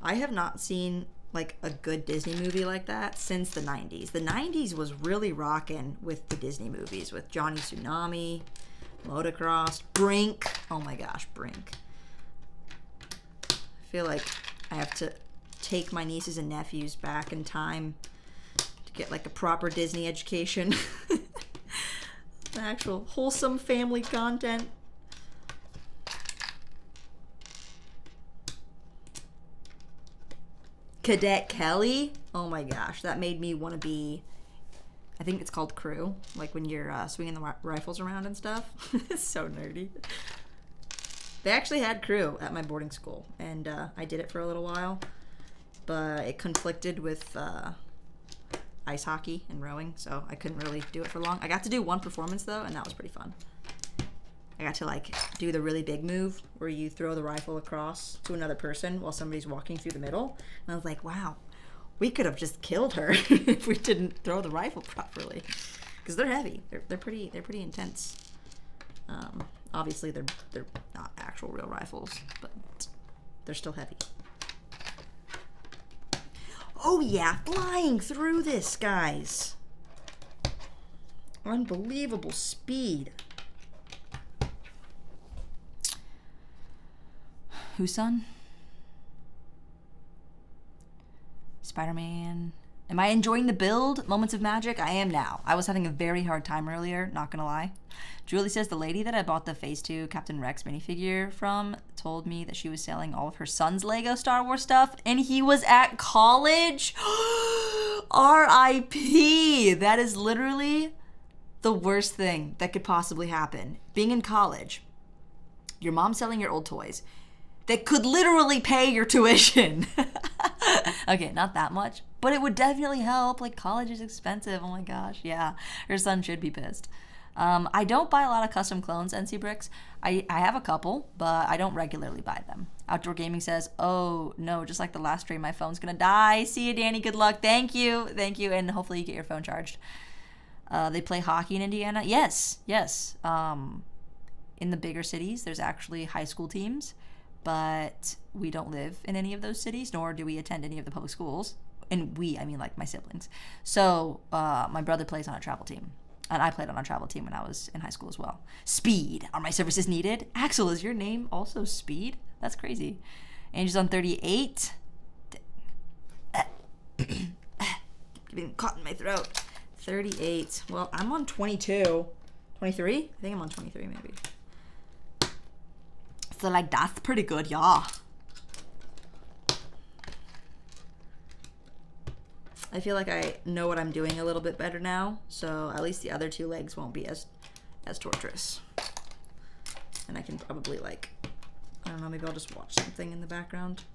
S1: I have not seen like a good Disney movie like that since the 90s. The 90s was really rocking with the Disney movies, with Johnny Tsunami, Motocross, Brink. Oh my gosh, Brink. I feel like I have to take my nieces and nephews back in time to get like a proper Disney education. Actual wholesome family content. Cadet Kelly. Oh my gosh, that made me want to be, I think it's called crew, like when you're swinging the rifles around and stuff. It's so nerdy. They actually had crew at my boarding school, and I did it for a little while, but it conflicted with ice hockey and rowing, so I couldn't really do it for long. I got to do one performance though, and that was pretty fun. I got to like do the really big move where you throw the rifle across to another person while somebody's walking through the middle. And I was like, wow, we could have just killed her if we didn't throw the rifle properly. Because they're heavy. They're pretty intense. Obviously they're not actual real rifles, but they're still heavy. Oh yeah, flying through this, guys. Unbelievable speed. Whose son? Spider-Man. Am I enjoying the build? Moments of magic? I am now. I was having a very hard time earlier, not gonna lie. Julie says the lady that I bought the Phase 2 Captain Rex minifigure from told me that she was selling all of her son's Lego Star Wars stuff and he was at college. R.I.P. That is literally the worst thing that could possibly happen. Being in college, your mom selling your old toys that could literally pay your tuition. Okay, not that much, but it would definitely help. Like, college is expensive. Oh my gosh, yeah. Her son should be pissed. I don't buy a lot of custom clones, NC Bricks. I have a couple, but I don't regularly buy them. Outdoor Gaming says, oh no, just like the last stream, my phone's gonna die. See you, Danny, good luck. Thank you, and hopefully you get your phone charged. They play hockey in Indiana? Yes. In the bigger cities, there's actually high school teams, but we don't live in any of those cities, nor do we attend any of the public schools. And we, I mean like my siblings. So my brother plays on a travel team, and I played on a travel team when I was in high school as well. Speed, are my services needed? Axel, is your name also Speed? That's crazy. Angie's on 38. Getting caught in my throat. 38. Well, I'm on 22. 23? I think I'm on 23 maybe. So, like, that's pretty good, yeah. I feel like I know what I'm doing a little bit better now, so at least the other two legs won't be as torturous. And I can probably, like, I don't know, maybe I'll just watch something in the background.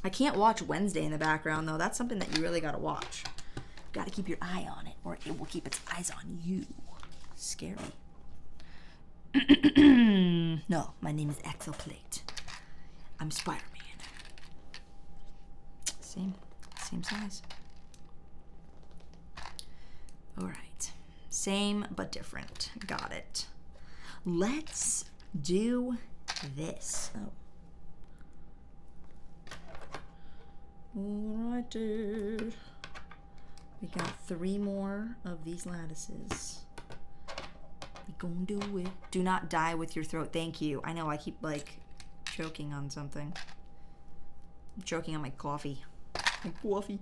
S1: I can't watch Wednesday in the background, though. That's something that you really gotta watch. You gotta keep your eye on it, or it will keep its eyes on you. Scary. No, my name is Axel Plate. I'm Spider-Man. Same size. All right. Same but different. Got it. Let's do this. Oh. All right, dude. We got 3 more of these lattices. We gonna do it. Do not die with your throat. Thank you. I know I keep like choking on something. I'm choking on my coffee. My coffee.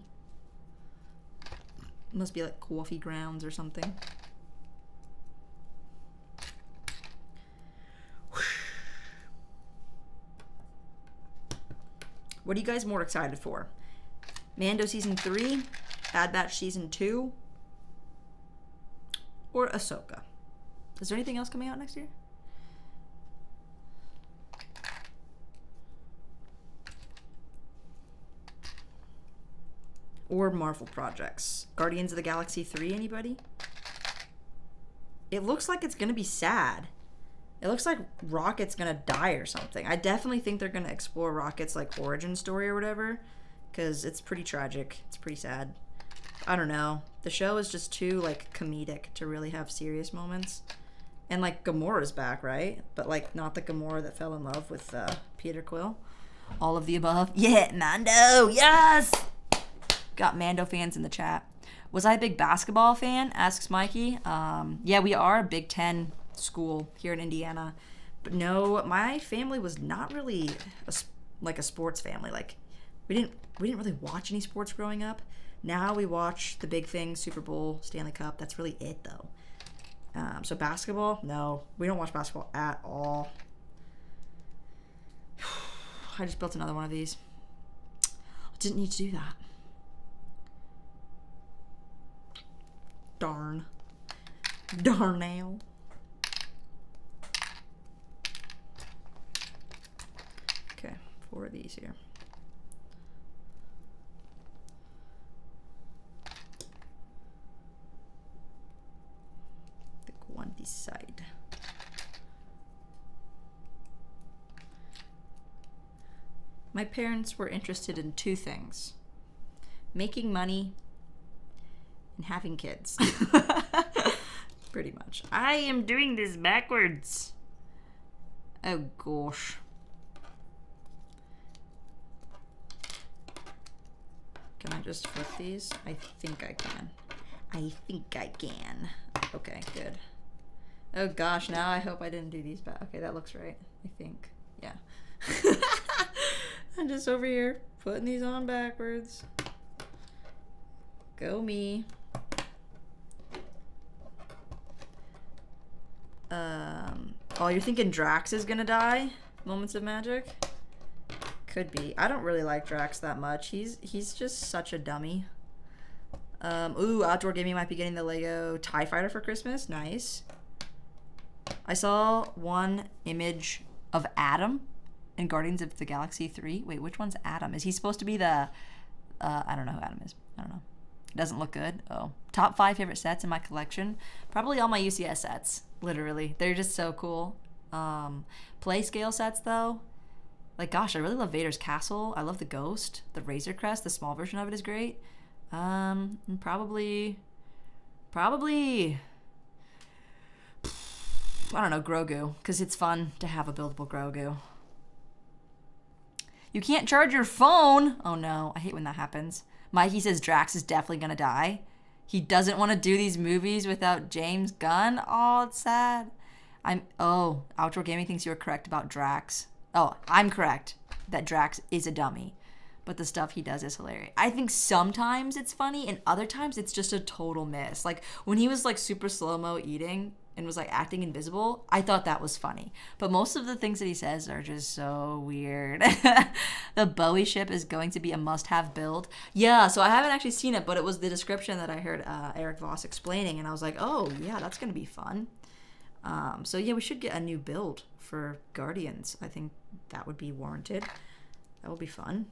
S1: Must be like coffee grounds or something. What are you guys more excited for? Mando Season 3? Bad Batch Season 2? or Ahsoka. Is there anything else coming out next year? Or Marvel projects. Guardians of the Galaxy 3, anybody? It looks like it's going to be sad. It looks like Rocket's going to die or something. I definitely think they're going to explore Rocket's like origin story or whatever, because it's pretty tragic. It's pretty sad. I don't know. The show is just too like comedic to really have serious moments. And like Gamora's back, right? But like not the Gamora that fell in love with Peter Quill. All of the above. Yeah, Mando. Yes. Got Mando fans in the chat. Was I a big basketball fan? Asks Mikey. Yeah, we are a Big Ten school here in Indiana. But no, my family was not really a sports family. Like we didn't really watch any sports growing up. Now we watch the big things, Super Bowl, Stanley Cup. That's really it though. So basketball, no, we don't watch basketball at all. I just built another one of these. I didn't need to do that. Darn now. Okay, 4 of these here. Pick one this side. My parents were interested in 2 things: making money and having kids. Pretty much. I am doing this backwards. Oh gosh. Can I just flip these? I think I can. Okay, good. Oh gosh, now I hope I didn't do these back. Okay, that looks right. I think. Yeah. I'm just over here putting these on backwards. Go me. Oh, you're thinking Drax is gonna die? Moments of Magic? Could be. I don't really like Drax that much. He's just such a dummy. Ooh, Outdoor Gaming might be getting the Lego TIE Fighter for Christmas. Nice. I saw one image of Adam in Guardians of the Galaxy 3. Wait, which one's Adam? Is he supposed to be the... I don't know who Adam is. I don't know. It doesn't look good. Oh. Top 5 favorite sets in my collection. Probably all my UCS sets. Literally. They're just so cool. Play scale sets, though. Like, gosh, I really love Vader's castle. I love the Ghost. The Razor Crest, the small version of it is great. Probably... I don't know, Grogu. Because it's fun to have a buildable Grogu. You can't charge your phone! Oh no, I hate when that happens. Mikey says Drax is definitely gonna die. He doesn't want to do these movies without James Gunn. Oh, it's sad. Outdoor Gaming thinks you're correct about Drax. Oh, I'm correct that Drax is a dummy. But the stuff he does is hilarious. I think sometimes it's funny and other times it's just a total miss. Like when he was like super slow-mo eating and was like acting invisible, I thought that was funny. But most of the things that he says are just so weird. The Bowie ship is going to be a must-have build. Yeah, so I haven't actually seen it, but it was the description that I heard Eric Voss explaining, and I was like, oh yeah, that's going to be fun. So yeah, we should get a new build for Guardians. I think that would be warranted. That will be fun.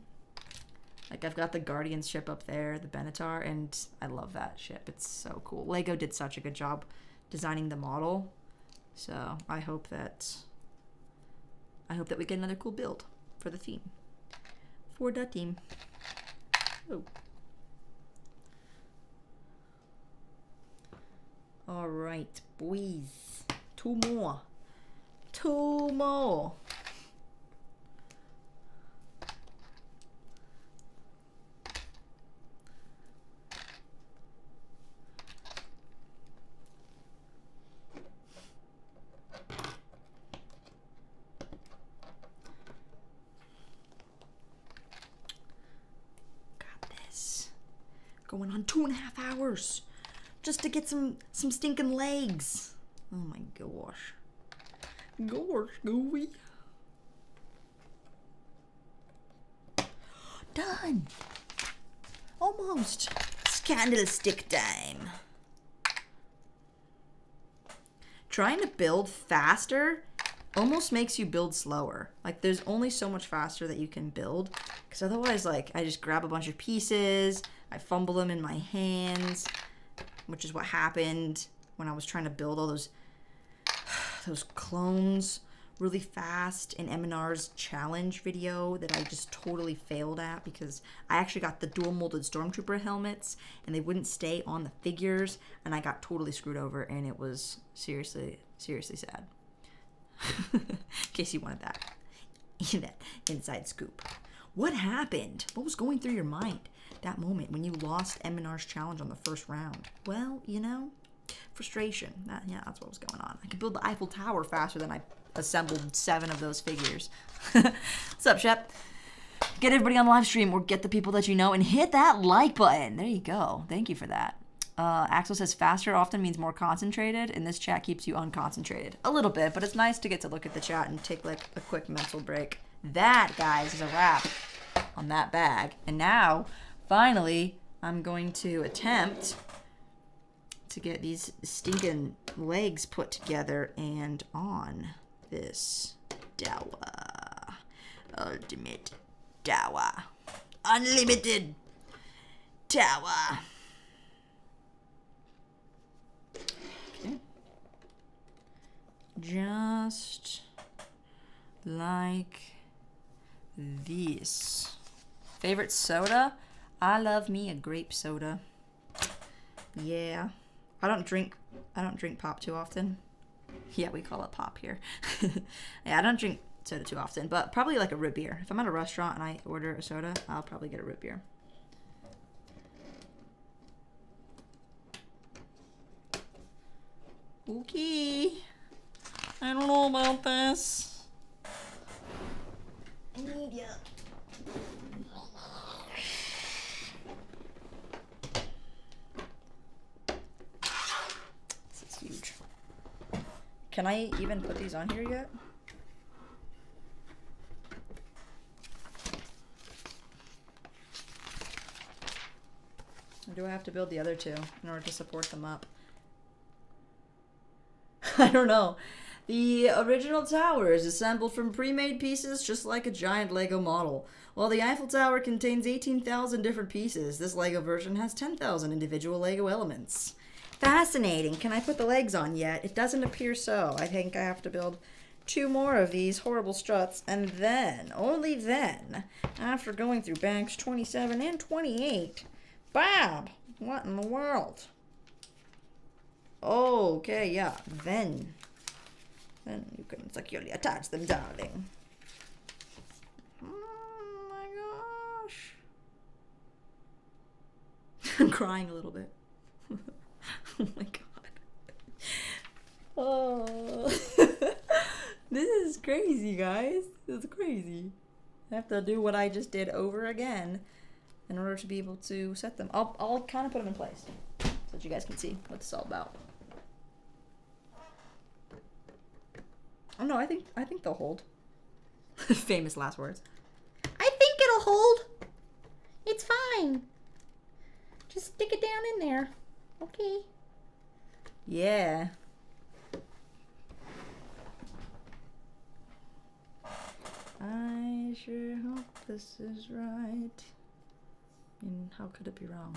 S1: Like, I've got the Guardians ship up there, the Benatar, and I love that ship. It's so cool. Lego did such a good job designing the model. So I hope that we get another cool build for the theme. For the team. Oh. All right, boys. 2 more. 2 more. Going on 2.5 hours just to get some stinking legs. Oh my gosh. Gosh, gooey. Done. Almost. Candlestick time. trying to build faster almost makes you build slower. Like, there's only so much faster that you can build, because otherwise, like, I just grab a bunch of pieces, I fumble them in my hands, which is what happened when I was trying to build all those clones really fast in M&R's challenge video that I just totally failed at, because I actually got the dual molded Stormtrooper helmets and they wouldn't stay on the figures, and I got totally screwed over, and it was seriously sad. In case you wanted that inside scoop. What happened? What was going through your mind that moment when you lost M&R's challenge on the first round? Well, you know, frustration. That's what was going on. I could build the Eiffel Tower faster than I assembled 7 of those figures. What's up, Shep? Get everybody on the live stream, or get the people that you know, and hit that like button. There you go. Thank you for that. Axel says faster often means more concentrated, and this chat keeps you unconcentrated. A little bit, but it's nice to get to look at the chat and take like a quick mental break. That, guys, is a wrap on that bag. And now, finally, I'm going to attempt to get these stinking legs put together and on this Dawa. Ultimate Dawa. Unlimited Dawa. Okay. Just like this. Favorite soda? I love me a grape soda. Yeah. I don't drink pop too often. Yeah, we call it pop here. Yeah, I don't drink soda too often, but probably like a root beer. If I'm at a restaurant and I order a soda, I'll probably get a root beer. Okay. I don't know about this. I need ya. This is huge. Can I even put these on here yet? Or do I have to build the other two in order to support them up? I don't know. The original tower is assembled from pre-made pieces just like a giant Lego model. While the Eiffel Tower contains 18,000 different pieces, this Lego version has 10,000 individual Lego elements. Fascinating. Can I put the legs on yet? It doesn't appear so. I think I have to build 2 more of these horrible struts, and then, only then, after going through banks 27 and 28, Bob, what in the world? Okay, yeah, then you can securely attach them, darling. Oh my gosh. I'm crying a little bit. Oh my god. Oh. This is crazy, guys. This is crazy. I have to do what I just did over again in order to be able to set them. I'll kind of put them in place so that you guys can see what this is all about. Oh no, I think they'll hold. Famous last words. I think it'll hold. It's fine. Just stick it down in there. Okay. Yeah. I sure hope this is right. I mean, how could it be wrong?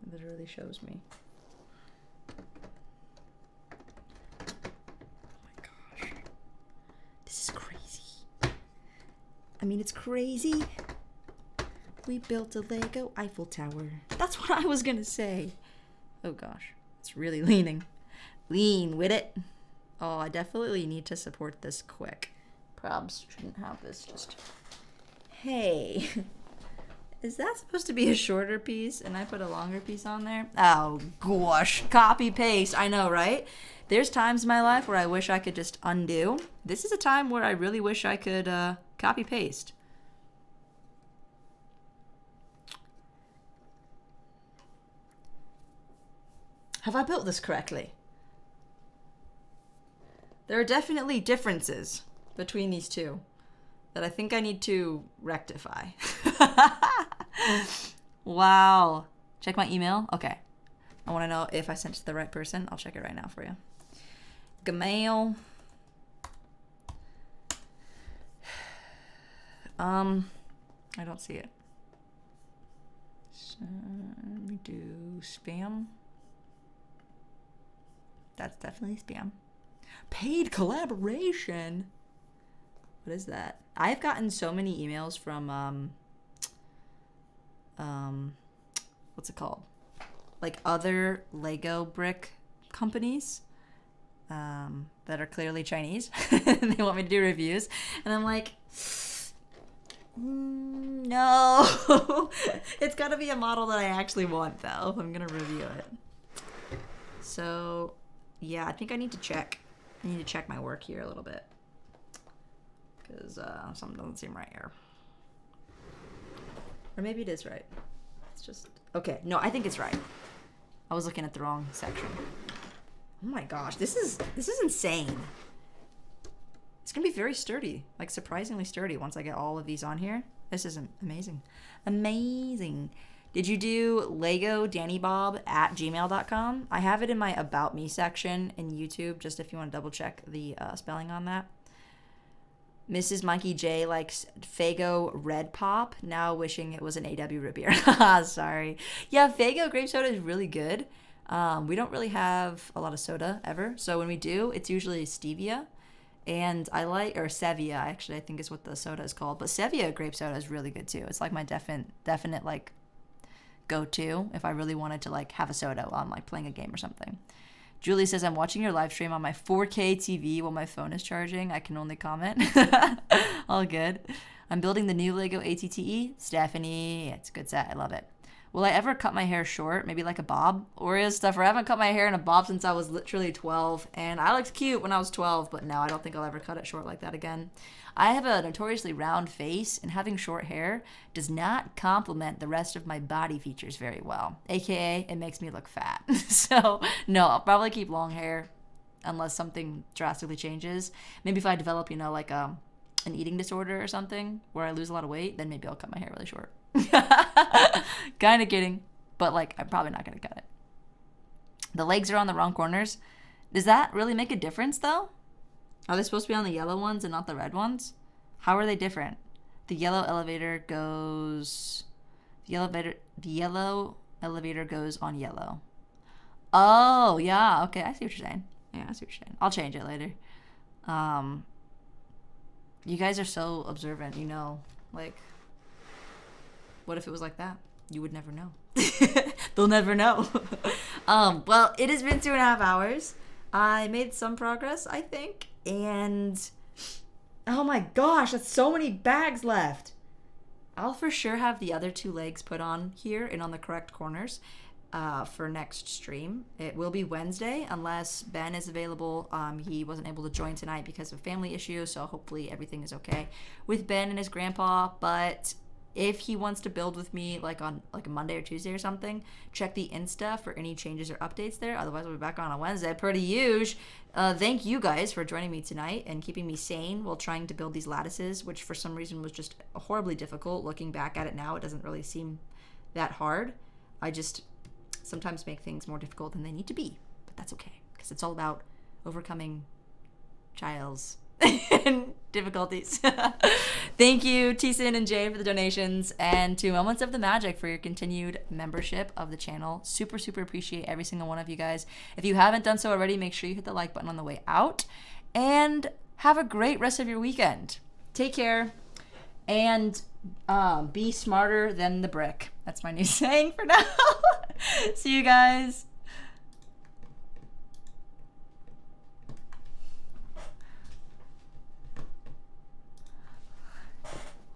S1: It literally shows me. This is crazy. I mean, it's crazy. We built a Lego Eiffel Tower. That's what I was gonna say. Oh gosh, it's really leaning. Lean with it. Oh, I definitely need to support this quick. Probs shouldn't have this just... Hey. Is that supposed to be a shorter piece and I put a longer piece on there? Oh gosh, copy paste. I know, right? There's times in my life where I wish I could just undo. This is a time where I really wish I could copy paste. Have I built this correctly? There are definitely differences between these two that I think I need to rectify. Wow. Check my email? Okay. I want to know if I sent it to the right person. I'll check it right now for you. Gamal. I don't see it. So let me do spam. That's definitely spam. Paid collaboration. What is that? I've gotten so many emails from what's it called? Like other Lego brick companies that are clearly Chinese. They want me to do reviews, and I'm like, no. It's got to be a model that I actually want, though, if I'm gonna review it. So yeah, I think I need to check. I need to check my work here a little bit, because something doesn't seem right here. Or maybe it is right. It's just okay. No, I think it's right. I was looking at the wrong section. Oh my gosh, this is insane. It's gonna be very sturdy, like surprisingly sturdy once I get all of these on here. This is amazing. Amazing. Did you do Lego Danny Bob at gmail.com? I have it in my About Me section in YouTube, just if you want to double check the spelling on that. Mrs. Monkey J likes Faygo Red Pop, now wishing it was an AW root beer. Sorry. Yeah, Faygo grape soda is really good. We don't really have a lot of soda ever, so when we do, it's usually stevia. And I like, or Sevia, actually, I think is what the soda is called. But Sevia grape soda is really good too. It's like my definite like go-to if I really wanted to like have a soda while I'm like playing a game or something. Julie says, I'm watching your live stream on my 4K TV while my phone is charging. I can only comment. All good. I'm building the new Lego ATTE. Stephanie, it's a good set. I love it. Will I ever cut my hair short? Maybe like a bob? Oreo stuffer. I haven't cut my hair in a bob since I was literally 12. And I looked cute when I was 12, but no, I don't think I'll ever cut it short like that again. I have a notoriously round face, and having short hair does not complement the rest of my body features very well. AKA, it makes me look fat. So, no, I'll probably keep long hair unless something drastically changes. Maybe if I develop, like an eating disorder or something where I lose a lot of weight, then maybe I'll cut my hair really short. Kind of kidding, but like I'm probably not gonna cut it. The legs are on the wrong corners. Does that really make a difference though? Are they supposed to be on the yellow ones and not the red ones? How are they different? The yellow elevator goes on yellow. Oh yeah, okay, I see what you're saying. Yeah, I see what you're saying. I'll change it later. You guys are so observant, like, what if it was like that? You would never know. They'll never know. Well, it has been 2.5 hours. I made some progress, I think. And, oh my gosh, that's so many bags left. I'll for sure have the other 2 legs put on here and on the correct corners for next stream. It will be Wednesday unless Ben is available. He wasn't able to join tonight because of family issues, so hopefully everything is okay with Ben and his grandpa. But if he wants to build with me like on like a Monday or Tuesday or something, check the Insta for any changes or updates there. Otherwise, we'll be back on Wednesday. Pretty huge. Thank you guys for joining me tonight and keeping me sane while trying to build these lattices, which for some reason was just horribly difficult. Looking back at it now, it doesn't really seem that hard. I just sometimes make things more difficult than they need to be. But that's okay, because it's all about overcoming trials and difficulties. Thank you, T-Sin and Jay, for the donations, and to Moments of the Magic for your continued membership of the channel. Super, super appreciate every single one of you guys. If you haven't done so already, make sure you hit the like button on the way out, and have a great rest of your weekend. Take care, and be smarter than the brick. That's my new saying for now. See you guys.